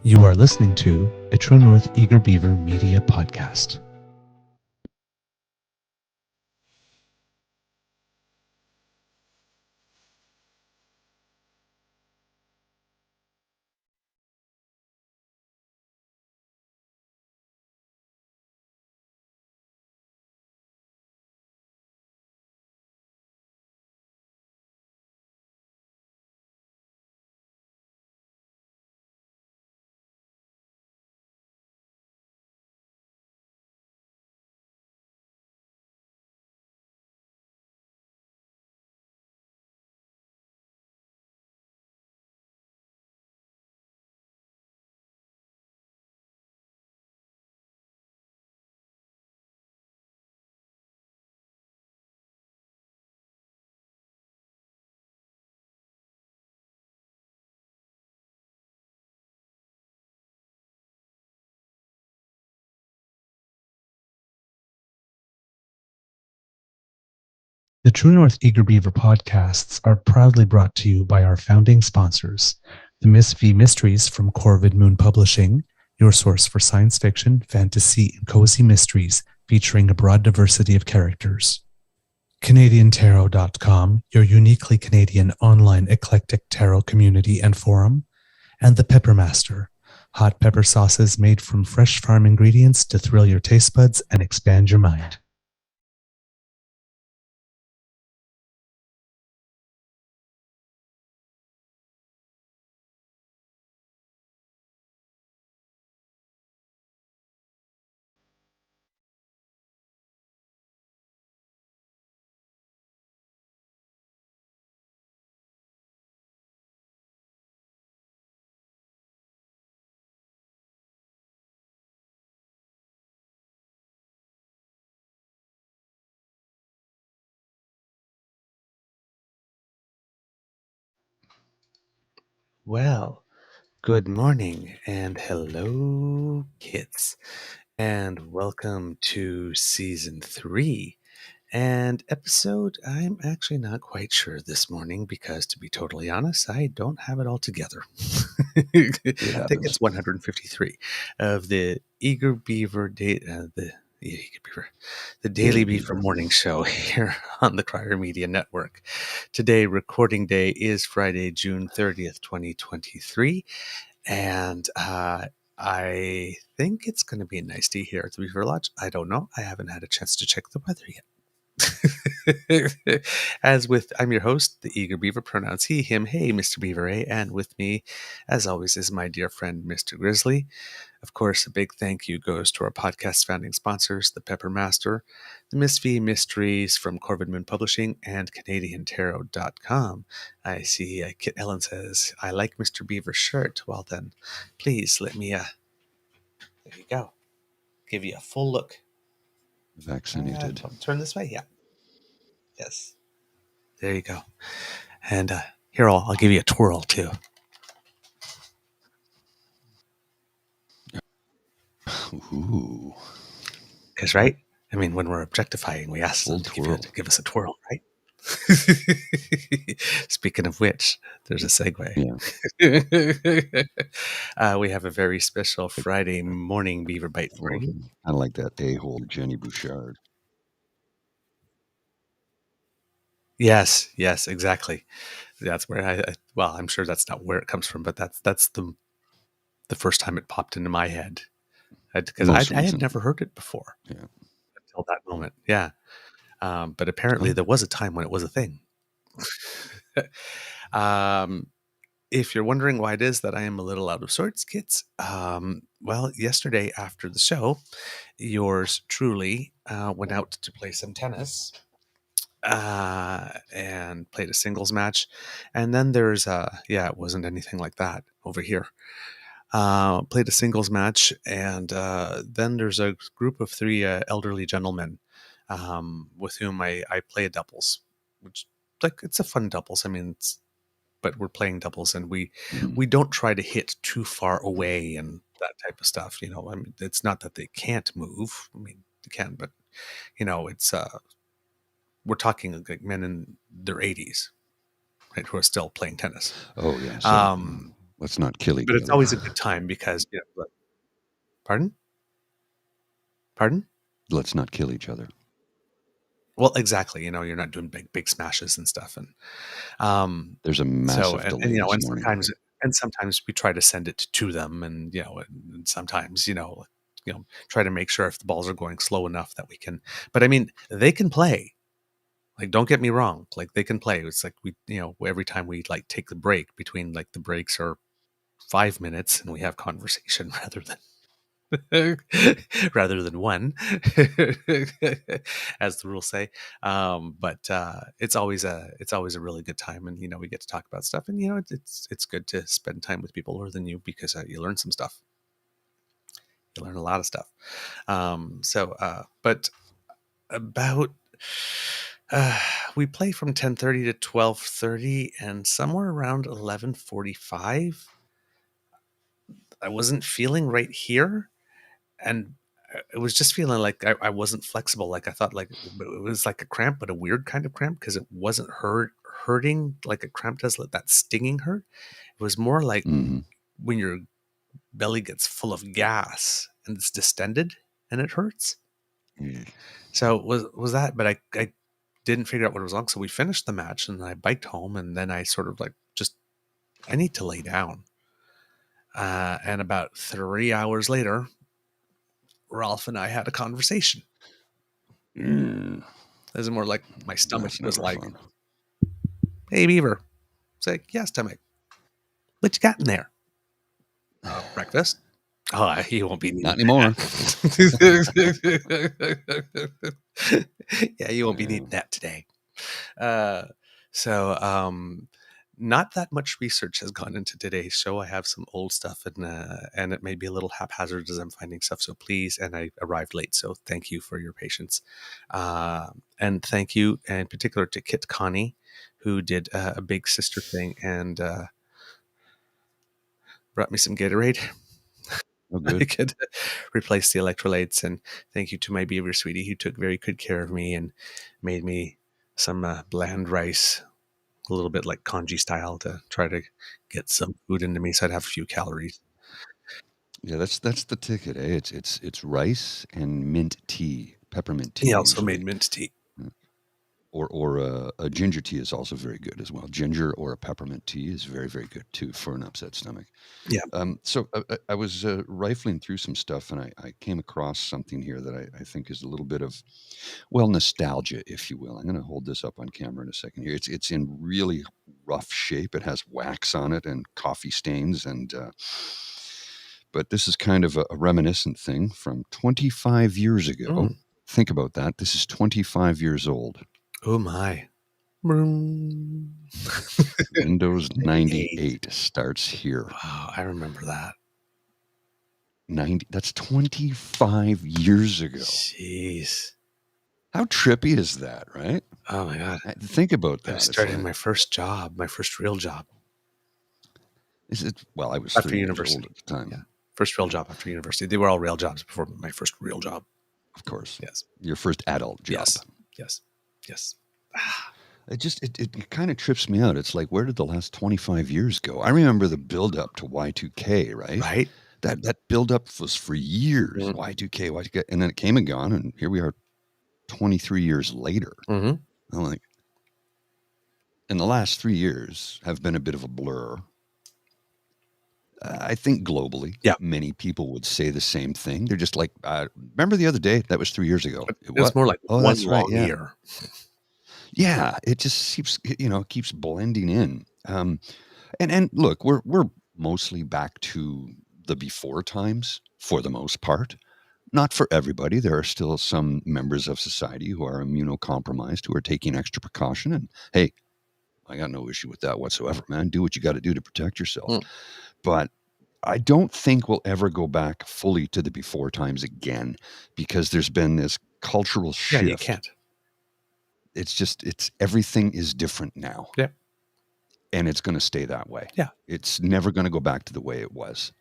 You are listening to a True North Eager Beaver Media Podcast. The True North Eager Beaver podcasts are proudly brought to you by our founding sponsors, the Miss V Mysteries from Corvid Moon Publishing, your source for science fiction, fantasy, and cozy mysteries featuring a broad diversity of characters. CanadianTarot.com, your uniquely Canadian online eclectic tarot community and forum, and the Peppermaster, hot pepper sauces made from fresh farm ingredients to thrill your taste buds and expand your mind. Well, good morning and hello, kids, and welcome to season 3 and episode. I'm actually not quite sure this morning because, to be totally honest, I don't have it all together. I think it's 153 of the Eager Beaver the Daily Beaver Morning Show here on the Crier Media Network. Today, recording day is Friday, June 30th, 2023. And I think it's going to be a nice day here at the Beaver Lodge. I don't know. I haven't had a chance to check the weather yet. I'm your host, the Eager Beaver, pronouns he, him, hey, Mr. Beaver, and with me, as always, is my dear friend, Mr. Grizzly. Of course, a big thank you goes to our podcast founding sponsors, the Peppermaster, the Miss V Mysteries from Corvid Moon Publishing, and CanadianTarot.com. I see Kit Ellen says, I like Mr. Beaver's shirt. Well then, please let me, there you go, give you a full look. Vaccinated. Turn this way, yeah. Yes. There you go. And here, I'll give you a twirl, too. Ooh. Because, right? I mean, when we're objectifying, we ask them to give us a twirl, right? Speaking of which, there's a segue. Yeah. We have a very special Friday morning Beaver Bite for you. I like that a-hole Jenny Bouchard. Yes, exactly. That's where I'm sure that's not where it comes from, but that's the first time it popped into my head. Because I had never heard it before. Yeah. Until that moment. Yeah. But apparently there was a time when it was a thing. If you're wondering why it is that I am a little out of sorts, kids, well, yesterday after the show, yours truly went out to play some tennis and played a singles match. And then there's, it wasn't anything like that over here. Played a singles match, and then there's a group of 3 elderly gentlemen with whom I play a doubles, which, like, it's a fun doubles. I mean, but we're playing doubles, and we don't try to hit too far away and that type of stuff. You know, I mean, it's not that they can't move. I mean, they can, but you know, it's we're talking like men in their 80s, right, who are still playing tennis. Oh yeah. So, Let's not kill each But it's other. always a good time because, pardon? Pardon? Let's not kill each other. Well, exactly. You're not doing big smashes and stuff. And There's a so, massive and delay this morning. sometimes we try to send it to them, and and sometimes try to make sure if the balls are going slow enough that we can. But I mean, they can play. Like, don't get me wrong. Like, they can play. It's like every time we like take the break between, like, the breaks are 5 minutes, and we have conversation rather than one, as the rules say. But it's always a really good time, and we get to talk about stuff, and it's good to spend time with people older than you because you learn some stuff. You learn a lot of stuff. But about we play from 10:30 to 12:30, and somewhere around 11:45, I wasn't feeling right here, and it was just feeling like I wasn't flexible. Like, I thought, like, it was like a cramp, but a weird kind of cramp, because it wasn't hurting like a cramp does, like that stinging hurt. It was more like Hmm. when your belly gets full of gas and it's distended and it hurts. So it was that, but I didn't figure out what was wrong. So we finished the match, and then I biked home, and then I sort of like, just, I need to lay down. And about 3 hours later, Ralph and I had a conversation. Mm, It was more like my stomach that's was never like, fun. "Hey, Beaver." It's like, "Yeah, stomach. What you got in there?" Breakfast. Oh, you won't be Not needing anymore. that. Yeah, you won't be Yeah. needing that today. Uh, so, not that much research has gone into today's show. I have some old stuff, and it may be a little haphazard as I'm finding stuff. So please, and I arrived late, so thank you for your patience, and thank you in particular to Kit Connie, who did a big sister thing and brought me some Gatorade. Oh, I good. could replace the electrolytes, and thank you to my Beaver sweetie, who took very good care of me and made me some bland rice, a little bit like congee style, to try to get some food into me so I'd have a few calories. Yeah, that's the ticket, eh? It's rice and mint tea, peppermint tea He also made usually. mint tea. Or a ginger tea is also very good as well. Ginger or a peppermint tea is very, very good too for an upset stomach. Yeah. So I was rifling through some stuff, and I came across something here that I think is a little bit of, well, nostalgia, if you will. I'm going to hold this up on camera in a second here. It's in really rough shape. It has wax on it and coffee stains, and but this is kind of a reminiscent thing from 25 years ago. Mm. Think about that. This is 25 years old. Oh my. Vroom. Windows 98. 98 starts here. Wow, I remember that. 90, that's 25 years ago. Jeez. How trippy is that, right? Oh my God. Think about I was that. It's starting like, my first job, my first real job is it, well, I was after 3 years old university. at the time. Yeah. First real job after university. They were all real jobs before my first real job. Of course. Yes. Your first adult job. Yes. Yes. Yes. It kind of trips me out. It's like, where did the last 25 years go? I remember the build up to Y2K, right? Right? That build up was for years. Mm-hmm. Y2K, Y2K, and then it came and gone, and here we are 23 years later. Mm-hmm. I'm like, and the last 3 years have been a bit of a blur. I think globally, Yeah. many people would say the same thing. They're just like, remember the other day? That was 3 years ago. It's What? more like Oh, one that's right. long Yeah. year. Yeah. It just keeps, keeps blending in. And look, we're mostly back to the before times for the most part. Not for everybody. There are still some members of society who are immunocompromised who are taking extra precaution. And hey, I got no issue with that whatsoever, man. Do what you got to do to protect yourself. Mm. But I don't think we'll ever go back fully to the before times again because there's been this cultural Yeah, you shift. can't. It's everything is different now, Yeah. and it's going to stay that way. Yeah. It's never going to go back to the way it was.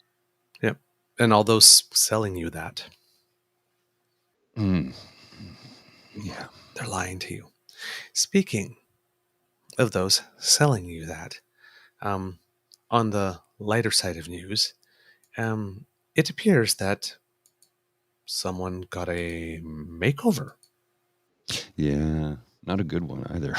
Yeah. And all those selling you that, Mm. Yeah. they're lying to you. Speaking of those selling you that, um, on the lighter side of news, it appears that someone got a makeover. Yeah, not a good one either.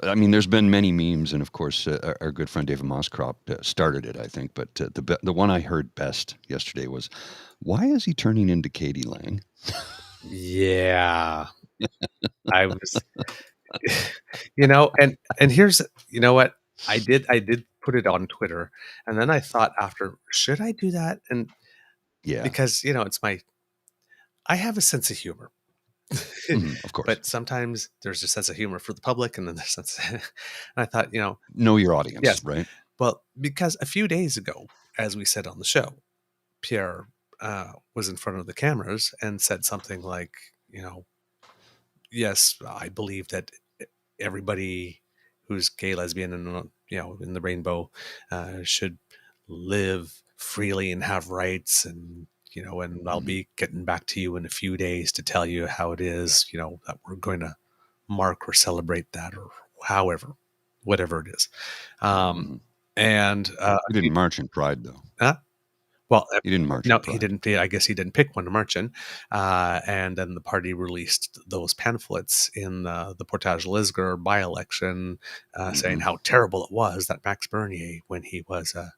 I mean, there's been many memes, and of course, our good friend David Moscrop started it, I think. But the one I heard best yesterday was, "Why is he turning into Katie Lang?" Yeah, I was, and here's, you know what, I did put it on Twitter, and then I thought after, should I do that? And Yeah, because I have a sense of humor, of course. but sometimes there's a sense of humor for the public, and then there's sense. And I thought, Know your audience, yes, right? well, because a few days ago, as we said on the show, Pierre was in front of the cameras and said something like, you know, yes, I believe that everybody who's gay, lesbian, and in the rainbow should live freely and have rights, and I'll Hmm. be getting back to you in a few days to tell you how it is, that we're going to mark or celebrate that, or however, whatever it is. Um, Hmm. and He didn't march in Pride, though. uh, well, He didn't march in no, he Pride. didn't. I guess he didn't pick one to march in. And then the party released those pamphlets in the Portage Lisgar by-election, saying Hmm. how terrible it was that Max Bernier, when he was a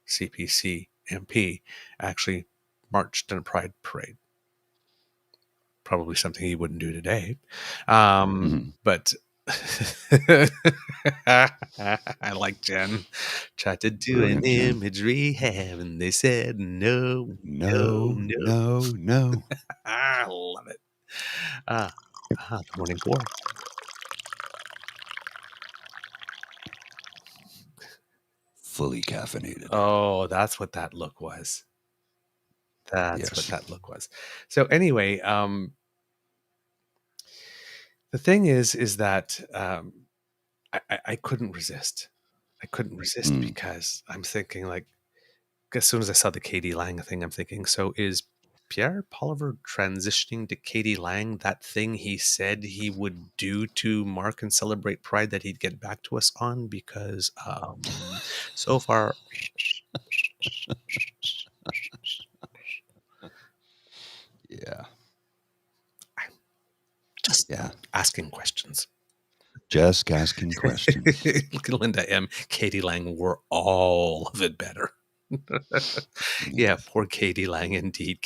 CPC MP, actually marched in a pride parade. Probably something he wouldn't do today. Hmm. But I like Jen. Tried to do an Brilliant, Jen. image rehab, and they said no, no, No, no. no, no. I love it. Ah, the morning core. Fully caffeinated. Oh, that's what that look was. That's what Yes. that look was. So anyway, the thing is that I couldn't resist. I couldn't resist Mm. because I'm thinking, like, as soon as I saw the Katie Lang thing, I'm thinking, so is Pierre Poliver transitioning to Katie Lang, that thing he said he would do to mark and celebrate Pride that he'd get back to us on? Because so far, Yeah. just Yeah. asking questions. Just asking questions. Look at Linda M. Katie Lang were all of it better. Yeah, Yes. poor Katie Lang indeed.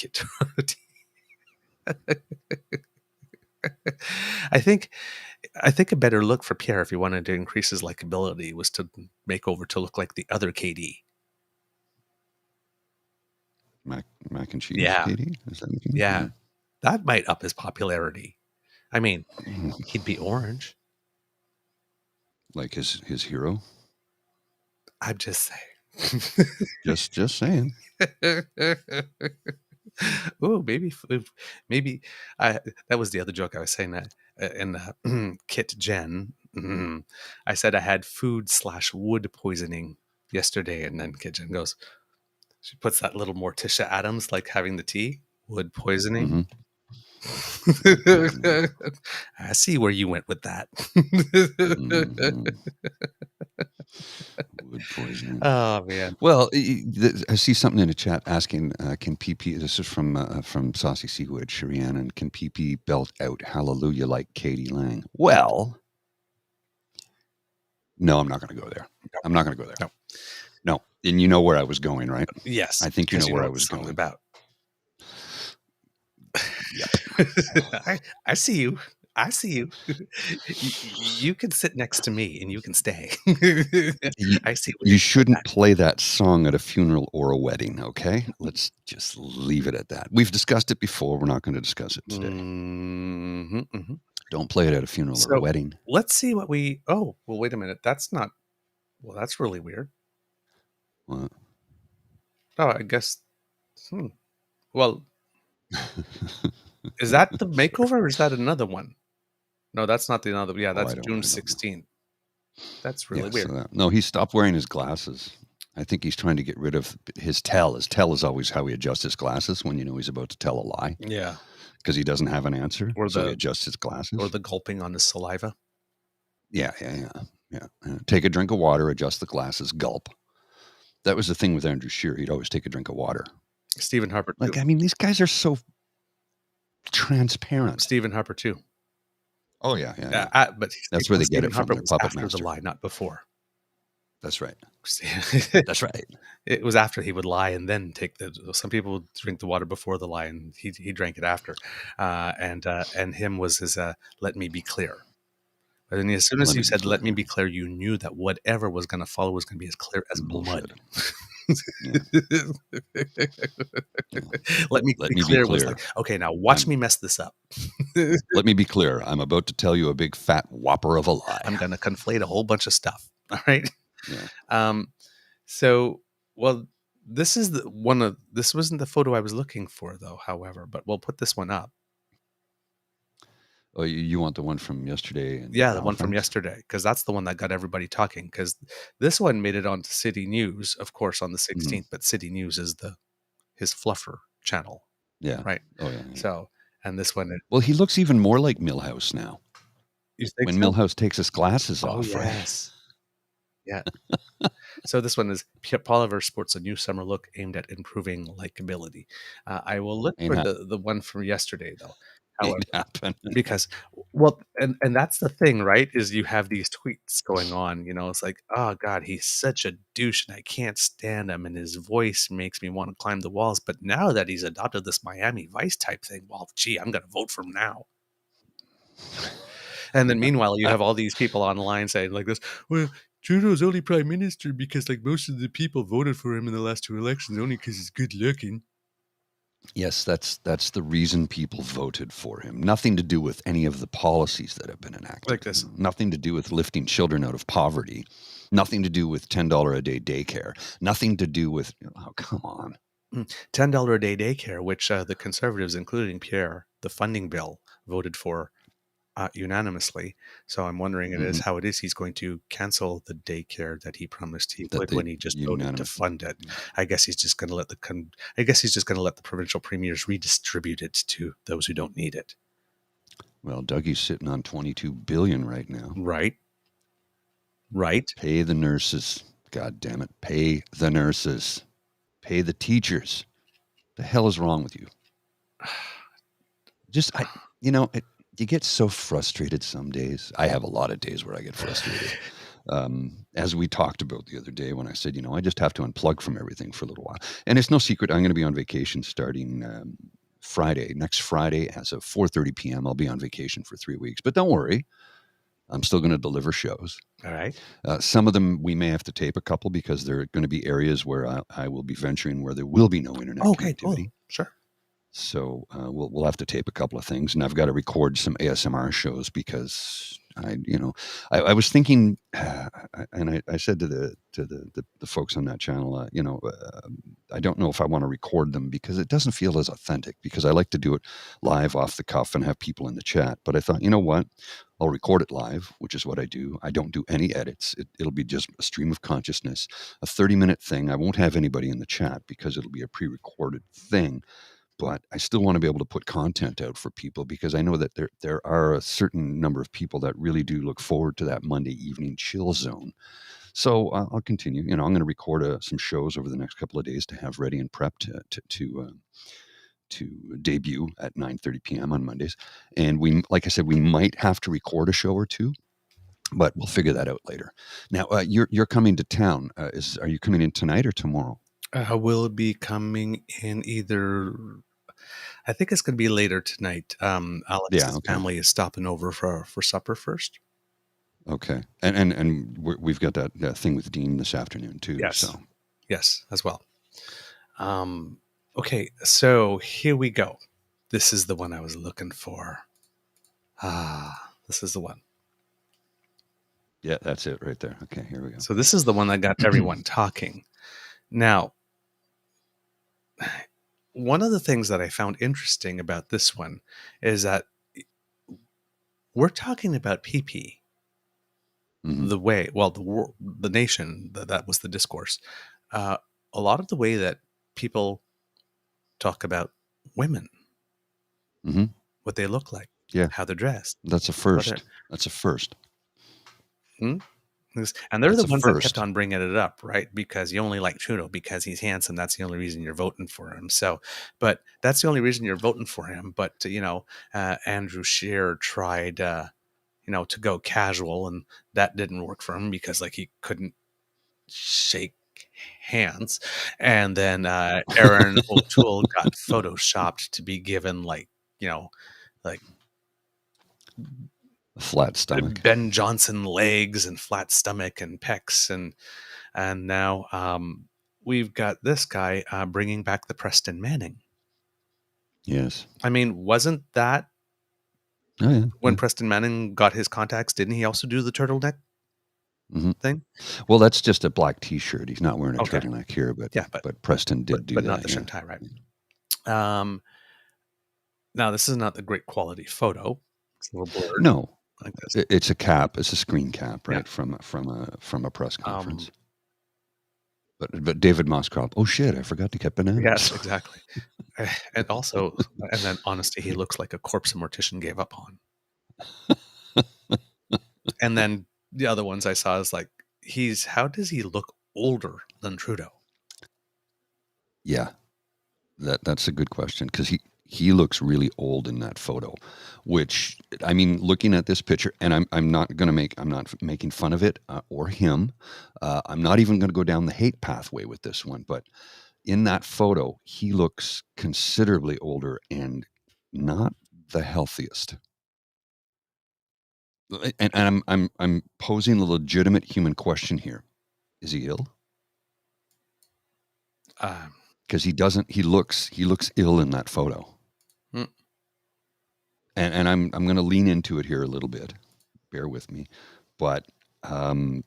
I think I think a better look for Pierre, if he wanted to increase his likability, was to make over to look like the other KD. Mac and cheese, Yeah, Katie? Is that what you yeah, mean? that might up his popularity. I mean, Yeah. he'd be orange. Like his hero? I'm just saying. Just saying. Oh, maybe that was the other joke I was saying, that in Kit Jen. I said I had food/wood poisoning yesterday, and then Kit Jen goes, she puts that little Morticia Adams, like having the tea, wood poisoning. Hmm. Wood poisoning. I see where you went with that. Hmm. Wood poisoning. Oh man. Well, I see something in the chat asking, can PP, this is from Saucy Seawood, Shariannon, can PP belt out Hallelujah like Katie Lang? Well, no, I'm not going to go there. I'm not going to go there. No. No. And you know where I was going, right? Yes, I think you because know you where know I what the was song's going. about. Yep. I see you. I see you. You can sit next to me and you can stay. You, I see what you you're doing with shouldn't that. play that song at a funeral or a wedding, okay? Let's just leave it at that. We've discussed it before. We're not going to discuss it today. Mhm, mhm. Don't play it at a funeral or a So wedding. let's see what we. Oh, well, wait a minute. That's not. Well, that's really weird. Well, Oh, I guess. Hmm. Well, is that the makeover or is that another one? No, that's not the another. Yeah, oh, that's June I don't know. 16th. That's really Yeah, so weird. no, he stopped wearing his glasses. I think he's trying to get rid of his tell. His tell is always how he adjusts his glasses when you know he's about to tell a lie Yeah. because he doesn't have an answer. Or So he the adjusts his glasses. gulping on the saliva. Yeah. Take a drink of water, adjust the glasses, gulp. That was the thing with Andrew Scheer. He'd always take a drink of water. Stephen Harper too. Like, I mean, these guys are so transparent. Stephen Harper too. Oh yeah. But That's where they get Stephen it from. Harper Their was puppet after the master. lie, not before. That's right. That's right. It was after he would lie and then take the. Some people would drink the water before the lie, and he drank it after. And him was his "Let me be clear." But then as soon as Let you me be said clear. "Let me be clear," you knew that whatever was going to follow was going to be as clear as Bullshit. mud. Yeah. Let me Let be me be clear was clear. like, okay, now watch I'm me mess this up. Let me be clear. I'm about to tell you a big fat whopper of a lie. I'm going to conflate a whole bunch of stuff. All right. Yeah. So, well, this is the one of this wasn't the photo I was looking for, though. However, but we'll put this one up. Oh, you want the one from yesterday in Yeah, the one from Halifax? yesterday, because that's the one that got everybody talking. Because this one made it onto City News, of course, on the 16th. But City News is his fluffer channel, Yeah. right? Oh yeah. So, and this one, Well, he looks even more like Millhouse now. you think When so? Millhouse takes his glasses Oh off, right? yes, yeah. So this one is Poliver sports a new summer look aimed at improving likability. I will look Ain't for ha- the one from yesterday though. However, ain't happen. because well, and that's the thing, right? Is you have these tweets going on. It's like, oh god, he's such a douche, and I can't stand him, and his voice makes me want to climb the walls. But now that he's adopted this Miami Vice type thing, well, gee, I'm gonna vote for him now. And then meanwhile, you have all these people online saying like this, well, Trudeau's only prime minister because like most of the people voted for him in the last two elections only because he's good looking. Yes, that's the reason people voted for him. Nothing to do with any of the policies that have been enacted. Like this. Nothing to do with lifting children out of poverty. Nothing to do with $10 a day daycare. Nothing to do with oh come on. $10 a day daycare, which the Conservatives, including Pierre, the funding bill, voted for unanimously. So I'm wondering how it is he's going to cancel the daycare that he promised he That would they when he just voted to unanimously. fund it. I guess he's just going to let I guess he's just going to let the provincial premiers redistribute it to those who don't need it. Well, Dougie's sitting on 22 billion right now. Right. Right. Pay the nurses. God damn it. Pay the nurses. Pay the teachers. The hell is wrong with you? Just you get so frustrated some days. I have a lot of days where I get frustrated. As we talked about the other day when I said, I just have to unplug from everything for a little while. And it's no secret, I'm going to be on vacation starting next Friday as of 4:30 p.m. I'll be on vacation for 3 weeks. But don't worry, I'm still going to deliver shows. All right. Some of them we may have to tape a couple because there are going to be areas where I will be venturing where there will be no internet Okay, connectivity. cool. Sure. So we'll have to tape a couple of things, and I've got to record some ASMR shows because I was thinking, and I said to the folks on that channel, I don't know if I want to record them because it doesn't feel as authentic. Because I like to do it live off the cuff and have people in the chat. But I thought, you know what, I'll record it live, which is what I do. I don't do any edits. It'll be just a stream of consciousness, a 30-minute thing. I won't have anybody in the chat because it'll be a pre-recorded thing. But I still want to be able to put content out for people because I know that there are a certain number of people that really do look forward to that Monday evening chill zone. So I'll continue. I'm going to record some shows over the next couple of days to have ready and prepped to debut at 9:30 p.m. on Mondays. And like I said, we might have to record a show or two, but we'll figure that out later. Now you're coming to town. Are you coming in tonight or tomorrow? Will be coming in either. I think it's going to be later tonight. Alex's family is stopping over for supper first. Okay, and we've got that thing with Dean this afternoon too. Yes, so yes, as well. Okay, so here we go. This is the one I was looking for. This is the one. Yeah, that's it right there. Okay, here we go. So this is the one that got everyone talking. Now, one of the things that I found interesting about this one is that we're talking about PP. Mm-hmm. The nation, that was the discourse. A lot of the way that people talk about women, Mm-hmm. what they look like, Yeah, how they're dressed. that's a first. That's a first. And they're That's the a ones that kept first. on bringing it up, right? Because you only like Trudeau because he's handsome. That's the only reason you're voting for him. So, but that's the only reason you're voting for him. But Andrew Scheer tried, to go casual, and that didn't work for him because like he couldn't shake hands. And then Aaron O'Toole got photoshopped to be given like A flat stomach. Ben Johnson legs and flat stomach and pecs, and now we've got this guy bringing back the Preston Manning. Yes. I mean, wasn't that Oh yeah. when Preston Manning got his contacts? Didn't he also do the turtleneck Hmm. thing? Well, that's just a black T-shirt. He's not wearing a Okay, turtleneck here, but yeah, Preston did do but not that. the Yeah. shin tie, right? Um, Now this is not the great quality photo. It's a little blurred No, like this. it's a cap. It's a screen cap, Yeah. right, from a press conference. Um, But David Moscrop. Oh shit! I forgot to get bananas. yes, exactly. And also, and then honestly, he looks like a corpse a mortician gave up on. And then the other ones I saw is like, how does he look older than Trudeau? Yeah, that's a good question because he looks really old in that photo. Which I mean, looking at this picture, and I'm not making fun of it or him. I'm not even going to go down the hate pathway with this one, but in that photo, he looks considerably older and not the healthiest. And I'm posing a legitimate human question here. Is he ill? Um, Because he looks ill in that photo. mm, And I'm going to lean into it here a little bit. Bear with me. But um,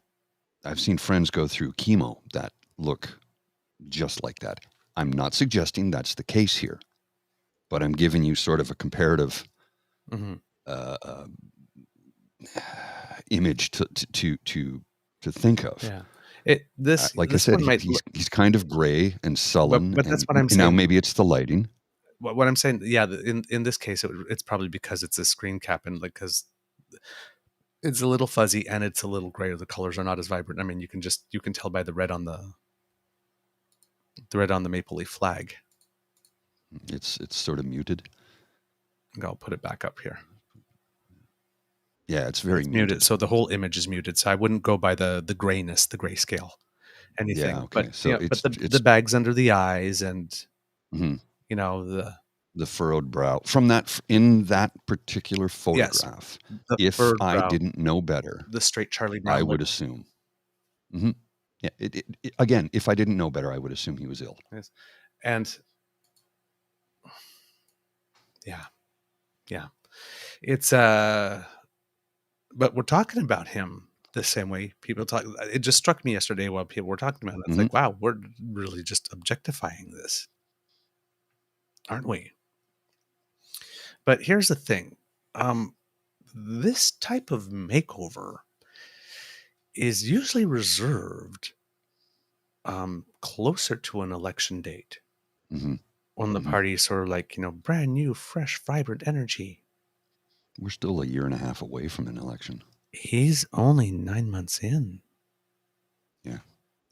I've seen friends go through chemo that look just like that. I'm not suggesting that's the case here, but I'm giving you sort of a comparative mhm. uh, uh, image to think of. Yeah. This Like I this said, one might look, he's kind of gray and sullen, but that's and what I'm now saying. maybe it's the lighting. What I'm saying, yeah, in this case, it's probably because it's a screen cap and like because it's a little fuzzy and it's a little gray. The colors are not as vibrant. I mean, you can tell by the red on the maple leaf flag. It's sort of muted. I'll put it back up here. Yeah, it's very It's muted, muted. so the whole image is muted. So I wouldn't go by the grayness, the grayscale, Yeah, anything. okay. So But the it's bags under the eyes and mhm, the the furrowed brow from in that particular yes, photograph. the If furrowed I brow, didn't know better, the straight Charlie I Brown lip. would assume. Hmm. Yeah. Again, if I didn't know better, I would assume he was ill. Yes. And yeah, yeah, it's but we're talking about him the same way people talk. It just struck me yesterday while people were talking about it. It's Hmm. like, wow, we're really just objectifying this, aren't we? But here's the thing. This type of makeover is usually reserved closer to an election date Hmm. when the Hmm. party is sort of like, brand new, fresh, vibrant energy. We're still a year and a half away from an election. He's only 9 months in. Yeah.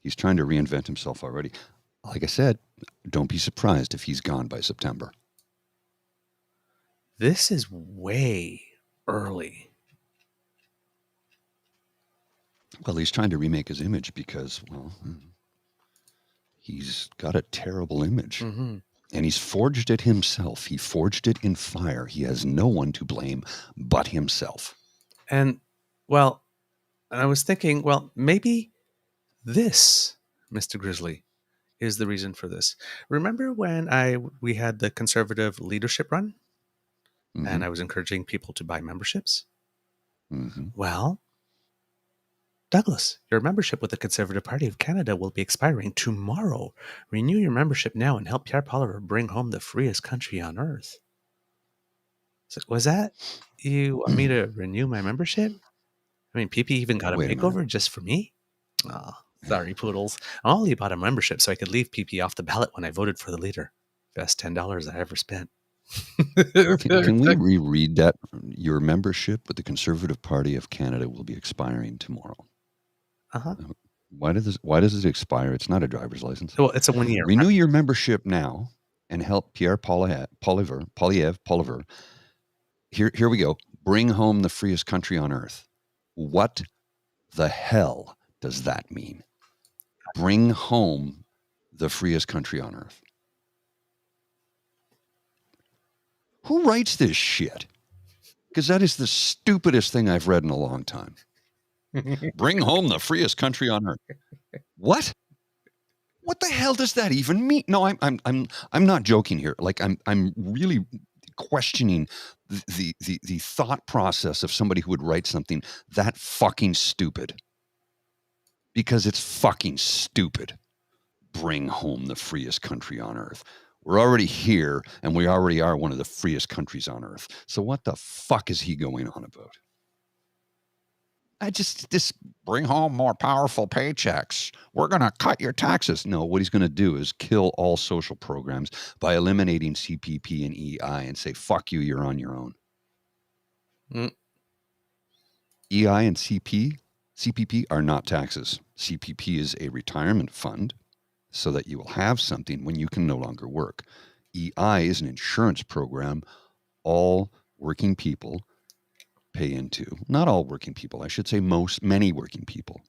He's trying to reinvent himself already. Like I said, don't be surprised if he's gone by September. This is way early. Well, he's trying to remake his image because, well, he's got a terrible image. Mm-hmm. And he's forged it himself. He forged it in fire. He has no one to blame but himself. And, well, I was thinking, well, maybe this, Mr. Grizzly, is the reason for this. Remember when we had the conservative leadership run Mm-hmm. and I was encouraging people to buy memberships? Mm-hmm. Well, Douglas, your membership with the Conservative Party of Canada will be expiring tomorrow. Renew your membership now and help Pierre Poilievre bring home the freest country on earth. So, was that you want me to renew my membership? I mean, PP even got a Wait a minute. makeover just for me? Oh, sorry, poodles. I only bought a membership so I could leave PP off the ballot when I voted for the leader. Best $10 I ever spent. Can we reread that? Your membership with the Conservative Party of Canada will be expiring tomorrow. Uh-huh. Why does it expire? It's not a driver's license. Well, it's a 1 year. Renew your membership now and help Pierre Polyev. Here we go. Bring home the freest country on earth. What the hell does that mean? Bring home the freest country on earth. Who writes this shit? Because that is the stupidest thing I've read in a long time. Bring home the freest country on earth. What? What the hell does that even mean? No, I'm not joking here. Like I'm really questioning the thought process of somebody who would write something that fucking stupid. Because it's fucking stupid. Bring home the freest country on earth. We're already here and we already are one of the freest countries on earth. So what the fuck is he going on about? This bring home more powerful paychecks. We're going to cut your taxes. No, what he's going to do is kill all social programs by eliminating CPP and EI and say, fuck you, you're on your own. Mm. EI and CPP are not taxes. CPP is a retirement fund so that you will have something when you can no longer work. EI is an insurance program all working people pay into. Not all working people, I should say many working people.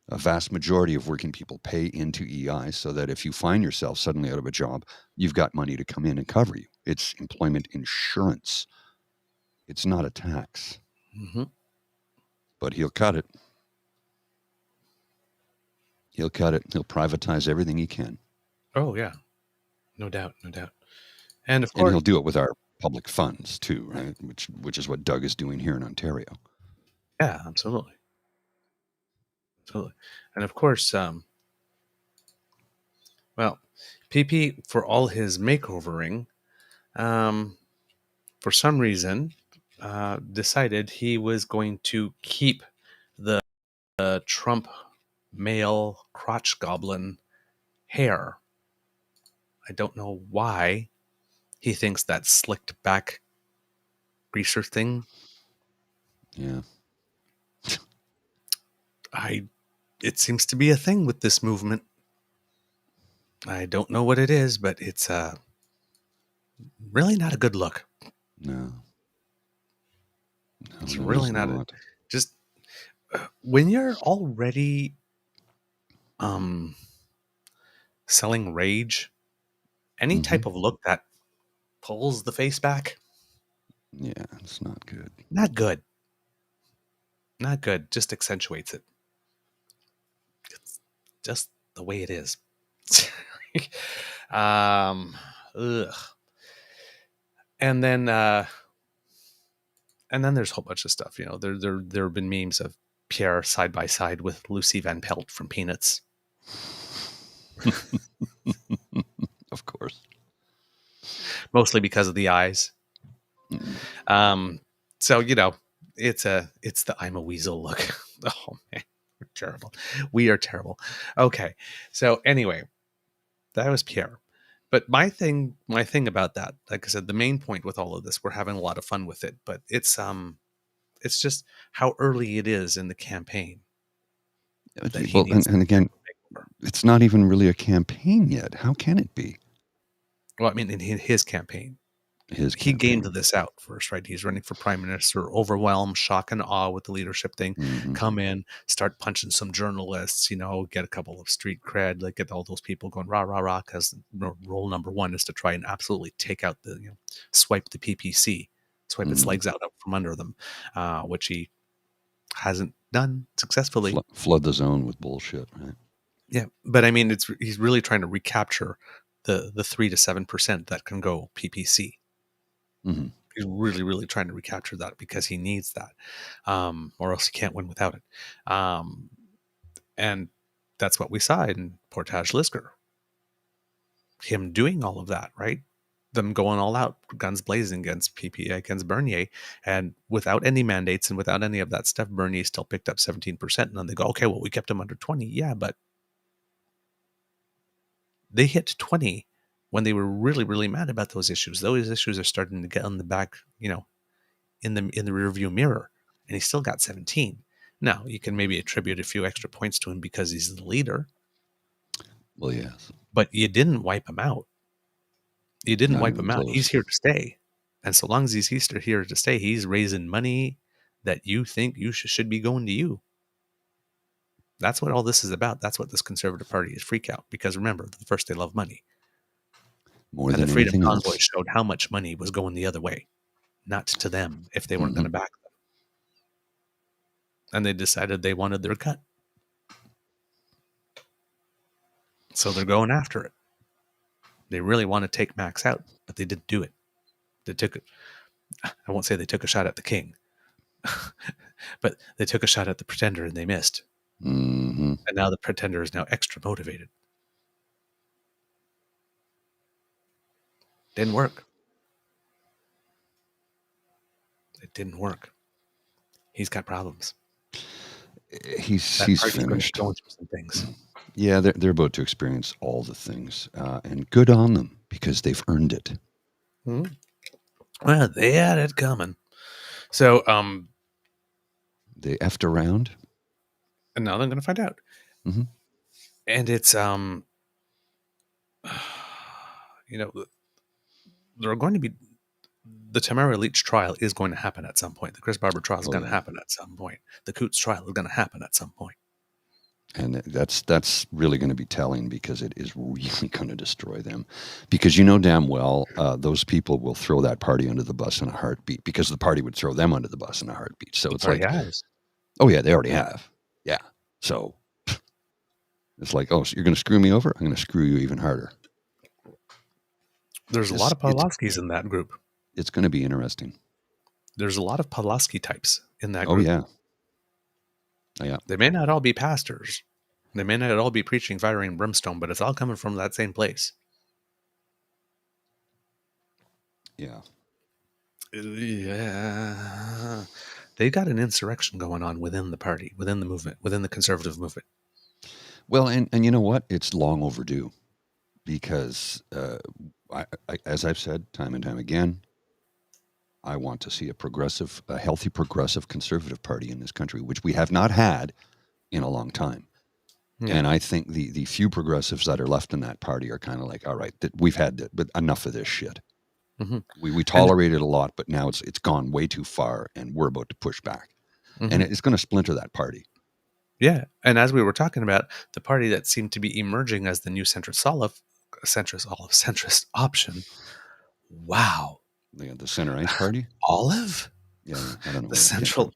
A vast majority of working people pay into EI so that if you find yourself suddenly out of a job, you've got money to come in and cover you. It's employment insurance. It's not a tax. Mm-hmm. But he'll cut it. He'll cut it. He'll privatize everything he can. Oh, yeah. No doubt. No doubt. And of And course, he'll do it with our public funds too, right? Which is what Doug is doing here in Ontario. yeah, absolutely. Absolutely. And of course, well, PP, for all his makeovering, for some reason, decided he was going to keep the Trump male crotch goblin hair. I don't know why he thinks that slicked back greaser thing. Yeah. It seems to be a thing with this movement. I don't know what it is, but it's really not a good look. No. It's No, it really is not. not. Just when you're already selling rage, any type of look that pulls the face back, Yeah, it's not good. not good. Not good. Just accentuates it. It's just the way it is. um, ugh. And then there's a whole bunch of stuff. You know, there have been memes of Pierre side by side with Lucy Van Pelt from Peanuts. Of course. Mostly because of the eyes. So you know, it's the I'm a weasel look. Oh man, we're terrible. We are terrible. Okay, so anyway, that was Pierre. But my thing about that, like I said, the main point with all of this, we're having a lot of fun with it, but it's just how early it is in the campaign that he Well, needs and to again, make over. it's not even really a campaign yet. How can it be? Well, I mean, in his campaign. His He gamed campaign. this out first, right? He's running for prime minister, overwhelmed, shock and awe with the leadership thing. Come in, start punching some journalists, you know, get a couple of street cred, like get all those people going rah rah rah. Because role number one is to try and absolutely take out swipe the PPC, swipe its legs out from under them, which he hasn't done successfully. Flood the zone with bullshit, right? Yeah, but I mean, he's really trying to recapture the 3 to 7% that can go PPC. He's really, really trying to recapture that because he needs that, or else he can't win without it. And that's what we saw in Portage Lisker. Him doing all of that, right? Them going all out, guns blazing against PPA, against Bernier, and without any mandates and without any of that stuff, Bernier still picked up 17%. And then they go, okay, well, we kept him under 20. Yeah, but they hit 20 when they were really, really mad about those issues. Those issues are starting to get on the back, in the rearview mirror, and he still got 17. Now, you can maybe attribute a few extra points to him because he's the leader, Well, yes. but you didn't wipe him out. You didn't Not wipe even him out. He's close. here to stay. And so long as he's here to stay, he's raising money that you think you should be going to you. That's what all this is about. That's what this Conservative Party is freak out. Because remember, first they love money. More And the than Freedom anything Convoy else. showed how much money was going the other way, not to them if they weren't going to Hmm. back them. And they decided they wanted their cut. So they're going after it. They really want to take Max out, but they didn't do it. They took it. I won't say they took a shot at the king, but they took a shot at the pretender and they missed. Hmm. And now the pretender is now extra motivated. Didn't work. It didn't work. He's got problems. That He's party's going to be finished. going through some things. Yeah, they're about to experience all the things, and good on them because they've earned it. Mm-hmm. Well, they had it coming. So, They effed around. and now they're going to find out. Hmm. And it's, you know, there are going to be the Tamara Leach trial is going to happen at some point. The Chris Barber trial is Oh going to yeah, happen at some point. The Coots trial is going to happen at some point. and that's really going to be telling because it is really going to destroy them. Because you know damn well those people will throw that party under the bus in a heartbeat because the party would throw them under the bus in a heartbeat. So it's Already like, has. oh yeah, they already have. Yeah. So it's like, oh, so you're going to screw me over? I'm going to screw you even harder. There's a lot It's of it's Pawlowskis in that group. it's going to be interesting. There's a lot of Pawlowski types in that Oh group. yeah, yeah. They may not all be pastors. They may not all be preaching fire and brimstone, but it's all coming from that same place. Yeah. Yeah. They got an insurrection going on within the party, within the movement, within the conservative movement. Well, and you know what? It's long overdue because, as I've said time and time again, I want to see a healthy progressive conservative party in this country, which we have not had in a long time. Yeah. And I think the few progressives that are left in that party are kind of like, all right, we've had it, but enough of this shit. Mm-hmm. We And tolerated a lot, but now it's gone way too far, and we're about to push back, mm-hmm. and it's going to splinter that party. Yeah. And as we were talking about, the party that seemed to be emerging as the new centrist option. Wow. The center ice party. Olive? Yeah, I don't know The where that came from. central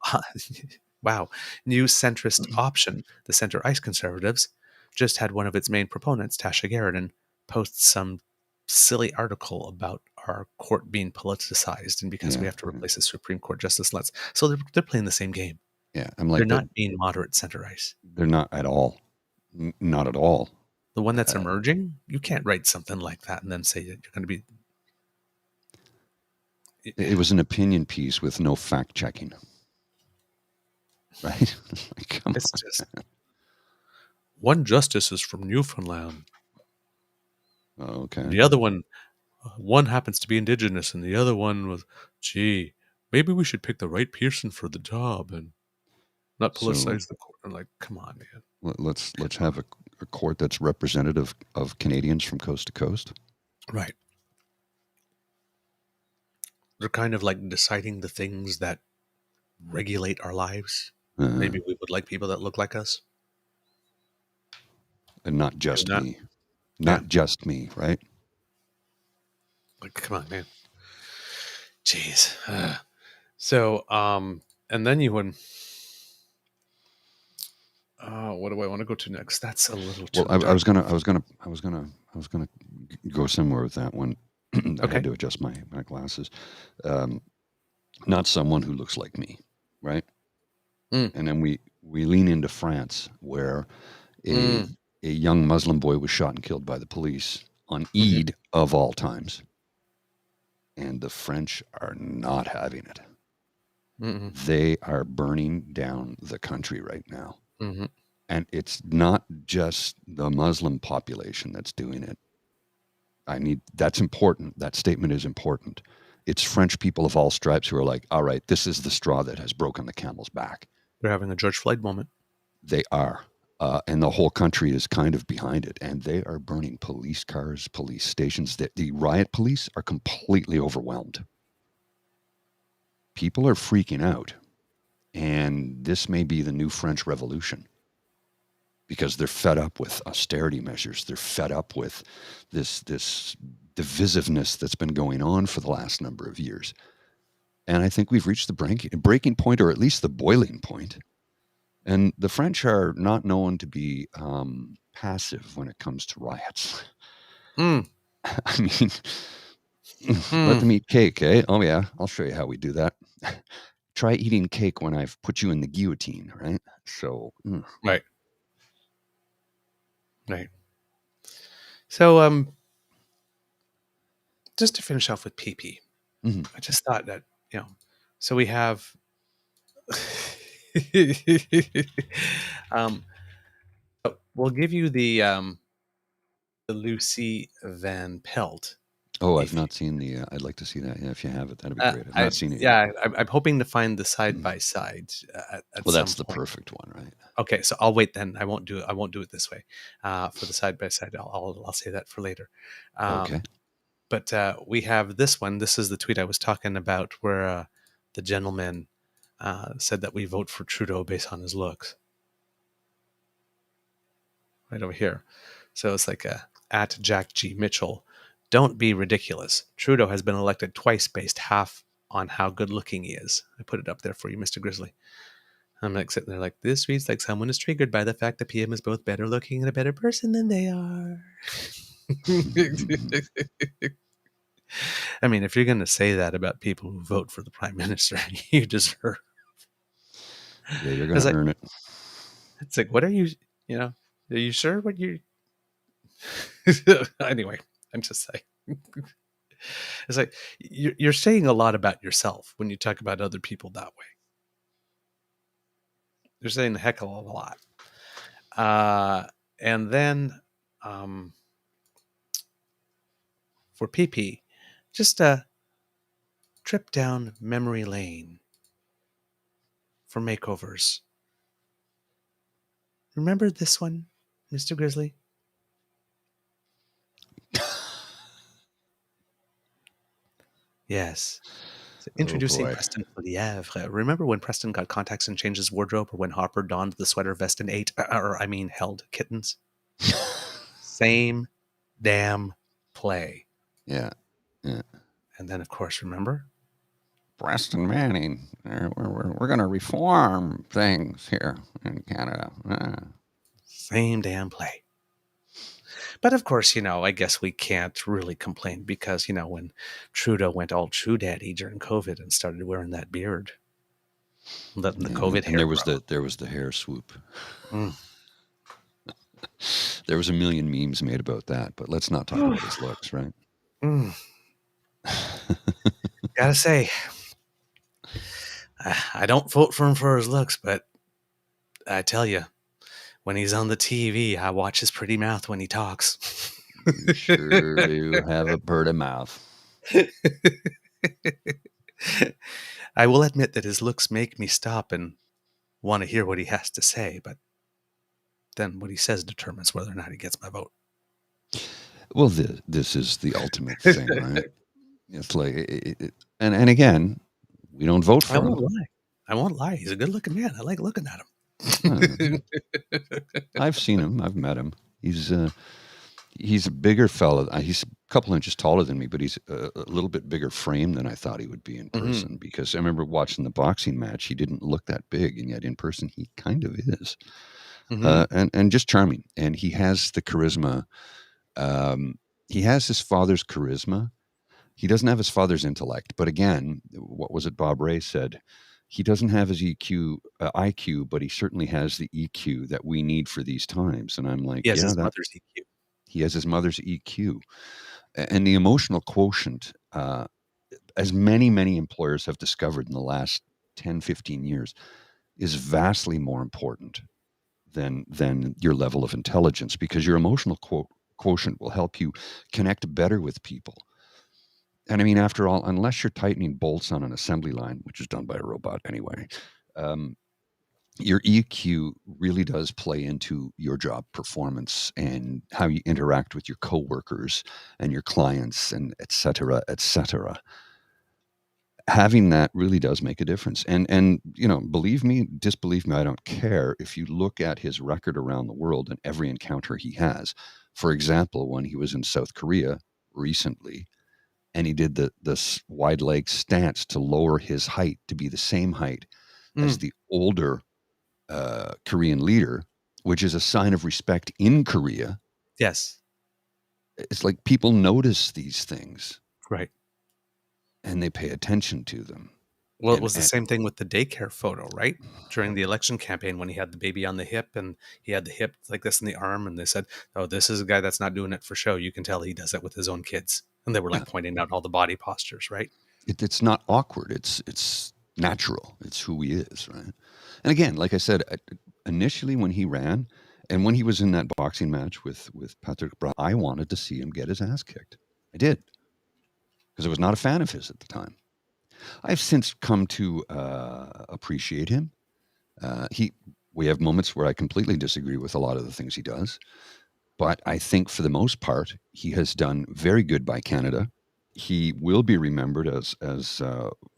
wow. New centrist option. The center ice conservatives just had one of its main proponents, Tasha Garrison, post some silly article about our court being politicized and because we Yeah, have to replace the Supreme Court justice. So they're playing the same game. yeah. I'm They're like that. not being moderate center ice. They're not at all. Not at all. The one that's Uh, emerging, you can't write something like that and then say that you're going to be. it was an opinion piece with no fact checking. Right? Like, come It's on. just one justice is from Newfoundland. Okay. The other one happens to be Indigenous, and the other one was, gee, maybe we should pick the right person for the job and not So politicize the court. I'm like, come on, man. let's have a court that's representative of Canadians from coast to coast. Right. They're kind of like deciding the things that regulate our lives. Uh, Maybe we would like people that look like us. and not Maybe just not. me. Yeah. Not just me, right? Like, come on, man. Jeez. So, and then you would. What do I want to go to next? That's a little too Well, I dark. was gonna go somewhere with that one. I had Okay. to adjust my glasses. Um, Not someone who looks like me, right? Mm, And then we lean into France, where a mm, a young Muslim boy was shot and killed by the police on hmm Eid of all times, and the French are not having it. hmm They are burning down the country right now, hmm and it's not just the Muslim population that's doing it. That's important. That statement is important. It's French people of all stripes who are like, all right, this is the straw that has broken the camel's back. They're having a George Floyd moment. They are. And the whole country is kind of behind it. And they are burning police cars, police stations. The riot police are completely overwhelmed. People are freaking out. And this may be the new French Revolution because they're fed up with austerity measures. They're fed up with this divisiveness that's been going on for the last number of years. And I think we've reached the breaking point, or at least the boiling point. And the French are not known to be passive when it comes to riots. Mm. I mean, let them eat cake, eh? Oh, yeah, I'll show you how we do that. Try eating cake when I've put you in the guillotine, right? So, Right. Right. So, just to finish off with PP, mhm. I just thought that, so we have, um, we'll give you the Lucy Van Pelt. Oh, I've If not seen the. I'd like to see that. Yeah, if you have it, that'd be uh, great. I've I not seen it yet. yeah, I'm hoping to find the side Mhm. by side at Well, some that's the point. perfect one, right? Okay, so I'll wait then. I won't do it. I won't do it this way. For the side by side, I'll say that for later. Okay. But we have this one. This is the tweet I was talking about, where the gentleman said that we vote for Trudeau based on his looks. Right over here. So it's like at Jack G. Mitchell. Don't be ridiculous. Trudeau has been elected twice based half on how good looking he is. I put it up there for you, Mr. Grizzly. I'm like sitting there like, this reads like someone is triggered by the fact that PM is both better looking and a better person than they are. I mean, if you're going to say that about people who vote for the prime minister, you deserve. Yeah, you're going It's to like, earn it. what are you, are you sure what you. Anyway, I'm just saying. It's like you're saying a lot about yourself when you talk about other people that way. You're saying a heck of a lot. And then for PP, just a trip down memory lane for makeovers. Remember this one, Mr. Grizzly? Yes. So Oh introducing boy. Preston Lievre. Remember when Preston got contacts and changed his wardrobe, or when Hopper donned the sweater vest and held kittens? Same damn play. Yeah. Yeah. And then, of course, remember? Preston Manning. We're going to reform things here in Canada. Same damn play. But of course, I guess we can't really complain because, when Trudeau went all true daddy during COVID and started wearing that beard, letting the Yeah, COVID and hair there was the hair swoop. grow. There was a million memes made about that, but let's not talk Mm. about his looks, right? Gotta say, I don't vote for him for his looks, but I tell you, when he's on the TV, I watch his pretty mouth when he talks. You sure do have a pretty mouth. I will admit that his looks make me stop and want to hear what he has to say, but then what he says determines whether or not he gets my vote. Well, this is the ultimate thing, right? It's like, and again, we don't vote I for won't him. lie. I won't lie. He's a good looking man. I like looking at Uh, him. I've seen him. I've met him. He's a bigger fella. He's a couple inches taller than me, but he's a little bit bigger frame than I thought he would be in Mhm. person. Because I remember watching the boxing match, he didn't look that big, and yet in person he kind of is. Mhm. And just charming. And he has the charisma. Um, he has his father's charisma. He doesn't have his father's intellect. But again, what was it Bob Ray said? He doesn't have his IQ, but he certainly has the EQ that we need for these times. And I'm He like, has yeah, his that mother's EQ. he has his mother's EQ and the emotional quotient. As many employers have discovered in the last 10, 15 years, is vastly more important than your level of intelligence because your emotional quotient will help you connect better with people. And I mean, after all, unless you're tightening bolts on an assembly line, which is done by a robot anyway, um, your EQ really does play into your job performance and how you interact with your coworkers and your clients and et cetera, et cetera. Having that really does make a difference. And believe me, disbelieve me, I don't care if you look at his record around the world and every encounter he has. For example, when he was in South Korea recently, and he did this wide leg stance to lower his height to be the same height as Mm, the older Korean leader, which is a sign of respect in Korea. yes, It's like people notice these things right. and they pay attention to them. Well, it And, was the and same thing with the daycare photo, right? During the election campaign when he had the baby on the hip and he had the hip like this in the arm, and they said, "Oh, this is a guy that's not doing it for show. You can tell he does it with his own kids." And they were yeah, like pointing out all the body postures, right? it's not awkward. It's natural. It's who he is, right? And again, like I said, initially when he ran and when he was in that boxing match with Patrick Bra, I wanted to see him get his ass kicked. I did because I was not a fan of his at the time. I've since come to appreciate him. He We have moments where I completely disagree with a lot of the things he does, but I think for the most part he has done very good by Canada. He will be remembered as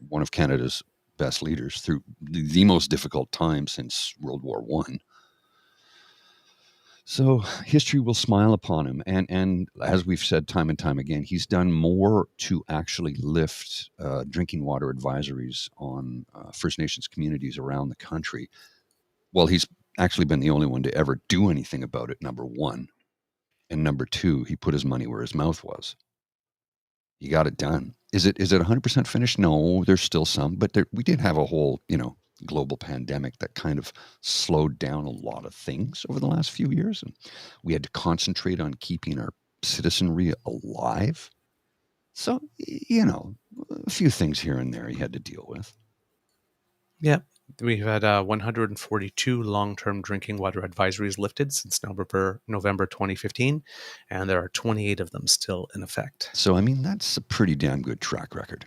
one of Canada's best leaders through the most difficult time since World War One. So history will smile upon him, and as we've said time and time again, he's done more to actually lift drinking water advisories on First Nations communities around the country. Well, he's actually been the only one to ever do anything about it. Number one, and number two, he put his money where his mouth was. He got it done. Is it 100% finished? No, there's still some, but we did have a whole global pandemic that kind of slowed down a lot of things over the last few years, and we had to concentrate on keeping our citizenry alive. So a few things here and there he had to deal with. Yeah. We've had 142 long-term drinking water advisories lifted since November 2015, and there are 28 of them still in effect. So I mean, that's a pretty damn good track record.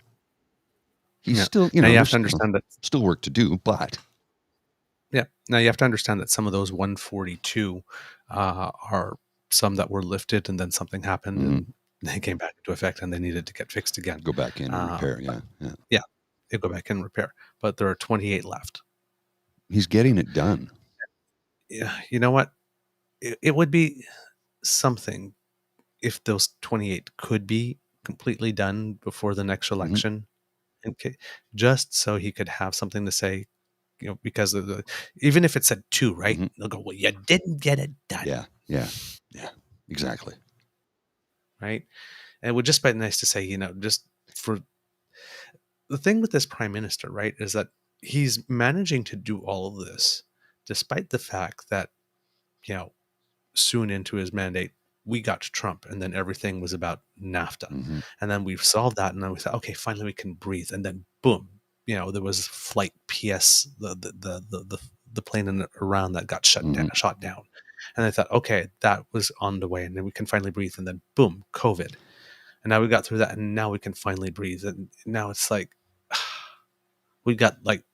He's Yeah. still, Now you have there's to understand that. still work to do, but Yeah. Now you have to understand that some of those 142 are some that were lifted, and then something happened, mhm, and they came back into effect, and they needed to get fixed again. go back in and repair. But Yeah, yeah. yeah, they go back and repair. But there are 28 left. He's getting it done. Yeah. You know what? It would be something if those 28 could be completely done before the next Mhm, election, okay, just so he could have something to say, because of even if it said two, right? mhm. They'll go, well, you didn't get it done, Yeah, yeah, yeah. Exactly. right? And it would just be nice to say, just for the thing with this prime minister, right, is that he's managing to do all of this despite the fact that, you know, soon into his mandate, we got to Trump, and then everything was about NAFTA. Mhm, And then we've solved that, and then we thought, okay, finally we can breathe. And then boom, there was flight PS, the plane in Iran that got mhm. shot down. And I thought, okay, that was on the way, and then we can finally breathe. And then boom, COVID. And now we got through that, and now we can finally breathe. And now it's like we got like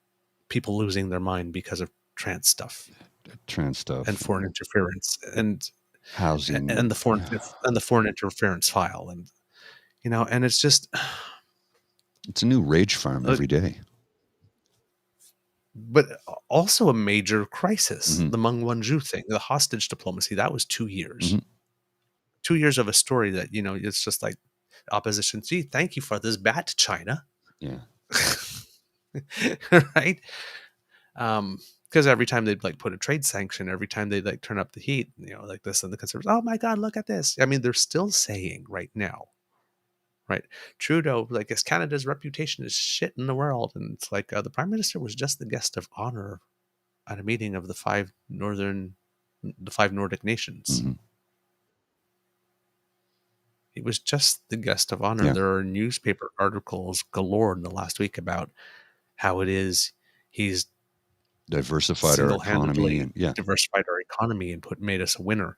people losing their mind because of trans stuff Trans and stuff, foreign interference housing. and the foreign interference file, and and it's just It's a new rage farm uh, every day. but also a major crisis, Mhm, the Meng Wanzhou thing, the hostage diplomacy. That was 2 years, mhm. 2 years of a story that it's just like opposition, gee, thank you for this bat, China. Yeah. Right. Because every time they'd like put a trade sanction, every time they'd like turn up the heat, like this, and the conservatives, oh my god, look at this. I mean, they're still saying right now, right? Trudeau, like, as Canada's reputation is shit in the world, and it's like the prime minister was just the guest of honor at a meeting of the five Nordic nations. Mhm. He was just the guest of honor. Yeah. There are newspaper articles galore in the last week about how it is he's Diversified our economy single-handedly and yeah. diversified our economy and made us a winner.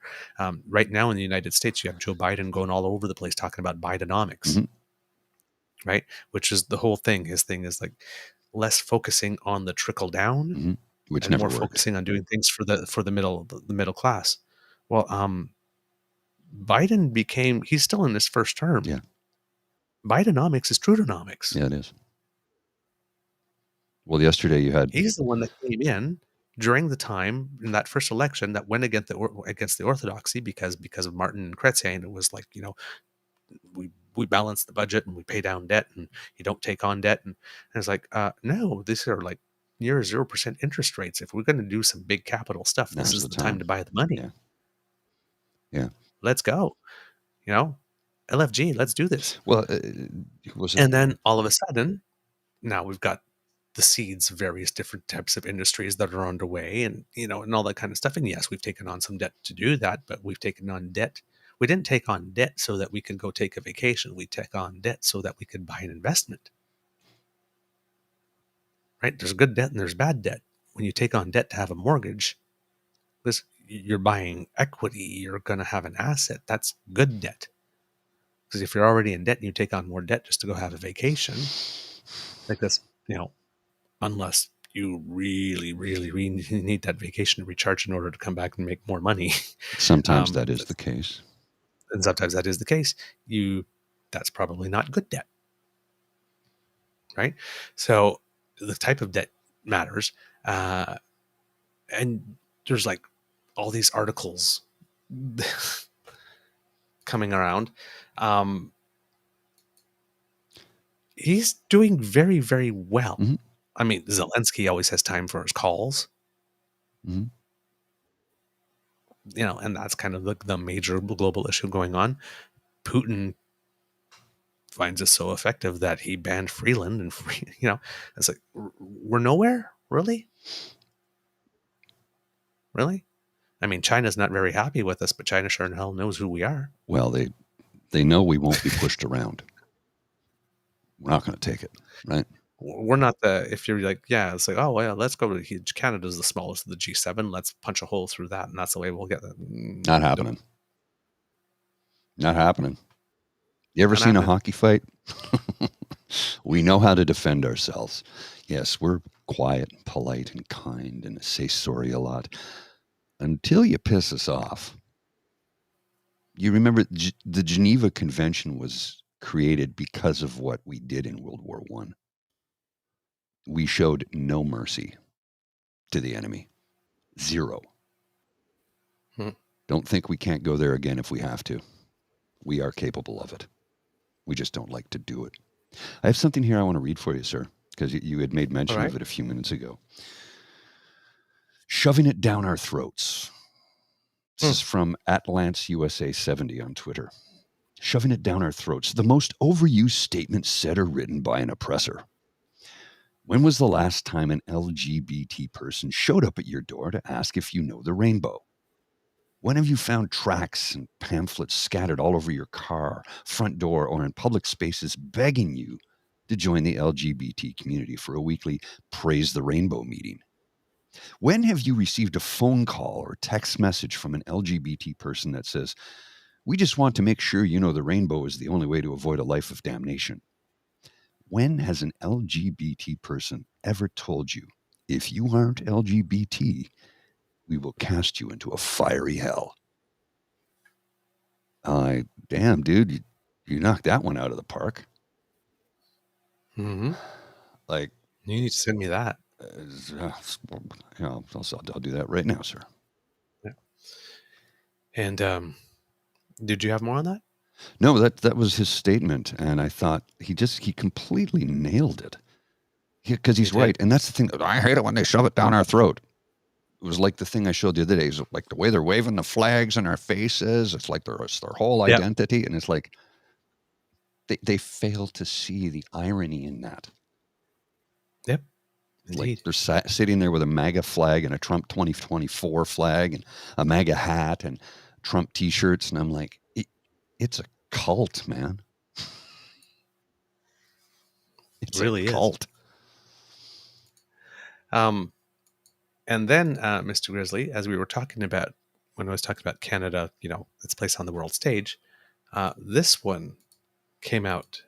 Right now in the United States, you have Joe Biden going all over the place talking about Bidenomics, Mhm, right? Which is the whole thing. His thing is like less focusing on the trickle down mhm. which and never more worked. focusing on doing things for the middle class. Well, Biden he's still in his first term. Yeah, Bidenomics is Trudeaunomics. yeah, it is. Well, yesterday you had, He's the one that came in during the time in that first election that went against the orthodoxy because of Martin and Chrétien. It was like, we balance the budget and we pay down debt and you don't take on debt. And it's like, no, these are like near 0% interest rates. If we're going to do some big capital stuff, this now's is the the time time. to buy the money. Yeah, yeah. Let's go. LFG, let's do this. Well, was it? And then all of a sudden, now we've got the seeds of various different types of industries that are underway and, and all that kind of stuff. And yes, we've taken on some debt to do that, but we've taken on debt. We didn't take on debt so that we could go take a vacation. We took on debt so that we could buy an investment, right? There's good debt and there's bad debt. When you take on debt to have a mortgage, you're buying equity. You're going to have an asset. That's good debt. Because if you're already in debt and you take on more debt just to go have a vacation, like this, unless you really, really, really need that vacation to recharge in order to come back and make more money. Sometimes that is the case. And sometimes that is the case. That's probably not good debt, right? So the type of debt matters. And there's like all these articles coming around. He's doing very, very well. Mm-hmm. I mean, Zelensky always has time for his calls. Mm-hmm. And that's kind of the major global issue going on. Putin finds it so effective that he banned Freeland and it's like, we're nowhere, really. I mean, China's not very happy with us, but China sure in hell knows who we are. Well, they know we won't be pushed around. We're not going to take it, right? We're not if you're like, yeah, it's like, oh, well, let's go to Canada's the smallest of the G7. Let's punch a hole through that. And that's the way we'll get that. Not happening. Not happening. You ever Not seen happening. a hockey fight? We know how to defend ourselves. Yes, we're quiet and polite and kind and say sorry a lot until you piss us off. You remember the Geneva Convention was created because of what we did in World War I. We showed no mercy to the enemy. Zero. Don't think we can't go there again if we have to. We are capable of it. We just don't like to do it. I have something here I want to read for you, sir, because you had made mention of it a few minutes ago. Shoving it down our throats. This is from @LanceUSA70 on Twitter. Shoving it down our throats. The most overused statement said or written by an oppressor. When was the last time an LGBT person showed up at your door to ask if you know the rainbow? When have you found tracts and pamphlets scattered all over your car, front door, or in public spaces begging you to join the LGBT community for a weekly Praise the Rainbow meeting? When have you received a phone call or text message from an LGBT person that says, we just want to make sure you know the rainbow is the only way to avoid a life of damnation? When has an LGBT person ever told you, if you aren't LGBT, we will cast you into a fiery hell? Damn, dude, you knocked that one out of the park. Mm-hmm. Like, you need to send me that. I'll do that right now, sir. Yeah. And did you have more on that? No, that was his statement, and I thought he completely nailed it. Because he's right, and that's the thing. I hate it when they shove it down our throat. It was like the thing I showed the other day. It's like the way they're waving the flags in our faces. It's like it's their whole identity, and it's like they fail to see the irony in that. Yep. Indeed. Like they're sitting there with a MAGA flag and a Trump 2024 flag and a MAGA hat and Trump T-shirts, and I'm like, it's a cult, man. It's really a cult. And then, Mr. Grizzly, as we were talking about, when I was talking about Canada, its place on the world stage, this one came out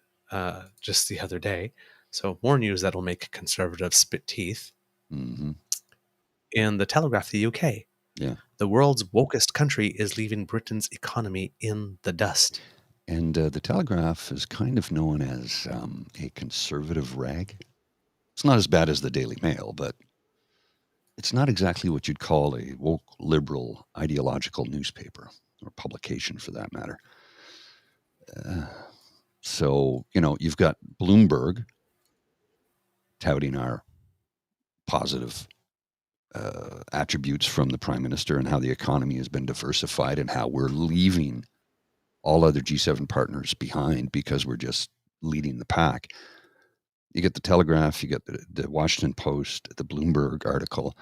just the other day. So more news that'll make conservatives spit teeth. Mm-hmm. in the Telegraph, the UK. Yeah. The world's wokest country is leaving Britain's economy in the dust. And the Telegraph is kind of known as a conservative rag. It's not as bad as the Daily Mail, but it's not exactly what you'd call a woke liberal ideological newspaper or publication for that matter. Uh, so, you've got Bloomberg touting our positive attributes from the prime minister and how the economy has been diversified and how we're leaving all other G7 partners behind because we're just leading the pack. You get the Telegraph, you get the Washington Post, the Bloomberg article.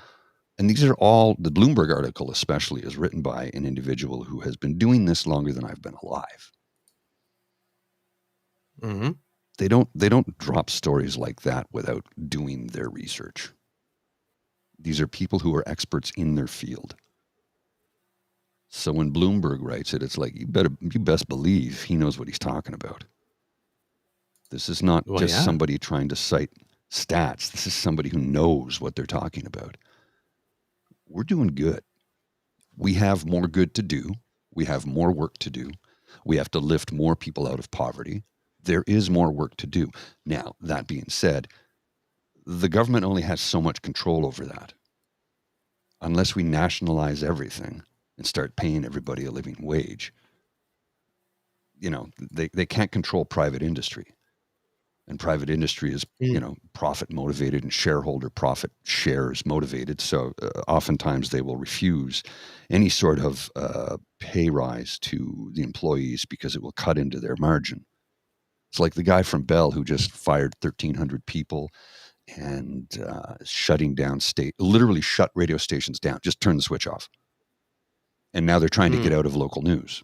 And these are all, the Bloomberg article especially is written by an individual who has been doing this longer than I've been alive. Mm-hmm. They don't drop stories like that without doing their research. These are people who are experts in their field. So when Bloomberg writes it, it's like you best believe he knows what he's talking about. This is not Well, just yeah. somebody trying to cite stats. This is somebody who knows what they're talking about. We're doing good. We have more good to do. We have more work to do. We have to lift more people out of poverty. There is more work to do. Now, that being said, the government only has so much control over that. Unless we nationalize everything and start paying everybody a living wage, they can't control private industry. And private industry is, profit motivated and shareholder profit shares motivated. So oftentimes they will refuse any sort of pay rise to the employees because it will cut into their margin. It's like the guy from Bell who just fired 1,300 people and shutting down literally shut radio stations down, just turn the switch off. And now they're trying to get out of local news.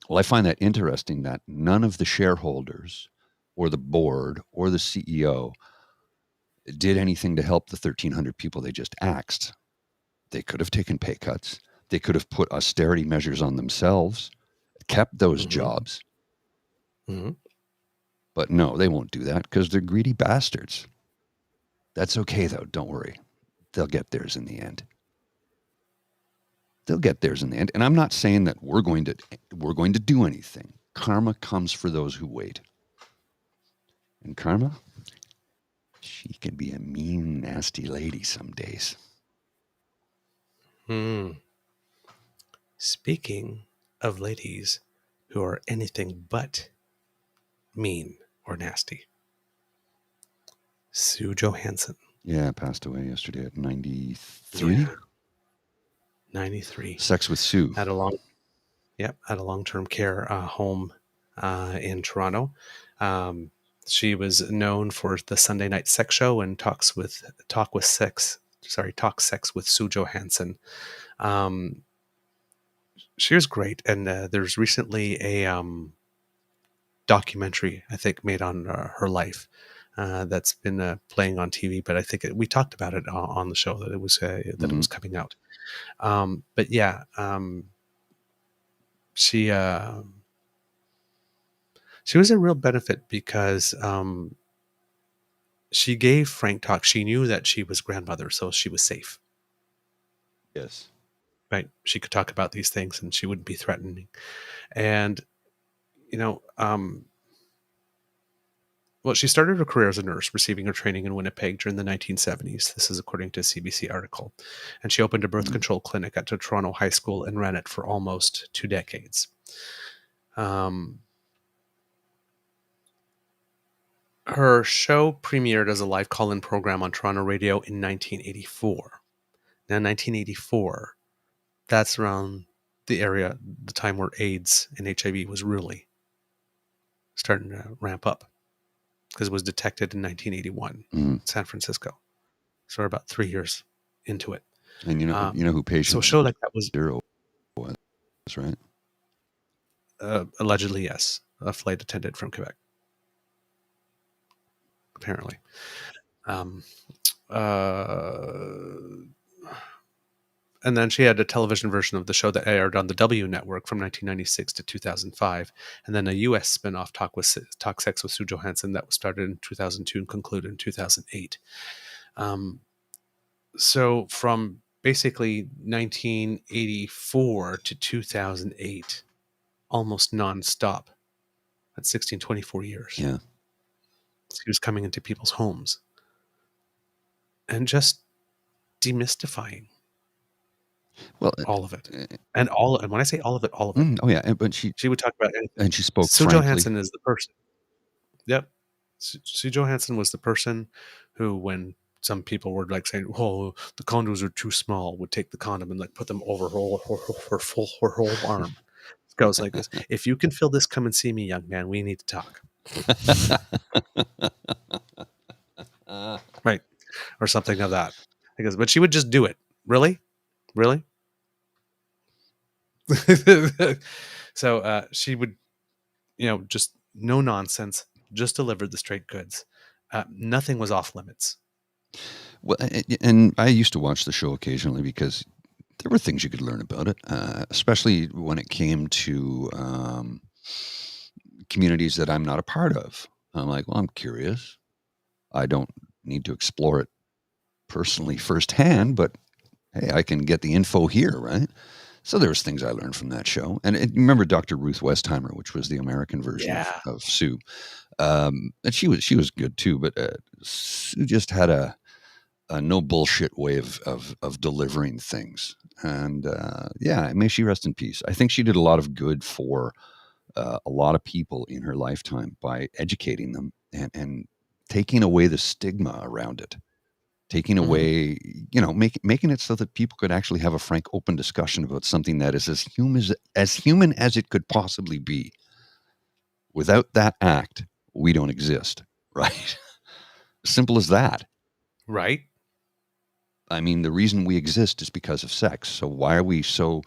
Well, I find that interesting that none of the shareholders or the board or the CEO did anything to help the 1,300 people they just axed. They could have taken pay cuts. They could have put austerity measures on themselves, kept those jobs. Mm-hmm. But no, they won't do that because they're greedy bastards. That's okay, though. Don't worry. They'll get theirs in the end. They'll get theirs in the end. And I'm not saying that we're going to do anything. Karma comes for those who wait. And karma, she can be a mean, nasty lady some days. Speaking of ladies who are anything but mean or nasty, Sue Johanson. Yeah, passed away yesterday at 93. Yeah, 93. Sex with Sue. At a long-term care home in Toronto. She was known for the Sunday night sex show and Talk Sex with Sue Johanson. She was great, and there's recently a documentary I think made on her life that's been playing on TV. But I think we talked about it on the show that it was it was coming out. But yeah, she was a real benefit because she gave frank talk. She knew that she was grandmother, so she was safe. Yes. Right? She could talk about these things and she wouldn't be threatening. And, well, she started her career as a nurse, receiving her training in Winnipeg during the 1970s. This is according to a CBC article. And she opened a birth control clinic at a Toronto high school and ran it for almost 2 decades. Her show premiered as a live call-in program on Toronto radio in 1984. Now, 1984, that's around the time where AIDS and HIV was really starting to ramp up, because it was detected in 1981 in San Francisco. So we're about 3 years into it. And you know who patient so a show like that was zero was, right? Allegedly, yes, a flight attendant from Quebec, apparently. And then she had a television version of the show that aired on the W Network from 1996 to 2005, and then a U.S. spin-off Talk Sex with Sue Johanson that was started in 2002 and concluded in 2008. So from basically 1984 to 2008, almost nonstop. That's 16, 24 years. Yeah. He was coming into people's homes and just demystifying Well, all of it. uh, And when I say all of it, all of it. oh yeah, but She would talk about anything. she spoke Sue frankly. Johanson is the person. Yep. Sue Johanson was the person who, when some people were like saying, "Oh, the condoms are too small," would take the condom and like put them over her whole arm. It goes like this: "If you can feel this, come and see me, young man. We need to talk." Right, or something of that. Because, but she would just do it. Really, really. So she would, just no nonsense, just delivered the straight goods. Nothing was off limits. Well, and I used to watch the show occasionally because there were things you could learn about it, especially when it came to communities that I'm not a part of. I'm like, well, I'm curious. I don't need to explore it personally firsthand, but hey, I can get the info here, right? So there was things I learned from that show. And remember Dr. Ruth Westheimer, which was the American version Yeah. of Sue. And she was good too, but Sue just had a no bullshit way of delivering things. And yeah, may she rest in peace. I think she did a lot of good for a lot of people in her lifetime by educating them and taking away the stigma around it, taking Mhm. away, making it so that people could actually have a frank, open discussion about something that is as human as it could possibly be. Without that act, we don't exist, right? Simple as that. Right. I mean, the reason we exist is because of sex. So why are we so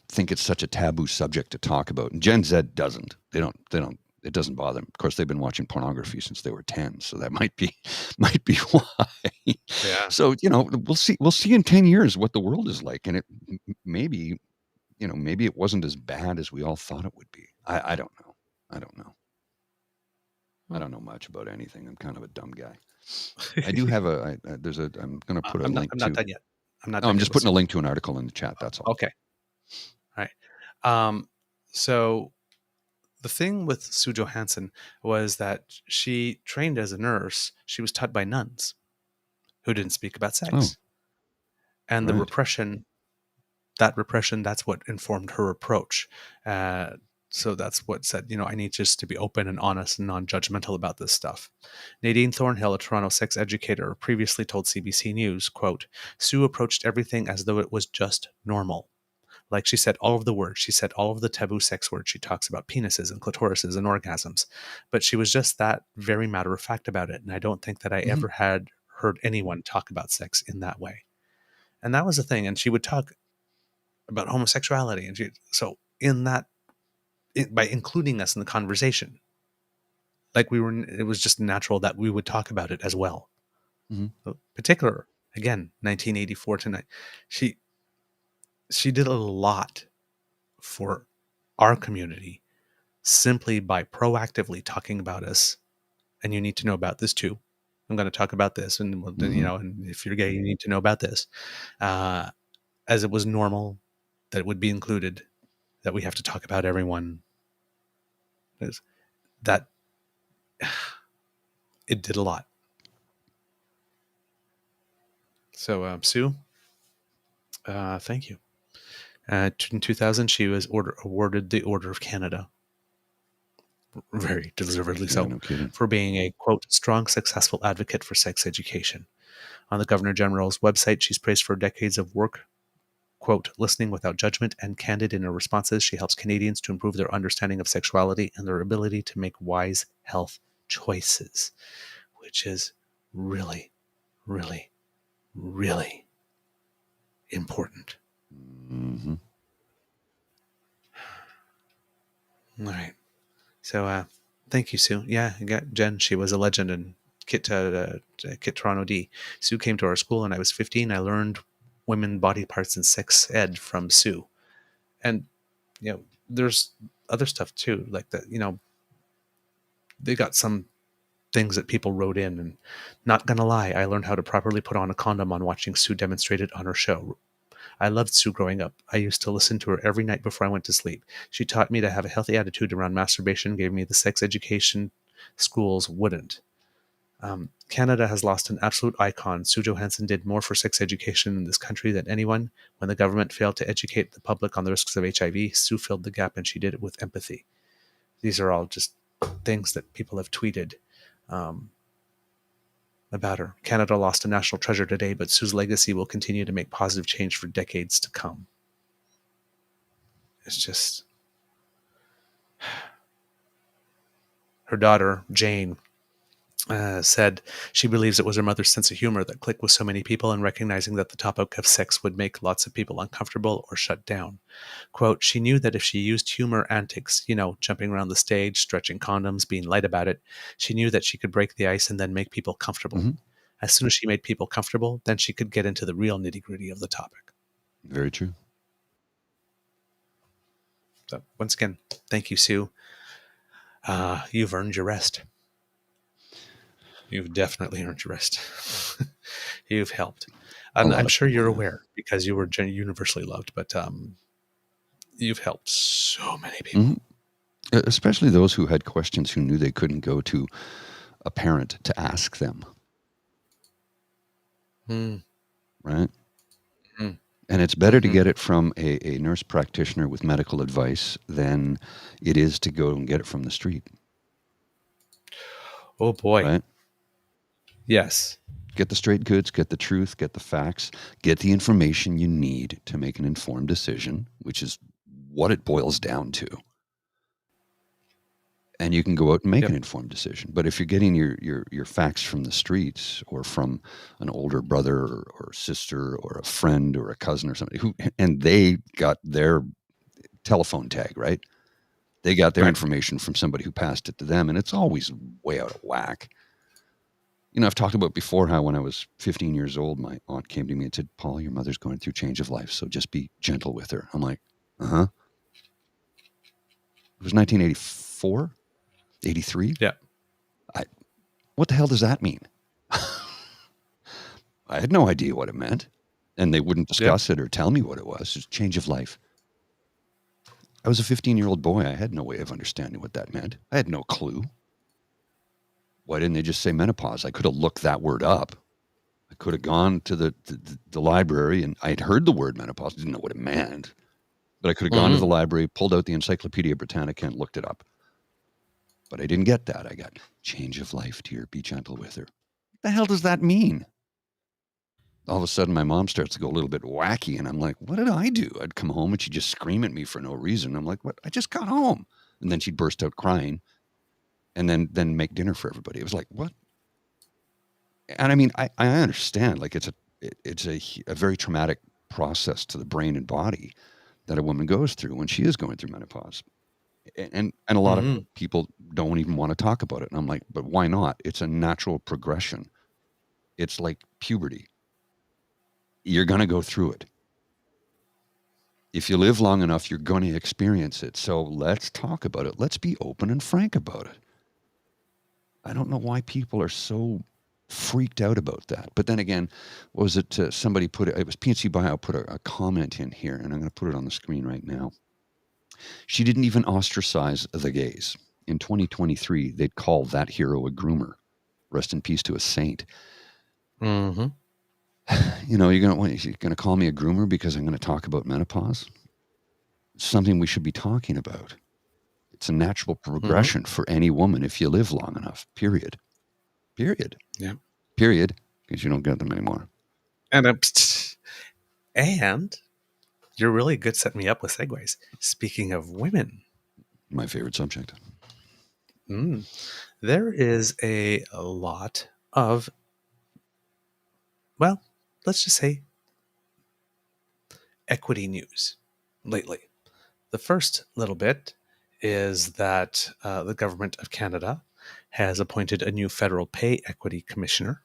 think it's such a taboo subject to talk about? And Gen Z doesn't. They don't. It doesn't bother them. Of course, they've been watching pornography since they were 10, so that might be might be why. Yeah. So we'll see in 10 years what the world is like, and maybe maybe it wasn't as bad as we all thought it would be. I don't know. I don't know. I Well, don't know much about anything. I'm kind of a dumb guy. I do have I'm going to put a link I'm not to. done yet. I'm not No, done I'm yet just with putting a Sue. link to an article in the chat. That's all. Okay. All right. So the thing with Sue Johanson was that she trained as a nurse. She was taught by nuns who didn't speak about Oh, sex. And the right. repression, that's what informed her approach. Uh, so that's what said, I need just to be open and honest and non-judgmental about this stuff. Nadine Thornhill, a Toronto sex educator, previously told CBC News, quote, Sue approached everything as though it was just normal. Like she said all of the words, she said all of the taboo sex words. She talks about penises and clitorises and orgasms, but she was just that very matter of fact about it. And I don't think that I Hmm. ever had heard anyone talk about sex in that way. And that was the thing. And she would talk about homosexuality, and so in that, by including us in the conversation, like it was just natural that we would talk about it as well. Hmm. So, particular again, 1984 tonight, she she did a lot for our community simply by proactively talking about us. And you need to know about this too. I'm going to talk about this, and Hmm. and if you're gay, you need to know about this. Uh, as it was normal that it would be included, that we have to talk about everyone. That it did a lot. So, Sue, thank you. In 2000, she was awarded the Order of Canada, very deservedly Yeah, so, no kidding. for being a, quote, strong, successful advocate for sex education. On the Governor General's website, she's praised for decades of work, quote, listening without judgment and candid in her responses. She helps Canadians to improve their understanding of sexuality and their ability to make wise health choices, which is really, really, really important. Hmm. All right. So, thank you, Sue. Yeah, I got Jen. She was a legend in Kit Toronto D. Sue came to our school, and I was 15. I learned women body parts and sex ed from Sue. And there's other stuff too, like that. They got some things that people wrote in. And not gonna lie, I learned how to properly put on a condom on watching Sue demonstrate it on her show. I loved Sue growing up. I used to listen to her every night before I went to sleep. She taught me to have a healthy attitude around masturbation, gave me the sex education schools wouldn't. Canada has lost an absolute icon. Sue Johanson did more for sex education in this country than anyone. When the government failed to educate the public on the risks of HIV, Sue filled the gap, and she did it with empathy. These are all just things that people have tweeted um, about her. Canada lost a national treasure today, but Sue's legacy will continue to make positive change for decades to come. It's just her daughter, Jane, said she believes it was her mother's sense of humor that clicked with so many people, and recognizing that the topic of sex would make lots of people uncomfortable or shut down. Quote, she knew that if she used humor antics, jumping around the stage, stretching condoms, being light about it, she knew that she could break the ice and then make people comfortable. Mm-hmm. As soon as she made people comfortable, then she could get into the real nitty-gritty of the topic. Very true. So once again, thank you, Sue. You've earned your rest. You've definitely earned your rest. You've helped. I'm sure you're aware because you were universally loved, but you've helped so many people. Mm-hmm. Especially those who had questions who knew they couldn't go to a parent to ask them. Right? And it's better to get it from a nurse practitioner with medical advice than it is to go and get it from the street. Oh, boy. Right? Yes. Get the straight goods, get the truth, get the facts, get the information you need to make an informed decision, which is what it boils down to. And you can go out and make an informed decision. But if you're getting your facts from the streets or from an older brother or sister or a friend or a cousin or somebody and they got their telephone tag, right? They got their information from somebody who passed it to them, and it's always way out of whack. I've talked about before how when I was 15 years old, my aunt came to me and said, Paul, your mother's going through change of life, so just be gentle with her. I'm like, uh-huh. It was 1984, 83. Yeah. What the hell does that mean? I had no idea what it meant, and they wouldn't discuss it or tell me what it was. It's change of life. I was a 15-year-old boy. I had no way of understanding what that meant. I had no clue. Why didn't they just say menopause? I could have looked that word up. I could have gone to the library, and I had heard the word menopause. Didn't know what it meant. But I could have gone to the library, pulled out the Encyclopedia Britannica, and looked it up. But I didn't get that. I got change of life, dear. Be gentle with her. What the hell does that mean? All of a sudden, my mom starts to go a little bit wacky, and I'm like, what did I do? I'd come home, and she'd just scream at me for no reason. I'm like, what? I just got home. And then she'd burst out crying, and then make dinner for everybody. It was like, what? And I mean, I understand. Like, it's a very traumatic process to the brain and body that a woman goes through when she is going through menopause. And a lot of people don't even want to talk about it. And I'm like, but why not? It's a natural progression. It's like puberty. You're going to go through it. If you live long enough, you're going to experience it. So let's talk about it. Let's be open and frank about it. I don't know why people are so freaked out about that. But then again, was it somebody put it was PNC Bio put a comment in here, and I'm going to put it on the screen right now. She didn't even ostracize the gays. In 2023, they'd call that hero a groomer. Rest in peace to a saint. Mm-hmm. You're going to call me a groomer because I'm going to talk about menopause? It's something we should be talking about. It's a natural progression for any woman if you live long enough, period. Period. Yeah. Period. Because you don't get them anymore. And you're really good setting me up with segues. Speaking of women. My favorite subject. There is a lot of, well, let's just say equity news lately. The first little bit is that the government of Canada has appointed a new federal pay equity commissioner.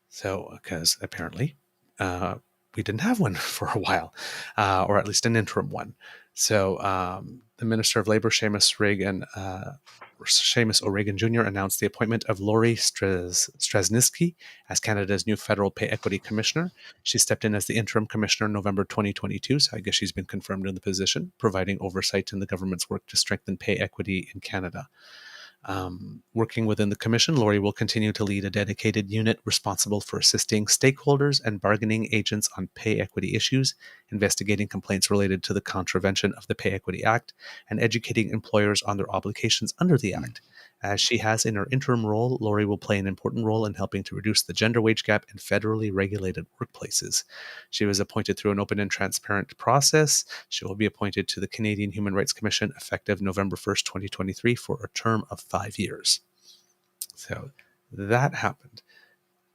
So, because apparently we didn't have one for a while, or at least an interim one. So the Minister of Labour, Seamus Rigg, and Seamus O'Regan Jr. announced the appointment of Lori Strasniski as Canada's new Federal Pay Equity Commissioner. She stepped in as the interim commissioner in November 2022, so I guess she's been confirmed in the position, providing oversight in the government's work to strengthen pay equity in Canada. Working within the Commission, Lori will continue to lead a dedicated unit responsible for assisting stakeholders and bargaining agents on pay equity issues, investigating complaints related to the contravention of the Pay Equity Act, and educating employers on their obligations under the Act. As she has in her interim role, Lori will play an important role in helping to reduce the gender wage gap in federally regulated workplaces. She was appointed through an open and transparent process. She will be appointed to the Canadian Human Rights Commission effective November 1st, 2023 for a term of 5 years. So that happened.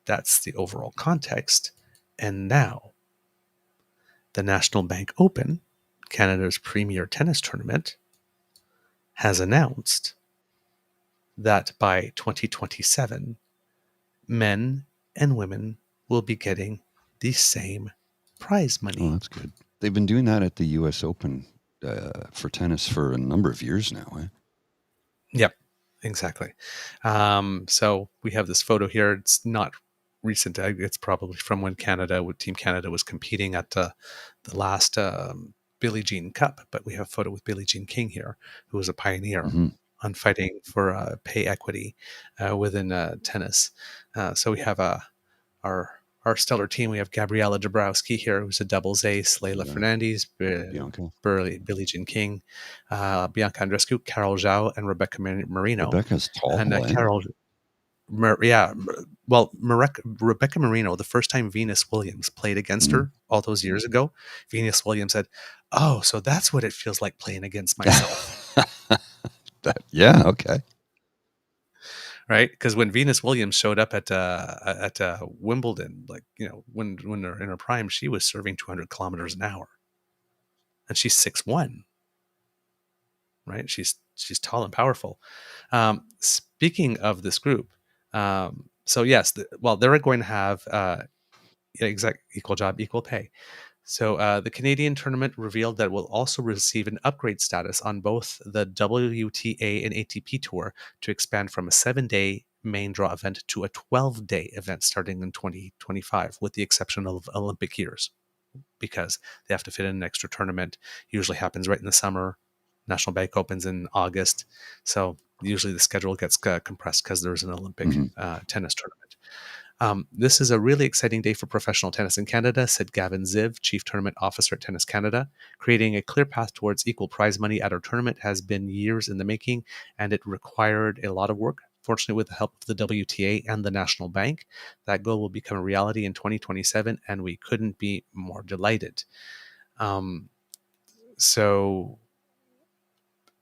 That's the overall context. And now, the National Bank Open, Canada's premier tennis tournament, has announced that by 2027, men and women will be getting the same prize money. Oh, that's good. They've been doing that at the U.S. Open for tennis for a number of years now. Eh? Yep, exactly. So we have this photo here. It's not recent. It's probably from when Team Canada was competing at the last Billie Jean Cup. But we have a photo with Billie Jean King here, who was a pioneer on fighting for pay equity within tennis. So we have our stellar team. We have Gabriela Dabrowski here, who's a doubles ace, Leila Fernandez, Billie Jean King, Bianca Andreescu, Carol Zhao, and Rebecca Marino. Rebecca's tall, and eh? Carol, Rebecca Marino, the first time Venus Williams played against her all those years ago, Venus Williams said, "Oh, so that's what it feels like playing against myself." Yeah, okay. Right, because when Venus Williams showed up at Wimbledon, like, you know, when they're in her prime, she was serving 200 kilometers an hour, and she's 6'1". Right, she's tall and powerful. Speaking of this group, so yes, they're going to have exact equal job, equal pay. So the Canadian tournament revealed that it will also receive an upgrade status on both the WTA and ATP Tour to expand from a 7-day main draw event to a 12-day event starting in 2025, with the exception of Olympic years, because they have to fit in an extra tournament. Usually happens right in the summer. National Bank opens in August. So usually the schedule gets compressed because there's an Olympic tennis tournament. This is a really exciting day for professional tennis in Canada, said Gavin Ziv, Chief Tournament Officer at Tennis Canada. Creating a clear path towards equal prize money at our tournament has been years in the making, and it required a lot of work. Fortunately, with the help of the WTA and the National Bank, that goal will become a reality in 2027, and we couldn't be more delighted. So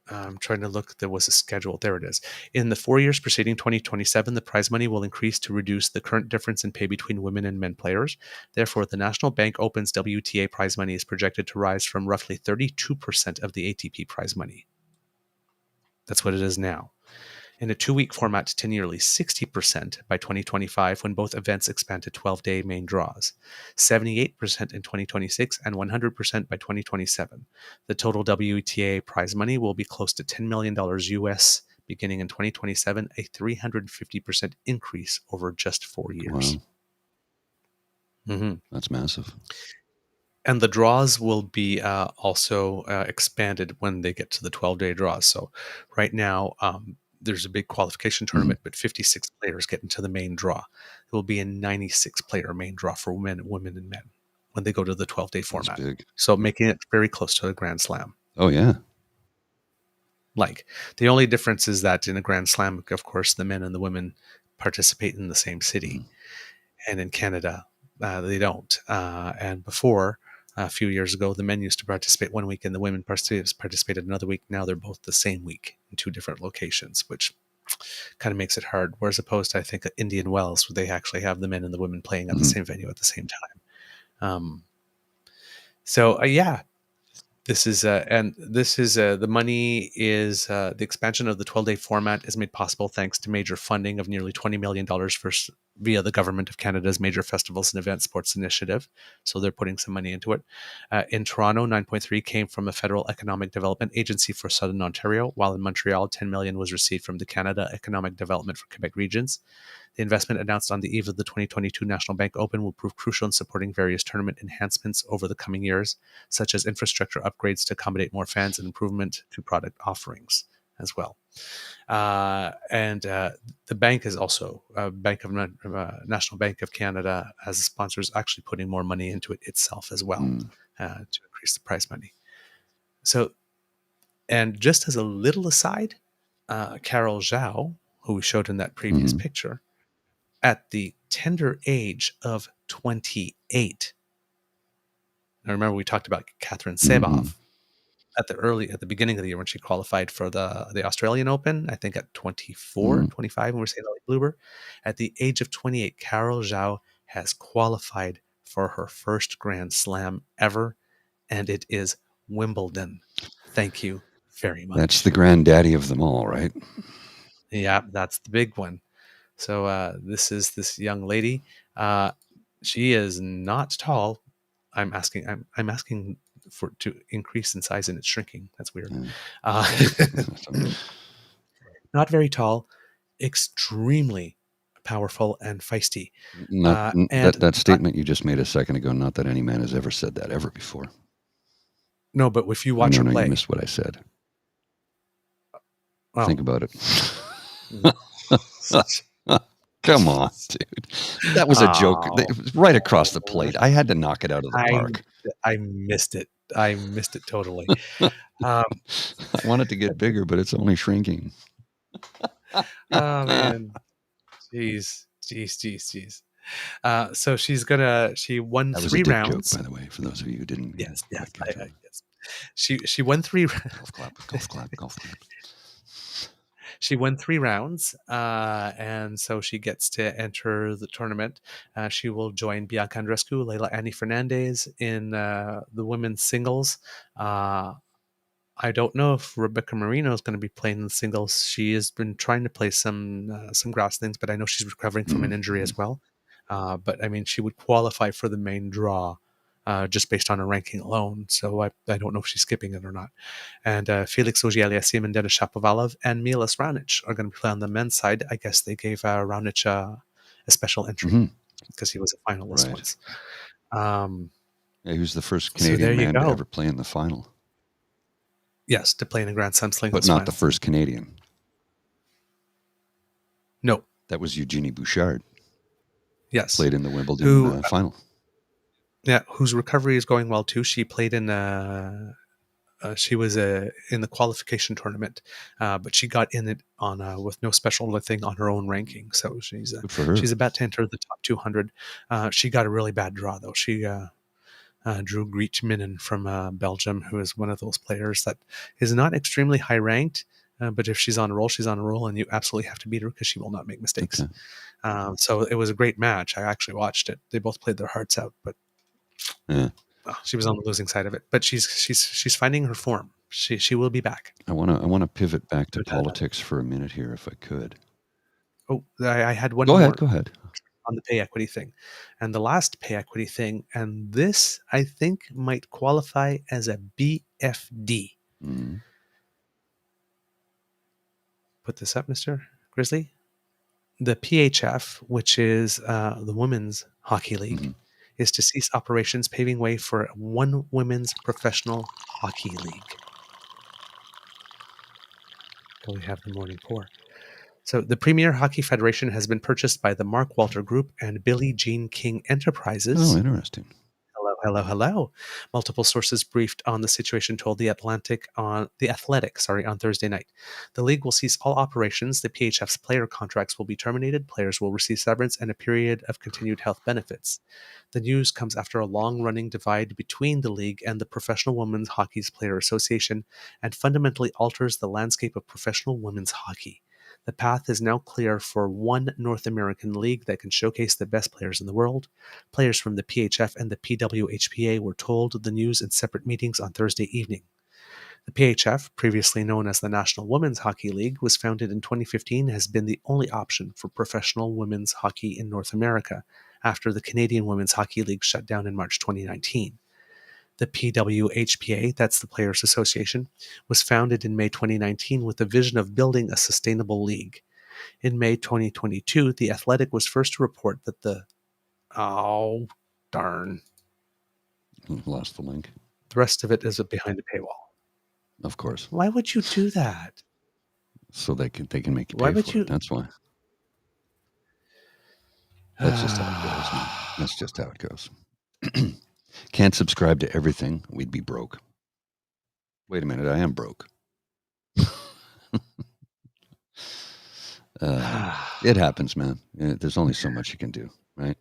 I'm trying to look. There was a schedule. There it is. In the 4 years preceding 2027, the prize money will increase to reduce the current difference in pay between women and men players. Therefore, the National Bank Open's WTA prize money is projected to rise from roughly 32% of the ATP prize money. That's what it is now. In a 2-week format to nearly 60% by 2025, when both events expand to 12-day main draws, 78% in 2026, and 100% by 2027. The total WTA prize money will be close to $10 million US beginning in 2027, a 350% increase over just 4 years. Wow. That's massive. And the draws will be also expanded when they get to the 12-day draws. So right now, there's a big qualification tournament, but 56 players get into the main draw. It will be a 96-player main draw for women and men when they go to the 12-day format. That's big. So making it very close to a Grand Slam. Oh, yeah. Like, the only difference is that in a Grand Slam, of course, the men and the women participate in the same city. And in Canada, they don't. And before, a few years ago, the men used to participate one week and the women participated another week. Now they're both the same week in 2 different locations, which kind of makes it hard. Whereas opposed to, I think, Indian Wells, where they actually have the men and the women playing at the same venue at the same time. This is the money is the expansion of the 12-day format is made possible thanks to major funding of nearly $20 million via the Government of Canada's Major Festivals and Events Sports Initiative. So they're putting some money into it. In Toronto, 9.3 came from the Federal Economic Development Agency for Southern Ontario, while in Montreal, 10 million was received from the Canada Economic Development for Quebec Regions. The investment announced on the eve of the 2022 National Bank Open will prove crucial in supporting various tournament enhancements over the coming years, such as infrastructure upgrades to accommodate more fans and improvement to product offerings as well. And the bank is also National Bank of Canada as a sponsor is actually putting more money into it itself as well to increase the prize money. So, and just as a little aside, Carol Zhao, who we showed in that previous picture, at the tender age of 28. Now remember we talked about Catherine Sebov at the beginning of the year when she qualified for the Australian Open, I think at 24, 25, when we're saying like Bluebird. At the age of 28, Carol Zhao has qualified for her first Grand Slam ever, and it is Wimbledon. Thank you very much. That's the granddaddy of them all, right? Yeah, that's the big one. So this is this young lady. She is not tall. I'm asking for to increase in size and it's shrinking. That's weird. Not very tall, extremely powerful and feisty. That statement you just made a second ago. Not that any man has ever said that ever before. No, but if you watch her play, you missed what I said. Well, think about it. Come on, dude. That was a joke. It was right across the plate. I had to knock it out of the park. I missed it. I missed it totally. I want it to get bigger, but it's only shrinking. Oh, man. Jeez. So she won that 3 rounds. Joke, by the way, for those of you who didn't. Yes. She won 3 golf clap. She won 3 rounds, and so she gets to enter the tournament. She will join Bianca Andreescu, Leila Annie Fernandez in the women's singles. I don't know if Rebecca Marino is going to be playing the singles. She has been trying to play some grass things, but I know she's recovering from an injury as well. But I mean, she would qualify for the main draw just based on her ranking alone. So I don't know if she's skipping it or not. And Felix Auger-Aliassime and Denis Shapovalov and Milos Raonic are going to play on the men's side. I guess they gave Raonic a special entry because he was a finalist once. He was the first Canadian man to ever play in the final. Yes, to play in a Grand Slam singles but not final. The first Canadian. No. That was Eugenie Bouchard. Yes. Played in the Wimbledon final. Yeah, whose recovery is going well too. She played in she was in the qualification tournament, but she got in it on with no special thing on her own ranking. So she's about to enter the top 200. She got a really bad draw though. She drew Griet Minnen from Belgium, who is one of those players that is not extremely high ranked, but if she's on a roll, she's on a roll, and you absolutely have to beat her because she will not make mistakes. Okay. So it was a great match. I actually watched it. They both played their hearts out, but she was on the losing side of it. But she's finding her form. She will be back. I want to pivot back to politics for a minute here, if I could. Oh, I had one. Go ahead. On the pay equity thing. And the last pay equity thing, and this I think might qualify as a BFD. Put this up, Mr. Grizzly. The PHF, which is the Women's Hockey League, is to cease operations, paving way for one women's professional hockey league. We have the morning pour. So the Premier Hockey Federation has been purchased by the Mark Walter Group and Billie Jean King Enterprises. Oh, interesting. Hello. Multiple sources briefed on the situation told The Athletic on Thursday night. The league will cease all operations. The PHF's player contracts will be terminated. Players will receive severance and a period of continued health benefits. The news comes after a long-running divide between the league and the Professional Women's Hockey's Player Association and fundamentally alters the landscape of professional women's hockey. The path is now clear for one North American league that can showcase the best players in the world. Players from the PHF and the PWHPA were told the news in separate meetings on Thursday evening. The PHF, previously known as the National Women's Hockey League, was founded in 2015 and has been the only option for professional women's hockey in North America after the Canadian Women's Hockey League shut down in March 2019. The PWHPA, that's the Players Association, was founded in May 2019 with the vision of building a sustainable league. In May 2022, The Athletic was first to report that oh, darn. Lost the link. The rest of it is behind a paywall. Of course. Why would you do that? So they can make you Why pay would for you? it. That's why. That's just how it goes, man. That's just how it goes. Can't subscribe to everything. We'd be broke. Wait a minute, I am broke. It happens, man. There's only so much you can do, right?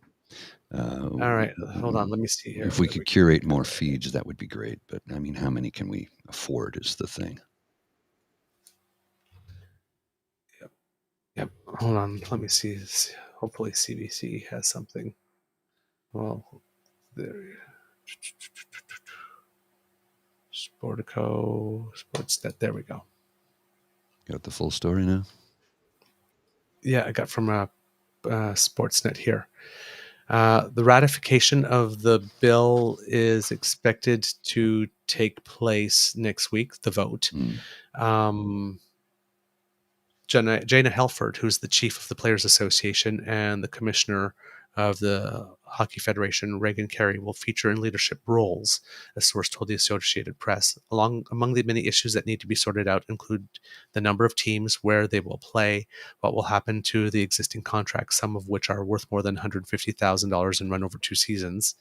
All right, hold on. Let me see here. If we could curate more feeds, that would be great. But I mean, how many can we afford is the thing. Yep. Hold on. Let me see. Hopefully CBC has something. Well, there. Sportico, Sportsnet. There we go. Got the full story now? Yeah, I got from Sportsnet here. The ratification of the bill is expected to take place next week, the vote. Jana Helford, who's the chief of the Players Association and the commissioner of the Hockey Federation, Reagan Carey, will feature in leadership roles, a source told the Associated Press. Among the many issues that need to be sorted out include the number of teams, where they will play, what will happen to the existing contracts, some of which are worth more than $150,000 and run over 2 seasons.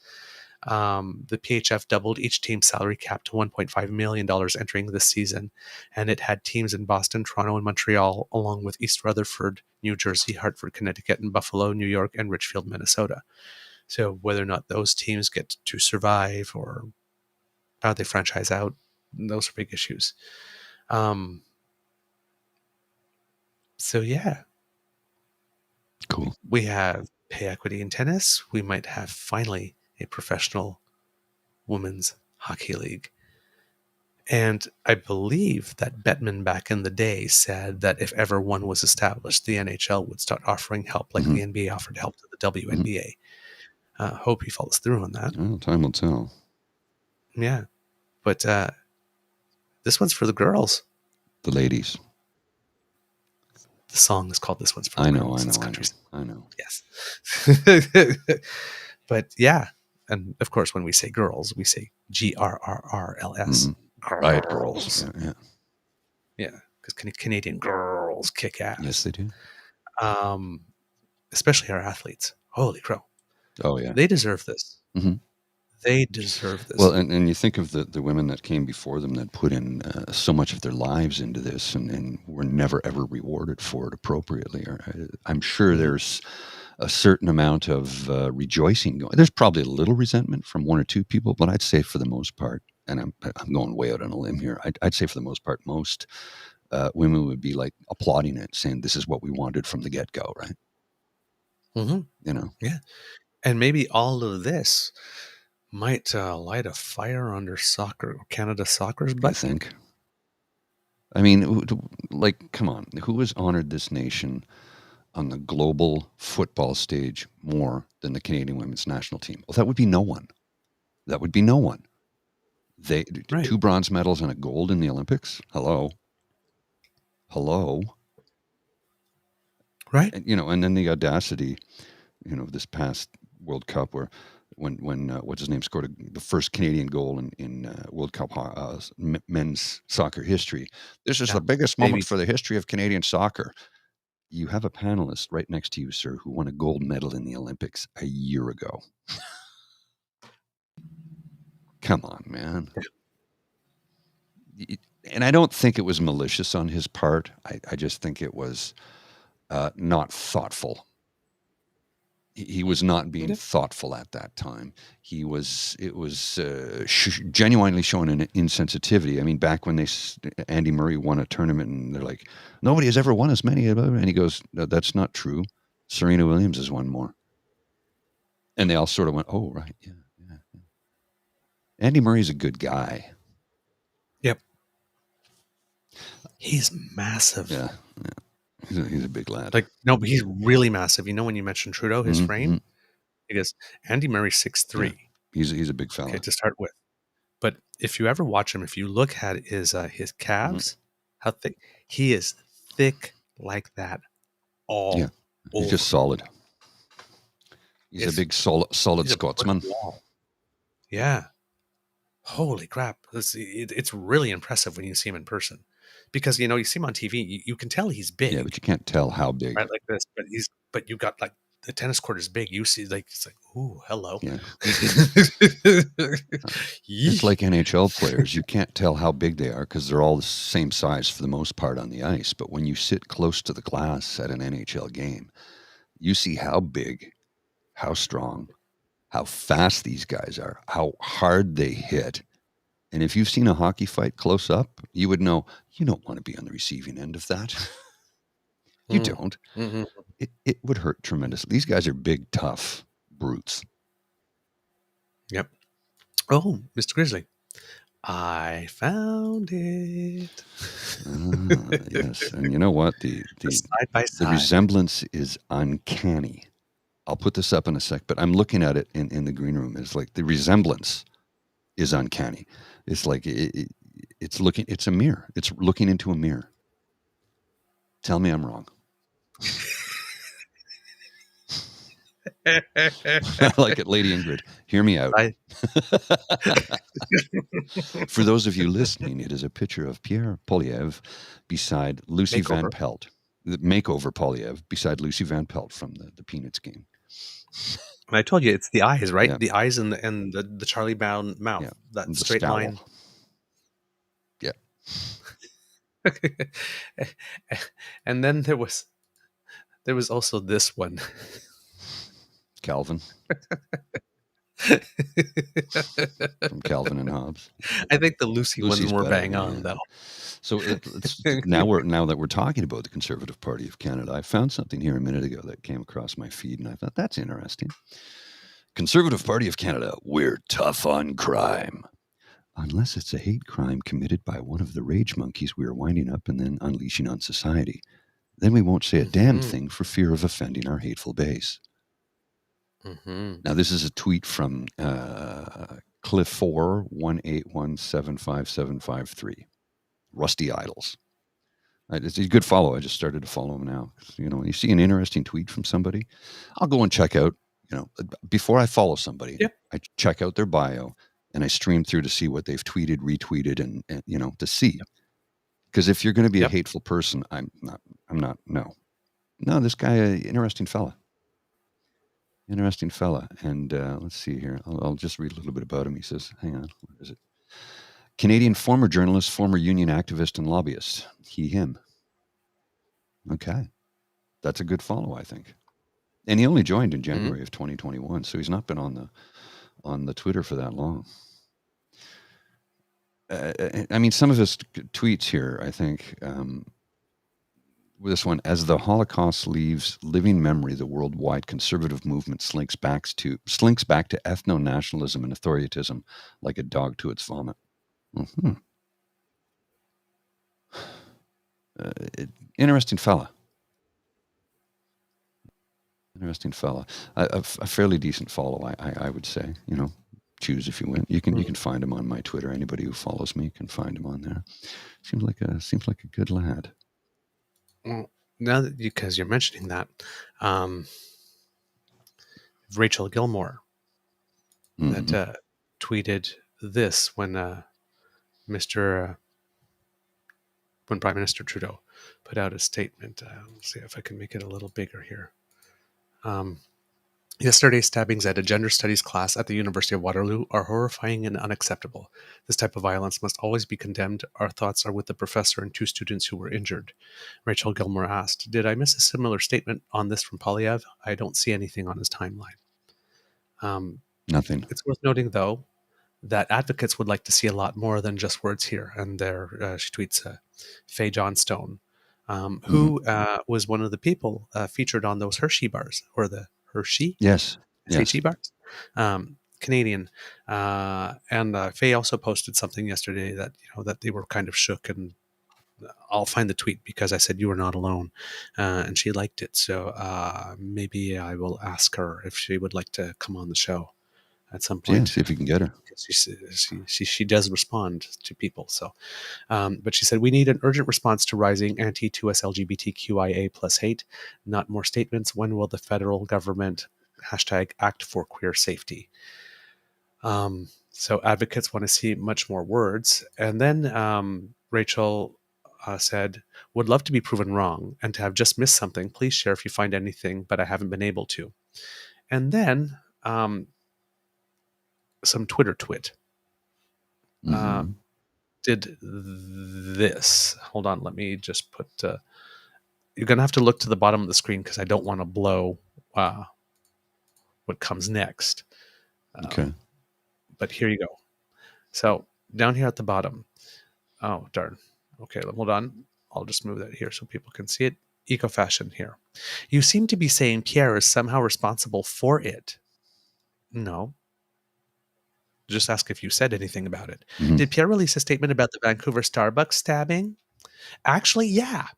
The PHF doubled each team's salary cap to $1.5 million entering this season, and it had teams in Boston, Toronto, and Montreal, along with East Rutherford, New Jersey, Hartford, Connecticut, and Buffalo, New York, and Richfield, Minnesota. So whether or not those teams get to survive or how they franchise out, those are big issues. So yeah. Cool. We have pay equity in tennis. We might have finally a professional women's hockey league. And I believe that Bettman back in the day said that if ever one was established, the NHL would start offering help like the NBA offered help to the WNBA. Hope he follows through on that. Well, time will tell. Yeah. But this one's for the girls. The ladies. The song is called This One's for the Girls. I know. Yes. But yeah. And of course, when we say girls, we say GRRRLS. Riot girls. Yeah. Because Canadian girls kick ass. Yes, they do. Especially our athletes. Holy crow. Oh, yeah. They deserve this. They deserve this. Well, and you think of the women that came before them that put in so much of their lives into this and were never, ever rewarded for it appropriately. I'm sure there's a certain amount of rejoicing going. There's probably a little resentment from one or two people, but I'd say for the most part, and I'm going way out on a limb here, I'd say for the most part, most women would be like applauding it, saying this is what we wanted from the get-go, right? You know? Yeah. And maybe all of this might light a fire under Canada soccer's butt. I think. I mean, like, come on. Who has honored this nation on the global football stage more than the Canadian women's national team? Well, that would be no one. That would be no one. They Right. 2 bronze medals and a gold in the Olympics. Hello. Right. And, and then the audacity, this past World Cup where when what's his name scored the first Canadian goal in World Cup men's soccer history. This is the biggest moment for the history of Canadian soccer. You have a panelist right next to you, sir, who won a gold medal in the Olympics a year ago. Come on, man. And I don't think it was malicious on his part. I just think it was not thoughtful. He was not being thoughtful at that time. It was genuinely showing an insensitivity. I mean, back when Andy Murray won a tournament and they're like, nobody has ever won as many. And he goes, no, that's not true. Serena Williams has won more. And they all sort of went, oh, right. Yeah. Andy Murray's a good guy. Yep. He's massive. Yeah, he's a big lad. Like, no, but he's really massive. You know, when you mentioned Trudeau, his Mm-hmm. frame, because Andy Murray's Yeah, 6'3", he's a big okay, fella. to start with. But if you ever watch him, if you look at his Hmm. calves, how thick he is, thick like that Yeah, all he's just over. solid. He's a It's big solid he's a brick Scotsman. wall. Yeah. Holy crap! It's really impressive when you see him in person, because you know you see him on TV, you can tell he's Yeah, but big, you can't tell how big. right, like this. But you got like the tennis court is big. You see, like it's like, ooh, hello. Yeah, it's Yeesh. like NHL players. You can't tell how big they are because they're all the same size for the most part on the ice. But when you sit close to the glass at an NHL game, you see how big, how strong, how fast these guys are, how hard they hit. And if you've seen a hockey fight close up, you would know you don't want to be on the receiving end of that. You Mm. don't. Mhm. It would hurt tremendously. These guys are big, tough brutes. Yep. Oh, Mr. Grizzly, I found it. Yes, and you know what? The side by The side. resemblance is uncanny. I'll put this up in a sec, but I'm looking at it in the green room. It's like the resemblance is uncanny. It's like it's looking. It's a mirror. It's looking into a mirror. Tell me I'm wrong. I like it, Lady Ingrid. Hear me out. I For those of you listening, it is a picture of Pierre Polyev beside Lucy Van Makeover. Pelt. The Makeover Polyev beside Lucy Van Pelt from the Peanuts game. And I told you it's the eyes, Yeah, right? The eyes and the Charlie Brown yeah. mouth, that The straight scowl. line. Yeah. And then there was also this one. Calvin from Calvin and Hobbes. I think the Lucy one's Lucy's more better. bang on Yeah. though. So it's now that we're talking about the Conservative Party of Canada, I found something here a minute ago that came across my feed, and I thought that's interesting. Conservative Party of Canada, we're tough on crime. Unless it's a hate crime committed by one of the rage monkeys we are winding up and then unleashing on society. Then we won't say a damn Hmm. thing for fear of offending our hateful base. Hmm. Now, this is a tweet from Cliff418175753. Rusty Idols. It's a good follow. I just started to follow him now. You know, when you see an interesting tweet from somebody, I'll go and check out, before I follow somebody, Yep. I check out their bio and I stream through to see what they've tweeted, retweeted, and to see. Because if you're going to be a Yep. hateful person, I'm not, no, this guy, interesting fella. Interesting fella. And let's see here. I'll just read a little bit about him. He says, hang on, where is it? Canadian former journalist, former union activist, and lobbyist. He, him. Okay. That's a good follow, I think. And he only joined in Hmm. January of 2021, so he's not been on the Twitter for that long. I mean, some of his tweets here, I think, this one, as the Holocaust leaves living memory, the worldwide conservative movement slinks back to ethno-nationalism and authoritarianism like a dog to its vomit. Mm-hmm. Uh, Interesting fella. Interesting fella. A fairly decent follow, I would say. Choose if you win. You can find him on my Twitter. Anybody who follows me can find him on there. Seems like a good lad. Well, now that because you're mentioning that, um, Rachel Gilmore that Mm-hmm. tweeted this Mr. When Prime Minister Trudeau put out a statement. Let's see if I can make it a little bigger here. Um, Yesterday's stabbings at a gender studies class at the University of Waterloo are horrifying and unacceptable. This type of violence must always be condemned. Our thoughts are with the professor and two students who were injured. Rachel Gilmore asked, "Did I miss a similar statement on this from Polyev? I don't see anything on his timeline." Um, Nothing. it's worth noting, though, that advocates would like to see a lot more than just words here. And she tweets Faye Johnstone, Mm-hmm. who was one of the people featured on those Hershey bars, or the Hershey Yes. SHE Yes. bars, Canadian. And Faye also posted something yesterday that that they were kind of shook and I'll find the tweet because I said you were not alone, and she liked it. So maybe I will ask her if she would like to come on the show at some Yeah, point. see if you can get her. She does respond to people. So, but she said we need an urgent response to rising anti-2S LGBTQIA plus hate, not more statements. When will the federal government #act for queer safety? So advocates want to see much more words. And then Rachel said, would love to be proven wrong and to have just missed something. Please share if you find anything, but I haven't been able to. And then some Twitter twit Mm-hmm. did this. Hold on, let me just put. You're going to have to look to the bottom of the screen because I don't want to blow what comes next. Okay. But here you go. So down here at the bottom. Oh, darn. Okay, hold on. I'll just move that here so people can see it. Eco fashion here. You seem to be saying Pierre is somehow responsible for it. No. Just ask if you said anything about it. Mm-hmm. Did Pierre release a statement about the Vancouver Starbucks stabbing? Actually, yeah.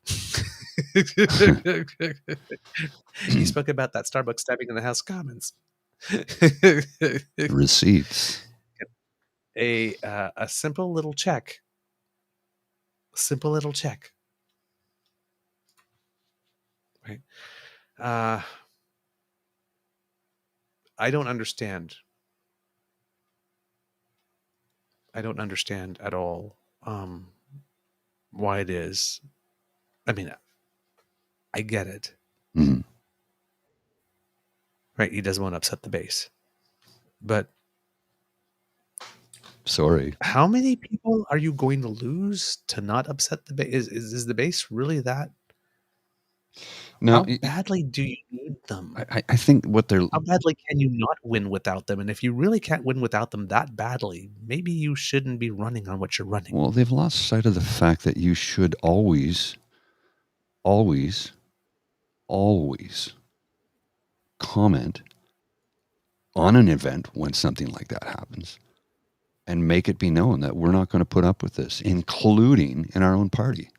He spoke about that Starbucks stabbing in the House of Commons. Receipts. A simple little check. Simple little check. Right. I don't understand. I don't understand at all why it is. I mean, I get it. Mm-hmm. Right? He doesn't want to upset the base. But sorry. How many people are you going to lose to not upset the base? Is the base really that? No, How badly do you need them? I think what they're... How badly can you not win without them? And if you really can't win without them that badly, maybe you shouldn't be running on what you're running. Well, they've lost sight of the fact that you should always comment on an event when something like that happens and make it be known that we're not going to put up with this, including in our own party.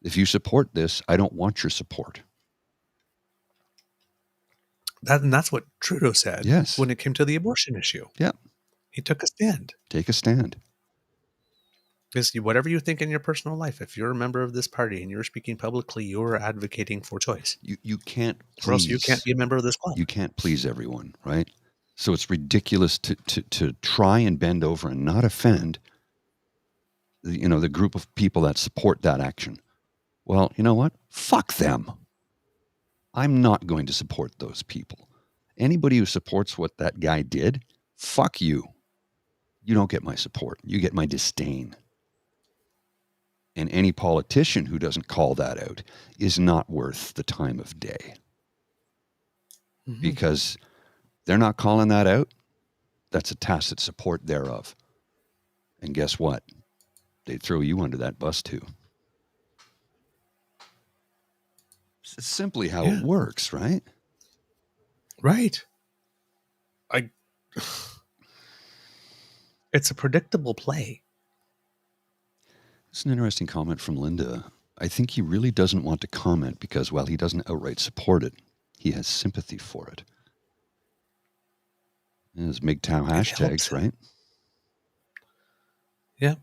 If you support this, I don't want your support. And that's what Trudeau said Yes. when it came to the abortion issue. Yeah. He took a stand. Take a stand. Because whatever you think in your personal life, if you're a member of this party and you're speaking publicly, you're advocating for choice. You can't please. Or else you can't be a member of this club. You can't please everyone, right? So it's ridiculous to try and bend over and not offend the group of people that support that action. Well, you know what? Fuck them. I'm not going to support those people. Anybody who supports what that guy did, fuck you. You don't get my support. You get my disdain. And any politician who doesn't call that out is not worth the time of day. Mm-hmm. Because they're not calling that out. That's a tacit support thereof. And guess what? They throw you under that bus too. It's simply how it works, right? Right. It's a predictable play. It's an interesting comment from Linda. I think he really doesn't want to comment because while he doesn't outright support it, he has sympathy for it. There's MGTOW hashtags, right? Yeah.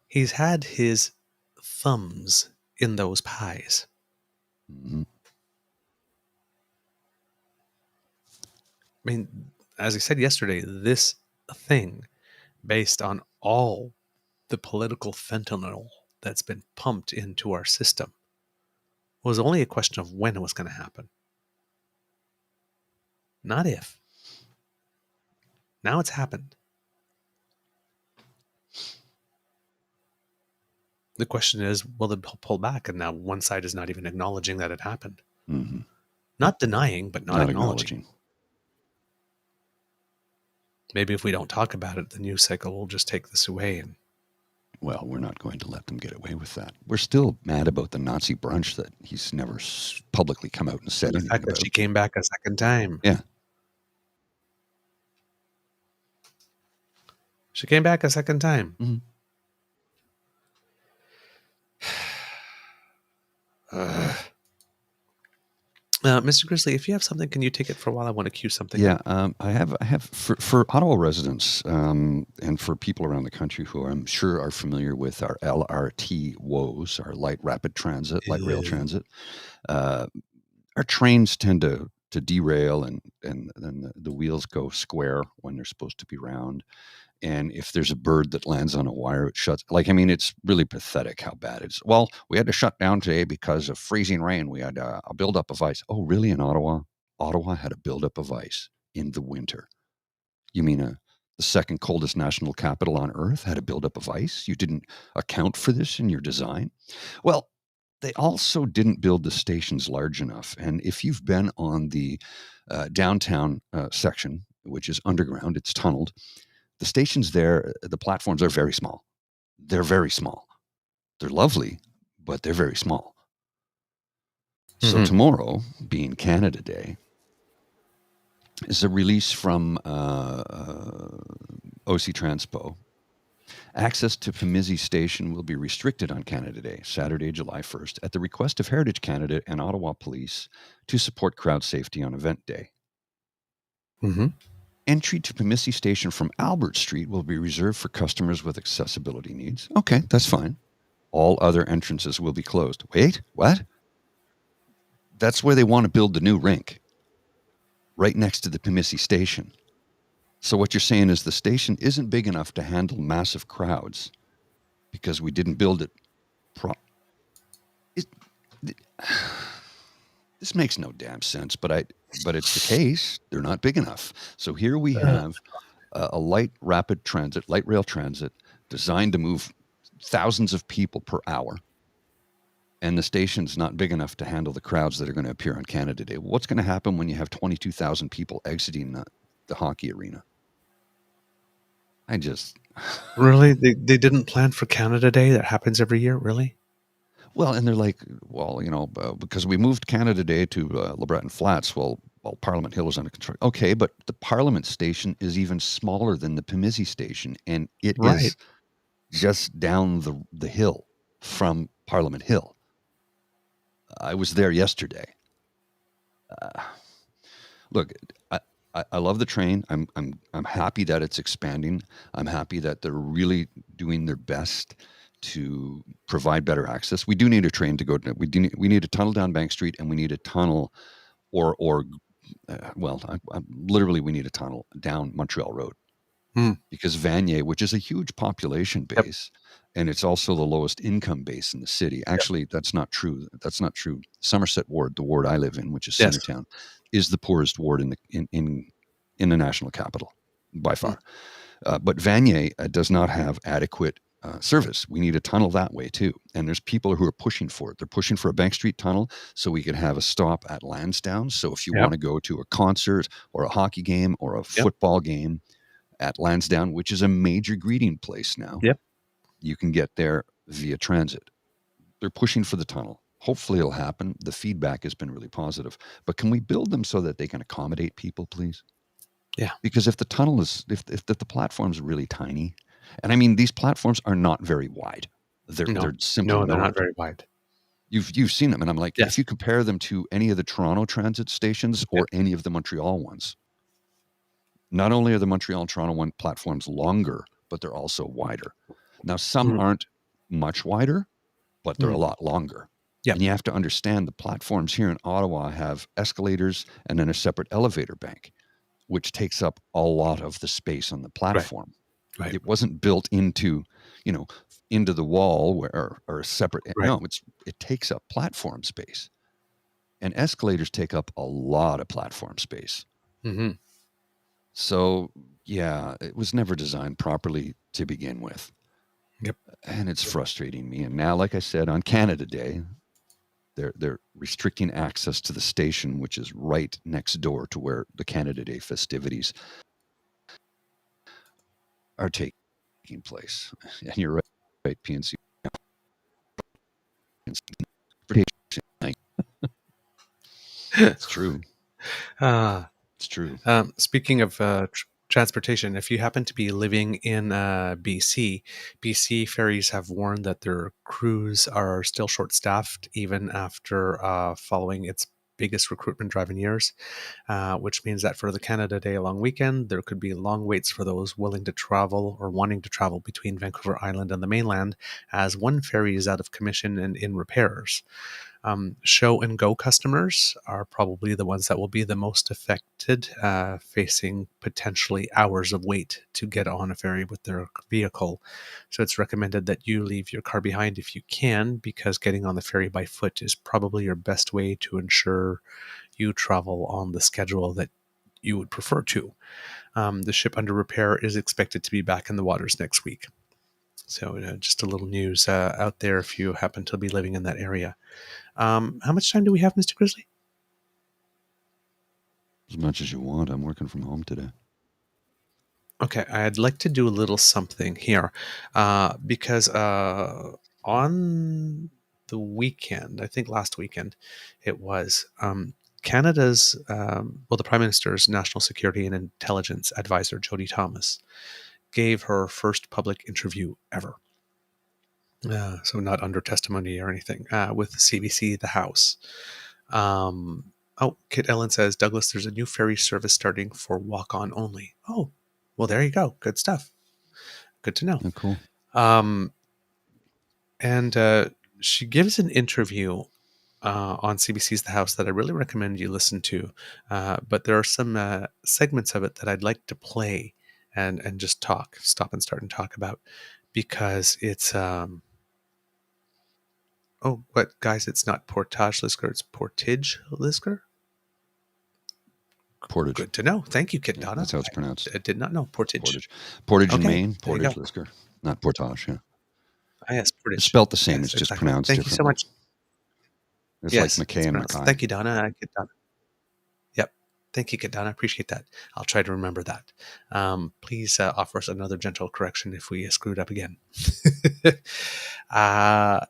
He's had his thumbs in those pies. Mm-hmm. I mean, as I said yesterday, this thing, based on all the political fentanyl that's been pumped into our system, was only a question of when it was going to happen. Not if. Now it's happened. The question is, will it pull back? And now one side is not even acknowledging that it happened. Mm-hmm. Not denying, but not acknowledging. Maybe if we don't talk about it, the news cycle will just take this away. And well, we're not going to let them get away with that. We're still mad about the Nazi brunch that he's never publicly come out and said anything about. The fact that she came back a second time. Yeah. She came back a second time. Mhm. Mr. Grizzly, if you have something, can you take it for a while? I want to queue something Yeah, up. I have for Ottawa residents and for people around the country who I'm sure are familiar with our LRT woes, our light rapid transit, light rail Ew. transit. Uh, our trains tend to derail and then the wheels go square when they're supposed to be round. And if there's a bird that lands on a wire, it shuts. Like, I mean, it's really pathetic how bad it is. Well, we had to shut down today because of freezing rain. We had a buildup of ice. Oh, really? In Ottawa? Ottawa had a buildup of ice in the winter. You mean the second coldest national capital on earth had a buildup of ice? You didn't account for this in your design? Well, they also didn't build the stations large enough. And if you've been on the downtown section, which is underground, it's tunneled, the stations there, the platforms are very small. They're very small. They're lovely, but they're very small. So Mhm. tomorrow, being Canada Day, is a release from OC Transpo. Access to Pimizzi Station will be restricted on Canada Day, Saturday, July 1st, at the request of Heritage Canada and Ottawa Police to support crowd safety on event day. Mhm. Entry to Pimizzi Station from Albert Street will be reserved for customers with accessibility needs. Okay, that's fine. All other entrances will be closed. Wait, what? That's where they want to build the new rink, right next to the Pimisi station. So what you're saying is the station isn't big enough to handle massive crowds because we didn't build it. It, this makes no damn sense, but it's the case. They're not big enough. So here we have a light rapid transit, light rail transit, designed to move thousands of people per hour, and the station's not big enough to handle the crowds that are going to appear on Canada Day. What's going to happen when you have 22,000 people exiting the hockey arena? I just, Really? They didn't plan for Canada Day? That happens every year? Really? well, and they're like, well, because we moved Canada Day to LeBreton Flats. Well, Parliament Hill is under control. Okay, but the Parliament station is even smaller than the Pimisi station, and it Right. is just down the hill from Parliament Hill. I was there yesterday. Uh, Look, I love the train. I'm happy that it's expanding. I'm happy that they're really doing their best to provide better access. We do need a train to go. We need a tunnel down Bank Street, and we need a tunnel, or well, literally we need a tunnel down Montreal Road Hmm. because Vanier, which is a huge population Yep. base, and it's also the lowest income base in the city. Yep. Actually, that's not true. That's not true. Somerset Ward, the ward I live in, which is Yes. Centertown, is the poorest ward in the national capital by Hmm. far. But Vanier does not have adequate service. We need a tunnel that way too. And there's people who are pushing for it. They're pushing for a Bank Street tunnel so we can have a stop at Lansdowne. So if you Yep. want to go to a concert or a hockey game or a Yep. football game at Lansdowne, which is a major greeting place now, Yep. you can get there via transit. They're pushing for the tunnel. Hopefully it'll happen. The feedback has been really positive. But can we build them so that they can accommodate people, please? Yeah. Because if the tunnel is if the platform's really tiny, and I mean these platforms are not very wide. No. They're simply No, they're not not. very wide. You've seen them, and I'm like, if Yes. you compare them to any of the Toronto transit stations Yep. or any of the Montreal ones, not only are the Montreal and Toronto one platforms longer, but they're also wider. Now, some Mm. aren't much wider, but they're a Mm. lot longer. Yep. And you have to understand the platforms here in Ottawa have escalators and then a separate elevator bank, which takes up a lot of the space on the Right. platform. Right. It wasn't built you know, into the wall or a separate. Right. No, it takes up platform space, and escalators take up a lot of platform space. Hmm. So yeah, it was never designed properly to begin with, Yep. and it's frustrating me. And now, like I said, on Canada Day, they're restricting access to the station, which is right next door to where the Canada Day festivities are taking place. And you're right, PNC. It's true. Ah. It's true. Speaking of transportation. If you happen to be living in BC ferries have warned that their crews are still short-staffed even after following its biggest recruitment drive in years, which means that for the Canada Day long weekend, there could be long waits for those willing to travel or wanting to travel between Vancouver Island and the mainland, as one ferry is out of commission and in repairs. Show and go customers are probably the ones that will be the most affected, facing potentially hours of wait to get on a ferry with their vehicle. So it's recommended that you leave your car behind if you can, because getting on the ferry by foot is probably your best way to ensure you travel on the schedule that you would prefer to. The ship under repair is expected to be back in the waters next week. So just a little news out there if you happen to be living in that area. How much time do we have, Mr. Grizzly? As much as you want. I'm working from home today. Okay, I'd like to do a little something here because on the weekend, I think last weekend, it was Canada's, the Prime Minister's National Security and Intelligence Advisor, Jody Thomas, gave her first public interview ever. So not under testimony or anything, with CBC, the House. Kit Ellen says, Douglas, there's a new ferry service starting for walk-on only. Oh, well, there you go. Good stuff. Good to know. Oh, cool. And she gives an interview on CBC's The House that I really recommend you listen to. But there are some segments of it that I'd like to play and just stop and start and talk about, because it's but guys, it's not Portage Lisker, it's Portage Lisker. Portage. Good to know. Thank you, Kit Donna. That's how it's pronounced. I did not know. Portage. Portage in Okay, Maine, there you Portage go. Lisker, not Portage. Yeah. Yes, Portage. It's spelled the same. Yes, it's just exactly. pronounced Thank you so differently. much. It's Yes, like McKay and Mackay. Thank you, Donna. Kit Donna. Yep. Thank you, Kit Donna. I appreciate that. I'll try to remember that. Please offer us another gentle correction if we screwed up again.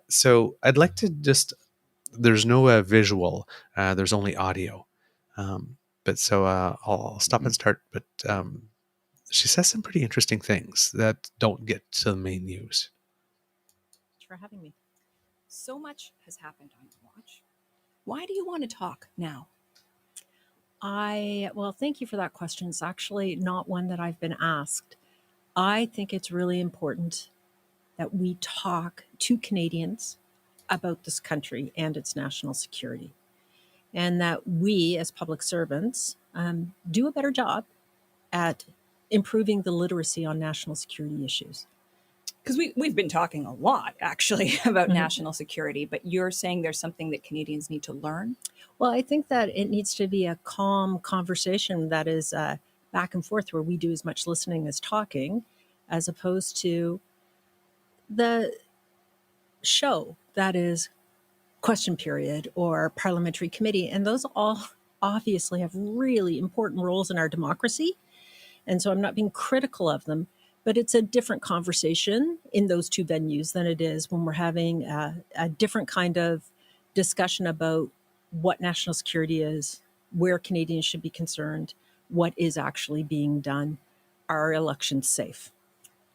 So I'd like to just, there's no visual, there's only audio. But so I'll stop and start. But she says some pretty interesting things that don't get to the main news. Thanks for having me. So much has happened on your watch. Why do you want to talk now? Well, thank you for that question. It's actually not one that I've been asked. I think it's really important that we talk to Canadians about this country and its national security, and that we as public servants do a better job at improving the literacy on national security issues. Because we've been talking a lot, actually, about national security, but you're saying there's something that Canadians need to learn? Well, I think that it needs to be a calm conversation that is back and forth, where we do as much listening as talking, as opposed to the show that is question period or parliamentary committee. And those all obviously have really important roles in our democracy. And so I'm not being critical of them, but it's a different conversation in those two venues than it is when we're having a different kind of discussion about what national security is, where Canadians should be concerned, what is actually being done. Are elections safe?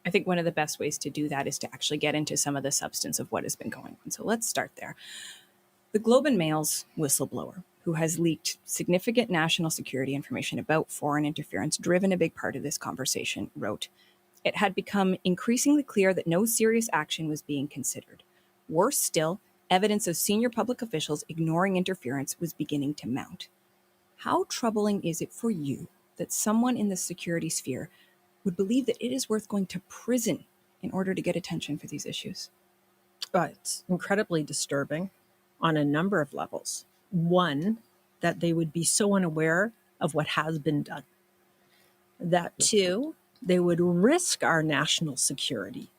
I think one of the best ways to do that is to actually get into some of the substance of what has been going on. So let's start there. The Globe and Mail's whistleblower, who has leaked significant national security information about foreign interference, driven a big part of this conversation, wrote, "It had become increasingly clear that no serious action was being considered. Worse still, evidence of senior public officials ignoring interference was beginning to mount." How troubling is it for you that someone in the security sphere would believe that it is worth going to prison in order to get attention for these issues? It's incredibly disturbing on a number of levels. One, that they would be so unaware of what has been done. That two, they would risk our national security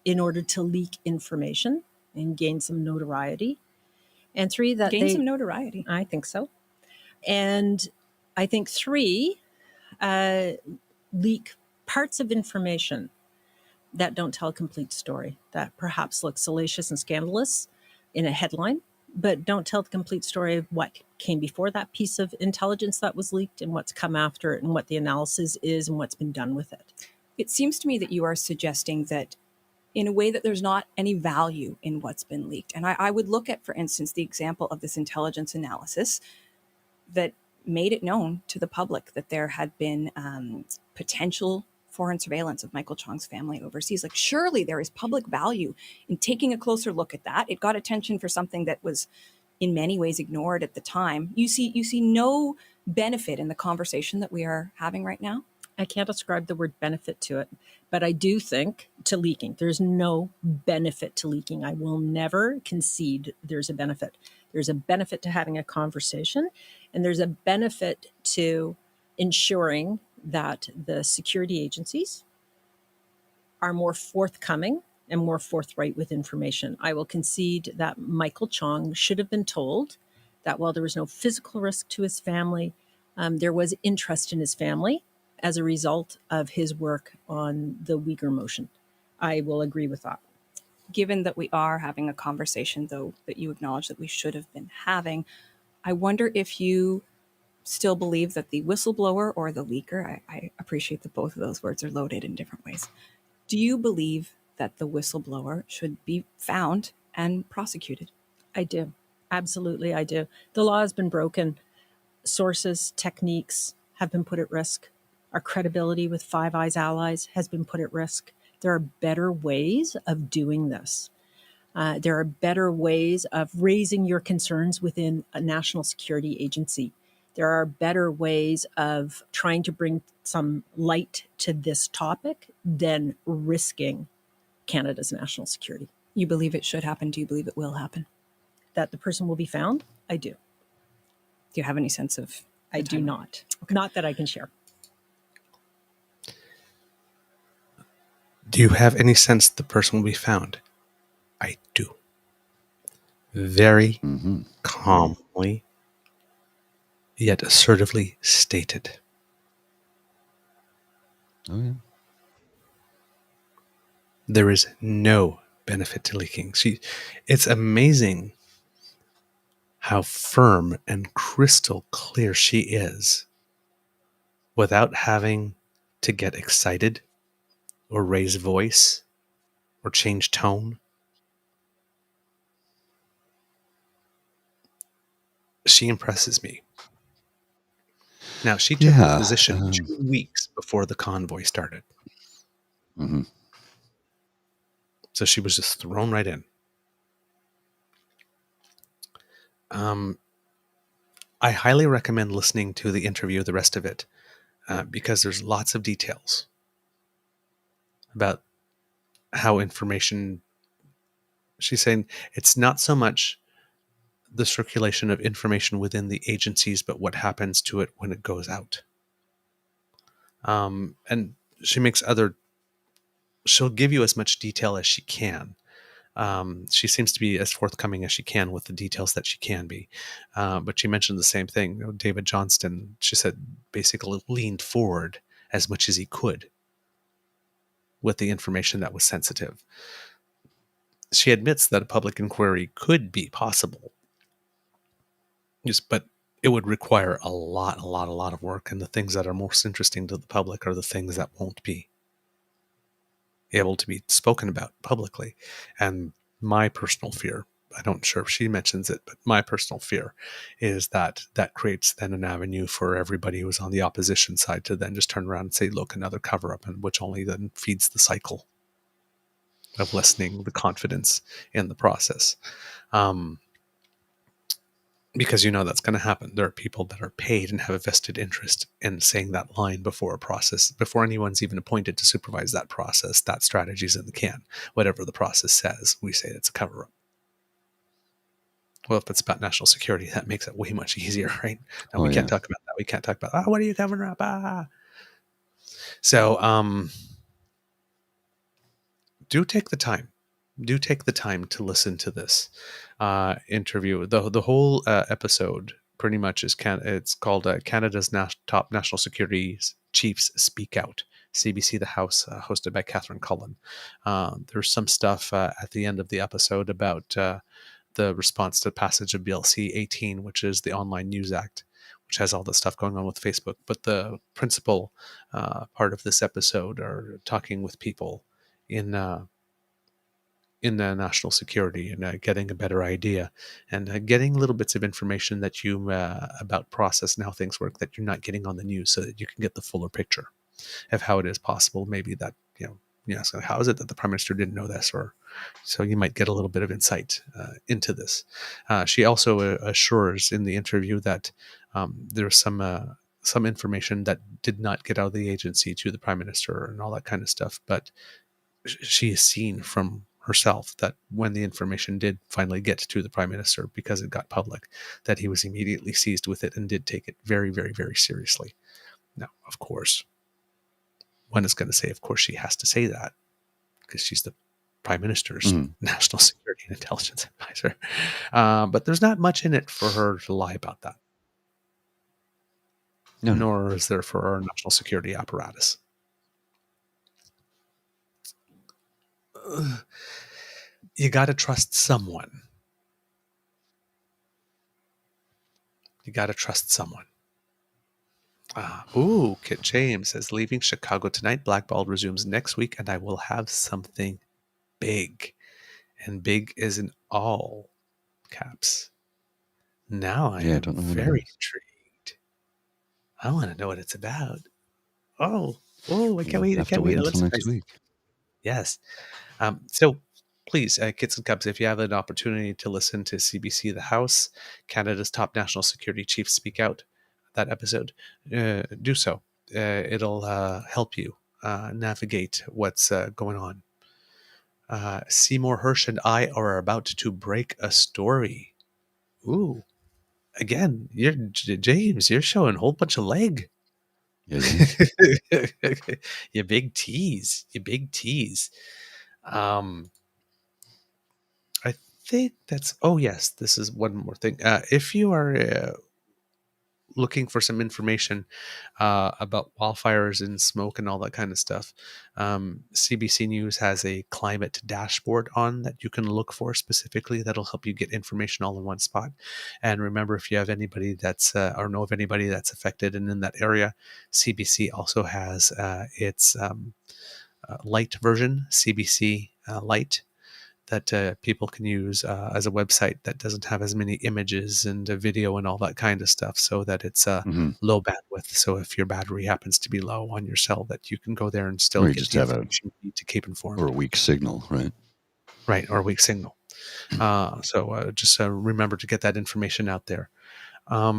in order to leak information and gain some notoriety. And three, that Gain some notoriety. I think so. And I think three, leak parts of information that don't tell a complete story, that perhaps look salacious and scandalous in a headline, but don't tell the complete story of what came before that piece of intelligence that was leaked and what's come after it and what the analysis is and what's been done with it. It seems to me that you are suggesting that in a way that there's not any value in what's been leaked. And I would look at, for instance, the example of this intelligence analysis that made it known to the public that there had been potential foreign surveillance of Michael Chong's family overseas. Like, surely there is public value in taking a closer look at that. It got attention for something that was in many ways ignored at the time. You see no benefit in the conversation that we are having right now? I can't ascribe the word benefit to it, but I do think to leaking. There's no benefit to leaking. I will never concede there's a benefit. There's a benefit to having a conversation, and there's a benefit to ensuring that the security agencies are more forthcoming and more forthright with information. I will concede that Michael Chong should have been told that while there was no physical risk to his family, there was interest in his family as a result of his work on the Uyghur motion. I will agree with that. Given that we are having a conversation, though, that you acknowledge that we should have been having, I wonder if you still believe that the whistleblower or the leaker, I appreciate that both of those words are loaded in different ways. Do you believe that the whistleblower should be found and prosecuted? I do. Absolutely, I do. The law has been broken. Sources, techniques have been put at risk. Our credibility with Five Eyes allies has been put at risk. There are better ways of doing this. There are better ways of raising your concerns within a national security agency. There are better ways of trying to bring some light to this topic than risking Canada's national security. You believe it should happen? Do you believe it will happen? That the person will be found? I do. Do you have any sense of? I do not. Okay. Not that I can share. Do you have any sense the person will be found? I do. Very calmly, yet assertively stated. Oh, yeah. There is no benefit to leaking. It's amazing how firm and crystal clear she is without having to get excited or raise voice or change tone. She impresses me. Now, she took the position 2 weeks before the convoy started. Mm-hmm. So she was just thrown right in. I highly recommend listening to the interview, the rest of it, because there's lots of details about how information. She's saying it's not so much the circulation of information within the agencies, but what happens to it when it goes out. And she makes she'll give you as much detail as she can. She seems to be as forthcoming as she can with the details that she can be. But she mentioned the same thing. David Johnston, she said, basically leaned forward as much as he could with the information that was sensitive. She admits that a public inquiry could be possible. But it would require a lot of work. And the things that are most interesting to the public are the things that won't be able to be spoken about publicly. And my personal fear, I don't sure if she mentions it, but my personal fear is that creates then an avenue for everybody who's on the opposition side to then just turn around and say, look, another cover-up, and which only then feeds the cycle of lessening the confidence in the process. Because that's going to happen. There are people that are paid and have a vested interest in saying that line before a process, before anyone's even appointed to supervise that process. That strategy's in the can. Whatever the process says, we say it's a cover-up. Well, if it's about national security, that makes it way much easier, right? Now we can't talk about that. We can't talk about, what are you covering up? So, do take the time. Do take the time to listen to this interview. The whole episode pretty much is it's called Canada's Top National Security Chiefs Speak Out. CBC The House, hosted by Catherine Cullen. There's some stuff at the end of the episode about the response to passage of BLC 18, which is the Online News Act, which has all the stuff going on with Facebook. But the principal part of this episode are talking with people in national security and getting a better idea and getting little bits of information that you about process and how things work that you're not getting on the news, so that you can get the fuller picture of how it is possible. Maybe that, so how is it that the prime minister didn't know this? Or so you might get a little bit of insight into this. She also assures in the interview that there's some information that did not get out of the agency to the prime minister and all that kind of stuff, but she has seen from herself that when the information did finally get to the prime minister, because it got public, that he was immediately seized with it and did take it very, very, very seriously. Now, of course, one is going to say, of course, she has to say that because she's the prime minister's national security and intelligence advisor. But there's not much in it for her to lie about that. No. Nor is there for our national security apparatus. You got to trust someone. You got to trust someone. Kit James says, leaving Chicago tonight. Blackballed resumes next week, and I will have something big. And big is in all caps. Now I am very intrigued. I want to know what it's about. I can't wait. I can't wait until next week. Yes. So please, kids and cubs, if you have an opportunity to listen to CBC The House, Canada's top national security chiefs speak out, that episode, do so. It'll help you navigate what's going on. Seymour Hersh and I are about to break a story. Ooh. Again, James, you're showing a whole bunch of leg. You big tease. I think that's... Oh, yes, this is one more thing. If you are looking for some information about wildfires and smoke and all that kind of stuff, CBC News has a climate dashboard on that you can look for specifically. That'll help you get information all in one spot. And remember, if you have anybody that's or know of anybody that's affected and in that area, CBC also has its light version, CBC Light, that people can use as a website that doesn't have as many images and video and all that kind of stuff, so that it's low bandwidth. So if your battery happens to be low on your cell, that you can go there and still get the information you need to keep informed. Or a weak signal, right? Right, or a weak signal. So just remember to get that information out there. A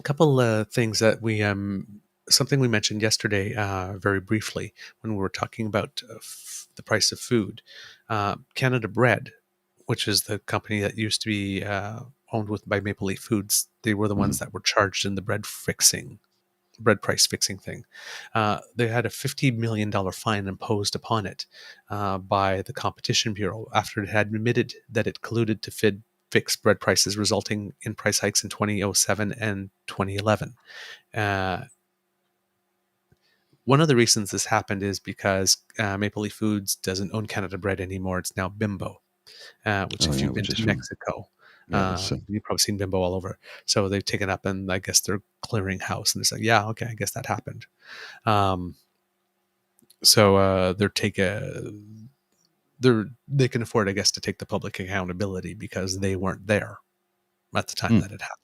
couple things that we... something we mentioned yesterday very briefly when we were talking about the price of food. Canada Bread, which is the company that used to be owned by Maple Leaf Foods, they were the ones that were charged in the bread price fixing thing. They had a $50 million fine imposed upon it by the Competition Bureau after it had admitted that it colluded to fix bread prices, resulting in price hikes in 2007 and 2011. One of the reasons this happened is because Maple Leaf Foods doesn't own Canada Bread anymore. It's now Bimbo, which if you've been to Mexico, you've probably seen Bimbo all over. So they've taken up, and I guess they're clearing house. And it's like, yeah, okay, I guess that happened. So they can afford, I guess, to take the public accountability because they weren't there at the time that it happened.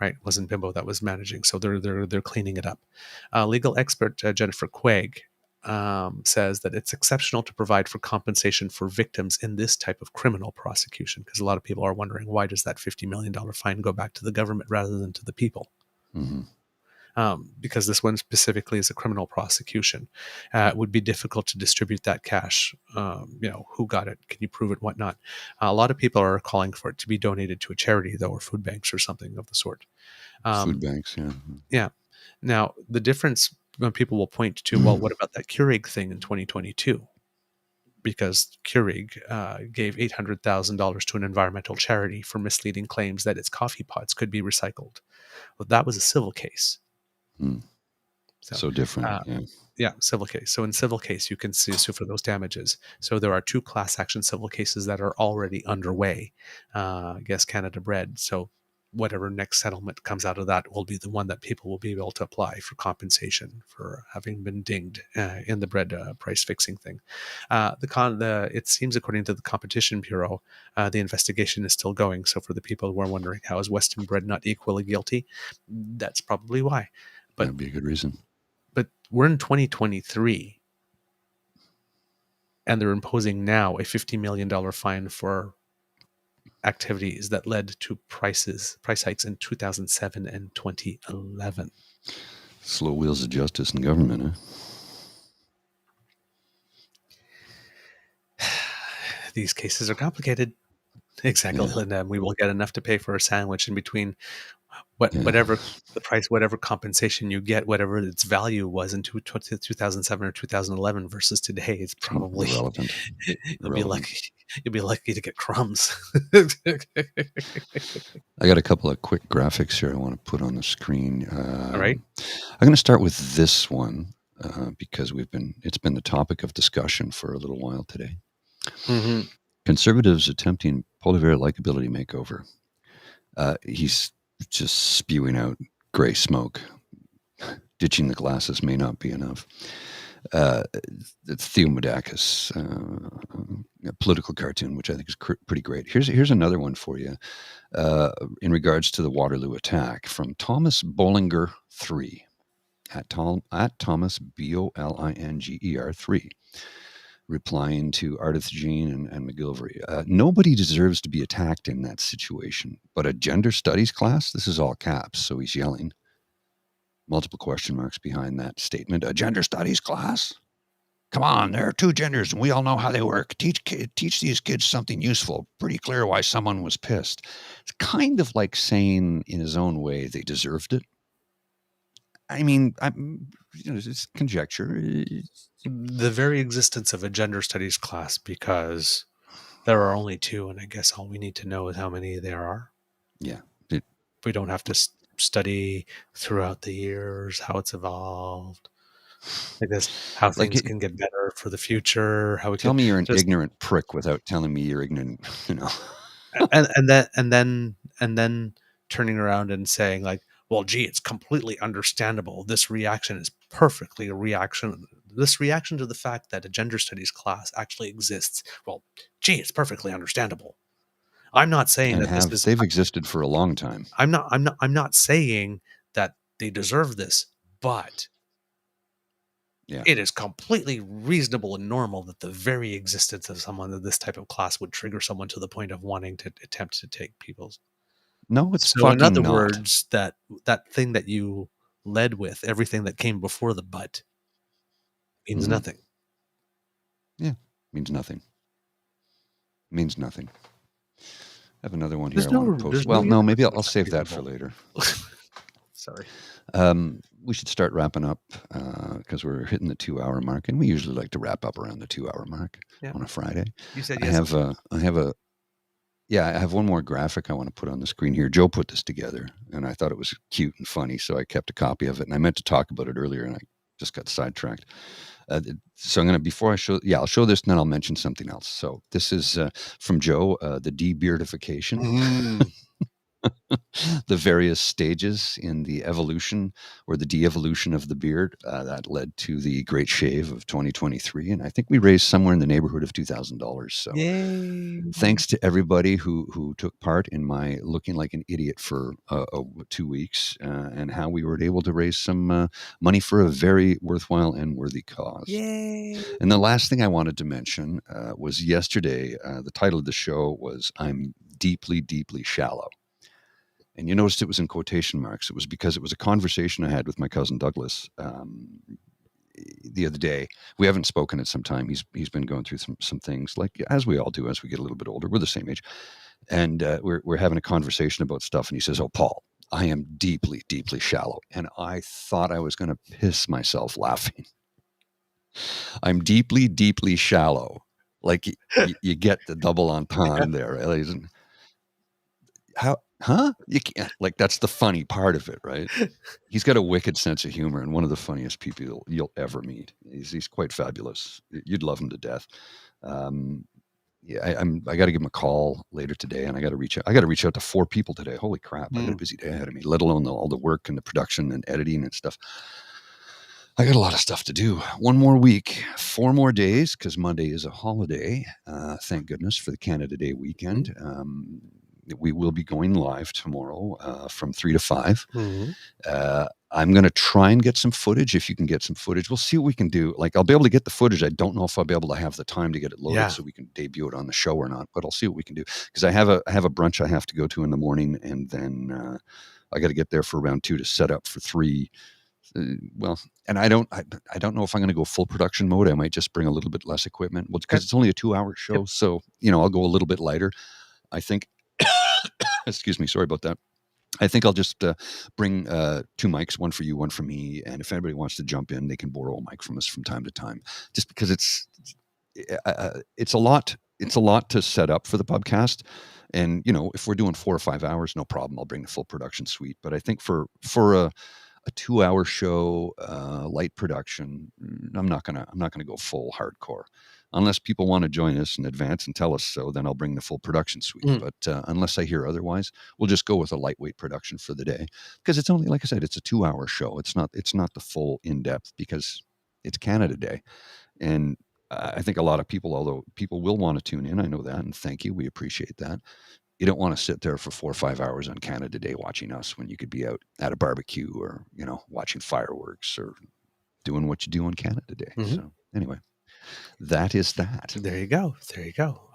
Right, it wasn't Bimbo that was managing, so they're cleaning it up. Legal expert Jennifer Quaig says that it's exceptional to provide for compensation for victims in this type of criminal prosecution, because a lot of people are wondering, why does that $50 million fine go back to the government rather than to the people? Because this one specifically is a criminal prosecution. It would be difficult to distribute that cash. Who got it? Can you prove it? Whatnot. A lot of people are calling for it to be donated to a charity, though, or food banks or something of the sort. Food banks, yeah. Yeah. Now, the difference when people will point to, well, what about that Keurig thing in 2022? Because Keurig gave $800,000 to an environmental charity for misleading claims that its coffee pots could be recycled. Well, that was a civil case. So different. Yeah, civil case. So in civil case, you can sue for those damages. So there are 2 class action civil cases that are already underway. I guess Canada bred. So whatever next settlement comes out of that will be the one that people will be able to apply for compensation for having been dinged in the bread price fixing thing. It seems, according to the Competition Bureau, the investigation is still going. So for the people who are wondering how is Western bread not equally guilty, that's probably why. But that'd be a good reason. But we're in 2023, and they're imposing now a $50 million fine for activities that led to price hikes in 2007 and 2011. Slow wheels of justice in government, These cases are complicated. Exactly, Yeah. Linda. We will get enough to pay for a sandwich in between Yeah. whatever the price, whatever compensation you get, whatever its value was in 2007 or 2011 versus today. It's probably irrelevant. You'll be lucky to get crumbs. I got a couple of quick graphics here I want to put on the screen. All right. I'm going to start with this one because it's been the topic of discussion for a little while today. Mm-hmm. Conservatives attempting Poilievre likability makeover. He's just spewing out gray smoke. Ditching the glasses may not be enough. Theomedakis, a political cartoon, which I think is pretty great. Here's another one for you in regards to the Waterloo attack from Thomas Bollinger 3 at Thomas Bolinger 3, replying to Ardith Jean and McGilvery. Nobody deserves to be attacked in that situation, but a gender studies class. This is all caps, so he's yelling. Multiple question marks behind that statement. A gender studies class? Come on, there are 2 genders, and we all know how they work. Teach these kids something useful. Pretty clear why someone was pissed. It's kind of like saying, in his own way, they deserved it. I mean, it's conjecture. The very existence of a gender studies class, because there are only 2, and I guess all we need to know is how many there are. Yeah. We don't have to study throughout the years how it's evolved. Like this, how things can get better for the future. How we tell me you're an ignorant prick without telling me you're ignorant, and then turning around and saying like, well, gee, it's completely understandable. This reaction is perfectly a reaction. This reaction to the fact that a gender studies class actually exists. Well, gee, it's perfectly understandable. I'm not saying they've existed for a long time. I'm not saying that they deserve this, but it is completely reasonable and normal that the very existence of someone of this type of class would trigger someone to the point of wanting to attempt to take people's. No, it's so. In other words, that thing that you led with, everything that came before the but, means nothing. Yeah, means nothing. Means nothing. I have another one here I want to post. Well, no, maybe I'll save that for later. Sorry. We should start wrapping up because we're hitting the 2-hour mark, and we usually like to wrap up around the 2-hour mark on a Friday. You said yes. I have one more graphic I want to put on the screen here. Joe put this together, and I thought it was cute and funny, so I kept a copy of it. And I meant to talk about it earlier, and I just got sidetracked. So I'm going to, I'll show this, and then I'll mention something else. So this is from Joe, the de-beardification. The various stages in the evolution or the de-evolution of the beard that led to the Great Shave of 2023. And I think we raised somewhere in the neighborhood of $2,000. So thanks to everybody who took part in my looking like an idiot for 2 weeks and how we were able to raise some money for a very worthwhile and worthy cause. Yay. And the last thing I wanted to mention was yesterday, the title of the show was I'm Deeply, Deeply Shallow. And you noticed it was in quotation marks. It was because it was a conversation I had with my cousin Douglas the other day. We haven't spoken at some time. He's been going through some things, like as we all do as we get a little bit older. We're the same age. And we're having a conversation about stuff. And he says, "Oh, Paul, I am deeply, deeply shallow." And I thought I was going to piss myself laughing. I'm deeply, deeply shallow. Like you get the double entendre there. Right? Huh? You can't, like, that's the funny part of it, right? He's got a wicked sense of humor and one of the funniest people you'll ever meet. He's quite fabulous. You'd love him to death. Um, yeah, I got to give him a call later today, and I got to reach out. I got to reach out to 4 people today. Holy crap! I got a busy day ahead of me. Let alone all the work and the production and editing and stuff. I got a lot of stuff to do. One more week, 4 more days, because Monday is a holiday. Thank goodness for the Canada Day weekend. We will be going live tomorrow from 3 to 5. I'm going to try and get some footage. If you can get some footage, we'll see what we can do. Like, I'll be able to get the footage. I don't know if I'll be able to have the time to get it loaded so we can debut it on the show or not, but I'll see what we can do. Because I have a brunch I have to go to in the morning, and then I got to get there for around 2 to set up for 3. Well, and I don't know if I'm going to go full production mode. I might just bring a little bit less equipment, because it's only a 2-hour show. So, I'll go a little bit lighter. I think, excuse me, sorry about that. I think I'll just bring 2 mics, one for you, one for me. And if anybody wants to jump in, they can borrow a mic from us from time to time, just because it's a lot. It's a lot to set up for the podcast. And, if we're doing 4 or 5 hours, no problem. I'll bring the full production suite. But I think for a 2-hour show, light production, I'm not gonna go full hardcore, unless people want to join us in advance and tell us so. Then I'll bring the full production suite. But unless I hear otherwise, we'll just go with a lightweight production for the day, because it's only, like I said, it's a 2-hour show. It's not the full in depth, because it's Canada Day, and I think a lot of people, although people will want to tune in, I know that, and thank you, we appreciate that. You don't want to sit there for 4 or 5 hours on Canada Day watching us, when you could be out at a barbecue, or, watching fireworks, or doing what you do on Canada Day. So anyway, that is that. There you go.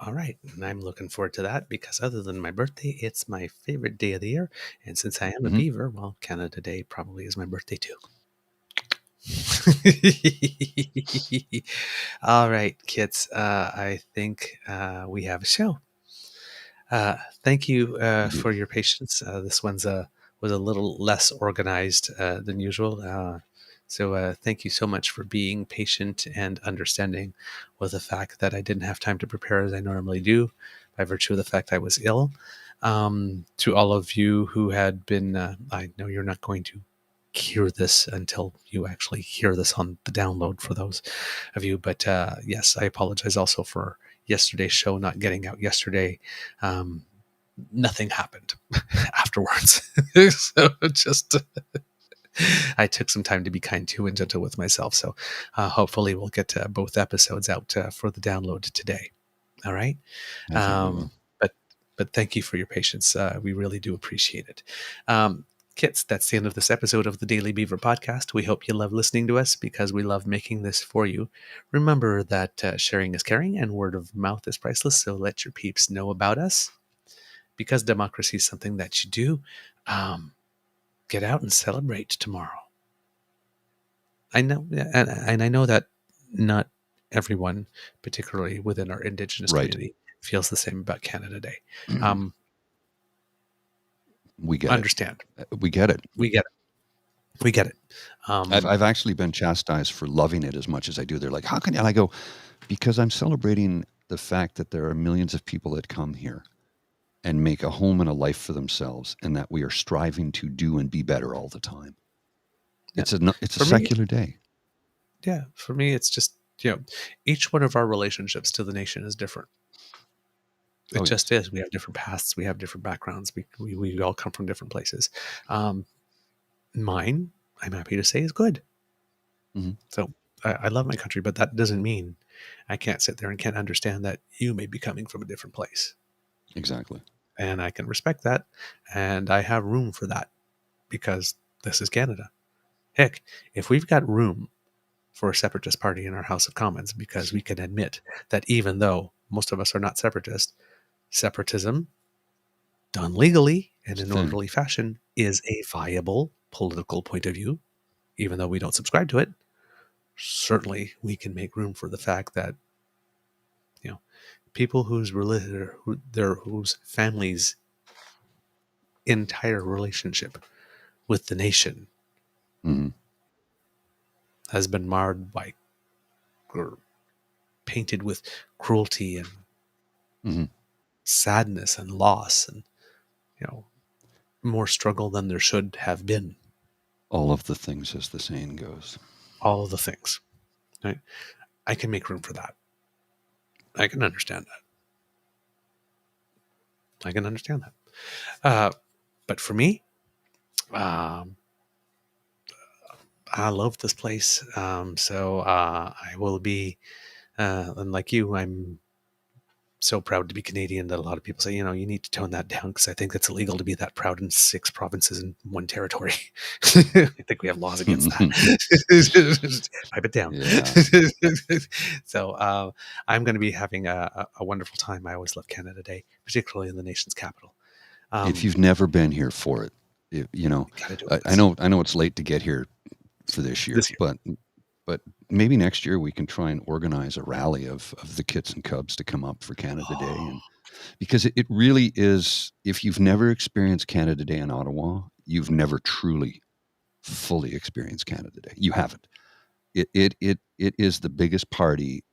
All right. And I'm looking forward to that, because other than my birthday, it's my favorite day of the year. And since I am a Beaver, well, Canada Day probably is my birthday too. All right, kids. I think we have a show. Thank you for your patience. This one's was a little less organized than usual. So thank you so much for being patient and understanding with the fact that I didn't have time to prepare as I normally do, by virtue of the fact I was ill. To all of you who had been, I know you're not going to hear this until you actually hear this on the download, for those of you. But yes, I apologize also for yesterday's show not getting out yesterday. Nothing happened afterwards. So just I took some time to be kind to and gentle with myself. So hopefully we'll get both episodes out for the download today. All right. But thank you for your patience. We really do appreciate it. Kids, that's the end of this episode of the Daily Beaver podcast. We hope you love listening to us, because we love making this for you. Remember that sharing is caring and word of mouth is priceless. So let your peeps know about us, because democracy is something that you do. Get out and celebrate tomorrow. I know, and I know that not everyone, particularly within our Indigenous community, feels the same about Canada Day. We get understand. We get it. We get it. We get it. I've actually been chastised for loving it as much as I do. They're like, how can you? And I go, because I'm celebrating the fact that there are millions of people that come here and make a home and a life for themselves, and that we are striving to do and be better all the time. Yeah. It's a secular day. Yeah. For me, it's just, each one of our relationships to the nation is different. It just is. We have different pasts. We have different backgrounds. We all come from different places. Mine, I'm happy to say, is good. So I love my country, but that doesn't mean I can't sit there and can't understand that you may be coming from a different place. Exactly. And I can respect that. And I have room for that, because this is Canada. Heck, if we've got room for a separatist party in our House of Commons, because we can admit that even though most of us are not separatists, separatism done legally and in an orderly fashion is a viable political point of view, even though we don't subscribe to it. Certainly we can make room for the fact that, people whose families' entire relationship with the nation has been marred by, or painted with, cruelty and sadness and loss, and more struggle than there should have been. All of the things, as the saying goes. All of the things. Right? I can make room for that. I can understand that. I can understand that. But for me, um, I love this place. So I will be, and like you, I'm so proud to be Canadian that a lot of people say, you need to tone that down, because I think it's illegal to be that proud in 6 provinces in one territory. I think we have laws against that. Pipe it down. Yeah. So I'm going to be having a wonderful time. I always love Canada Day, particularly in the nation's capital. If you've never been here for it, Gotta do it I know it's late to get here for this year. But maybe next year we can try and organize a rally of the kits and cubs to come up for Canada Day. And because it really is, if you've never experienced Canada Day in Ottawa, you've never truly, fully experienced Canada Day. You haven't. It is the biggest party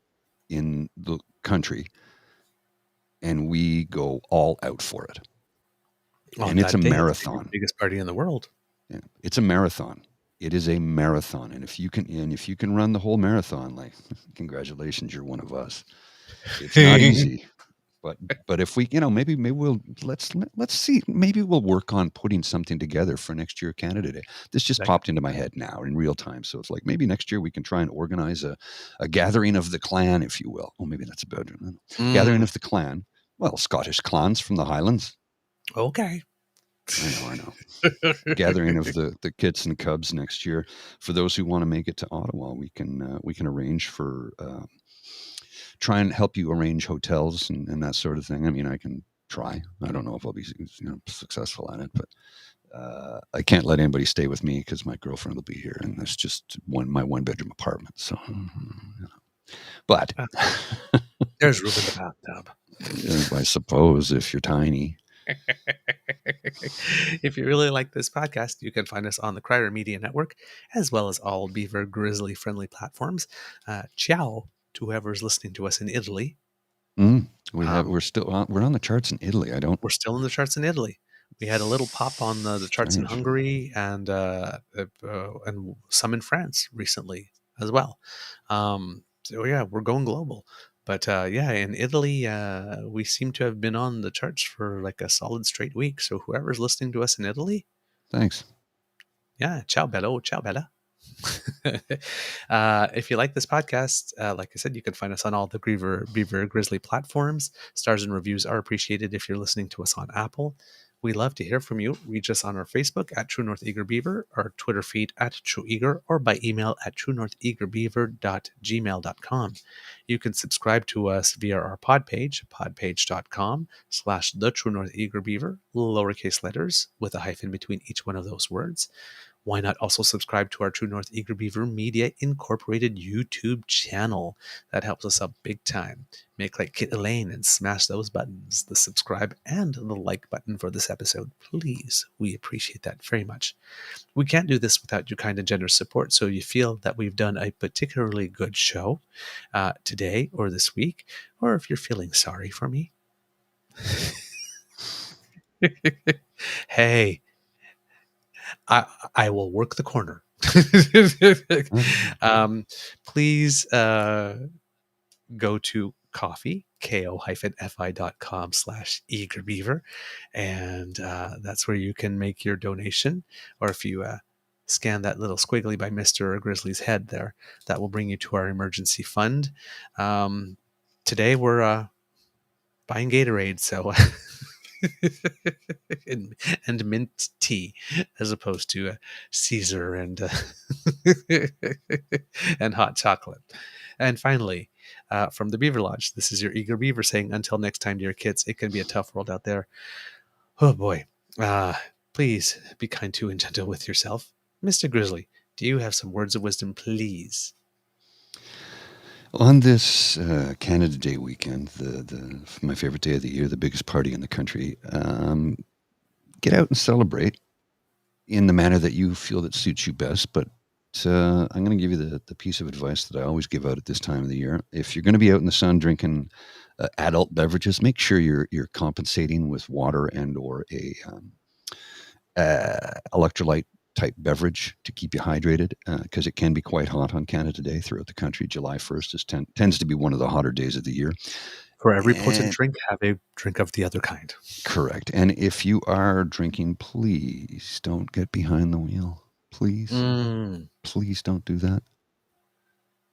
in the country, and we go all out for it. And it's a marathon. It's the biggest party in the world. Yeah, it's a marathon. It is a marathon, and if you can run the whole marathon, like, congratulations, you're one of us. It's not easy, but if we, maybe we'll let's see. Maybe we'll work on putting something together for next year Canada Day. This just popped into my head now in real time, so it's like maybe next year we can try and organize a gathering of the clan, if you will. Oh, maybe that's a better gathering of the clan. Well, Scottish clans from the Highlands. Okay. I know. Gathering of the kits and cubs next year. For those who want to make it to Ottawa, we can arrange for try and help you arrange hotels and that sort of thing. I mean, I can try. I don't know if I'll be successful at it, but I can't let anybody stay with me because my girlfriend will be here, and that's just my 1-bedroom apartment. So, but there's room in the bathtub. I suppose if you're tiny. If you really like this podcast, you can find us on the Crier Media Network, as well as all Beaver Grizzly friendly platforms. Ciao to whoever's listening to us in Italy. We're on the charts in Italy. We're still in the charts in Italy. We had a little pop on the charts in Hungary and some in France recently as well. So yeah, we're going global. But in Italy, we seem to have been on the charts for like a solid straight week. So whoever's listening to us in Italy, thanks. Yeah, ciao bello, ciao bella. If you like this podcast, like I said, you can find us on all the Beaver Grizzly platforms. Stars and reviews are appreciated if you're listening to us on Apple. We love to hear from you. Reach us on our Facebook at True North Eager Beaver, our Twitter feed at True Eager, or by email at truenortheagerbeaver.gmail.com. You can subscribe to us via our pod page, podpage.com/the True North Eager Beaver, lowercase letters with a hyphen between each one of those words. Why not also subscribe to our True North Eager Beaver Media Incorporated YouTube channel? That helps us out big time. Make like Kit Elaine and smash those buttons, the subscribe and the like button for this episode. Please, we appreciate that very much. We can't do this without your kind and generous support, so you feel that we've done a particularly good show today or this week, or if you're feeling sorry for me. Hey, I will work the corner. Please go to ko-fi.com/eagerbeaver, and that's where you can make your donation. Or if you scan that little squiggly by Mr. Grizzly's head there, that will bring you to our emergency fund. Today we're buying Gatorade, so and mint tea as opposed to Caesar and and hot chocolate. And finally, from the Beaver Lodge, this is your Eager Beaver saying, until next time, dear kids, it can be a tough world out there. Oh boy. Please be kind to and gentle with yourself. Mr. Grizzly, do you have some words of wisdom, please? On this Canada Day weekend, my favorite day of the year, the biggest party in the country, get out and celebrate in the manner that you feel that suits you best. But I'm going to give you the piece of advice that I always give out at this time of the year. If you're going to be out in the sun drinking adult beverages, make sure you're compensating with water and or electrolyte type beverage to keep you hydrated, because it can be quite hot on Canada Day throughout the country. July 1st tends to be one of the hotter days of the year. For every potent drink, have a drink of the other kind. Correct. And if you are drinking, please don't get behind the wheel. Please. Please don't do that.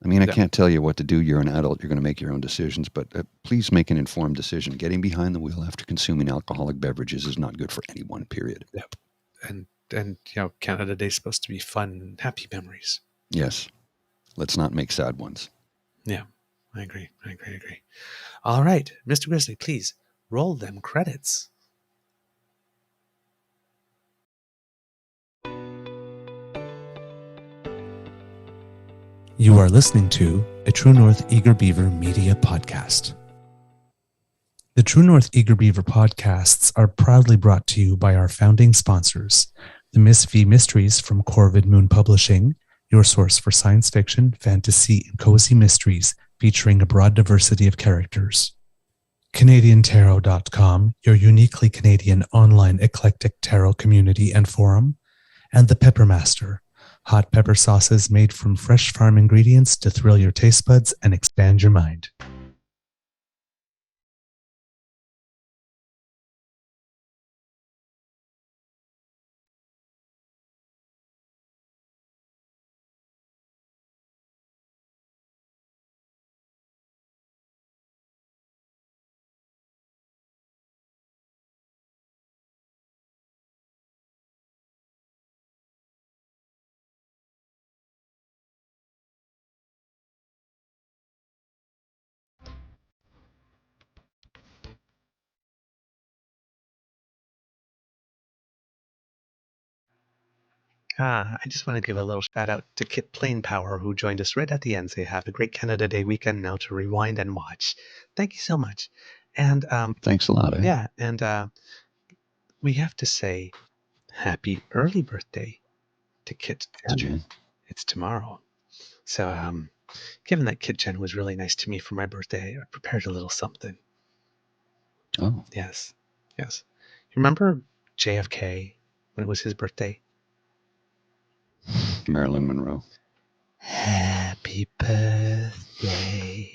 I mean, I can't tell you what to do. You're an adult. You're going to make your own decisions, but please make an informed decision. Getting behind the wheel after consuming alcoholic beverages is not good for anyone, period. Yep. And Canada Day is supposed to be fun and happy memories. Yes. Let's not make sad ones. Yeah, I agree. All right, Mr. Grizzly, please roll them credits. You are listening to a True North Eager Beaver media podcast. The True North Eager Beaver podcasts are proudly brought to you by our founding sponsors, the Miss V Mysteries from Corvid Moon Publishing, your source for science fiction, fantasy, and cozy mysteries featuring a broad diversity of characters. CanadianTarot.com, your uniquely Canadian online eclectic tarot community and forum. And the Peppermaster, hot pepper sauces made from fresh farm ingredients to thrill your taste buds and expand your mind. I just want to give a little shout out to Kit Plain Power, who joined us right at the end. Say, have a great Canada Day weekend now to rewind and watch. Thank you so much. And thanks a lot. Yeah, and we have to say happy early birthday to Kit Jen. It's tomorrow. So given that Kit Jen was really nice to me for my birthday, I prepared a little something. Oh. Yes. You remember JFK when it was his birthday? Marilyn Monroe. Happy birthday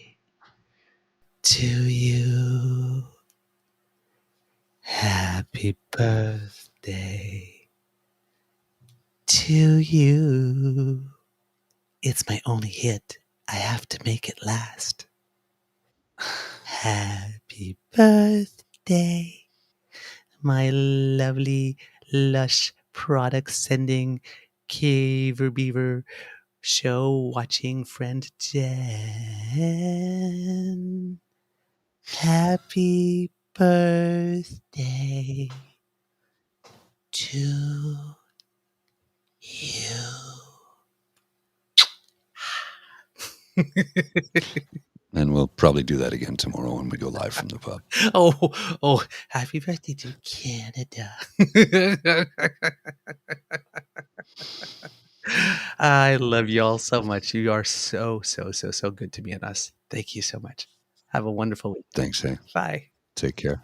to you. Happy birthday to you. It's my only hit. I have to make it last. Happy birthday, my lovely, lush, product sending Caver Beaver show watching friend Jen. Happy birthday to you. And we'll probably do that again tomorrow when we go live from the pub. Oh, happy birthday to Canada. I love you all so much. You are so good to me and us. Thank you so much. Have a wonderful week. Thanks, hey. Bye. Take care.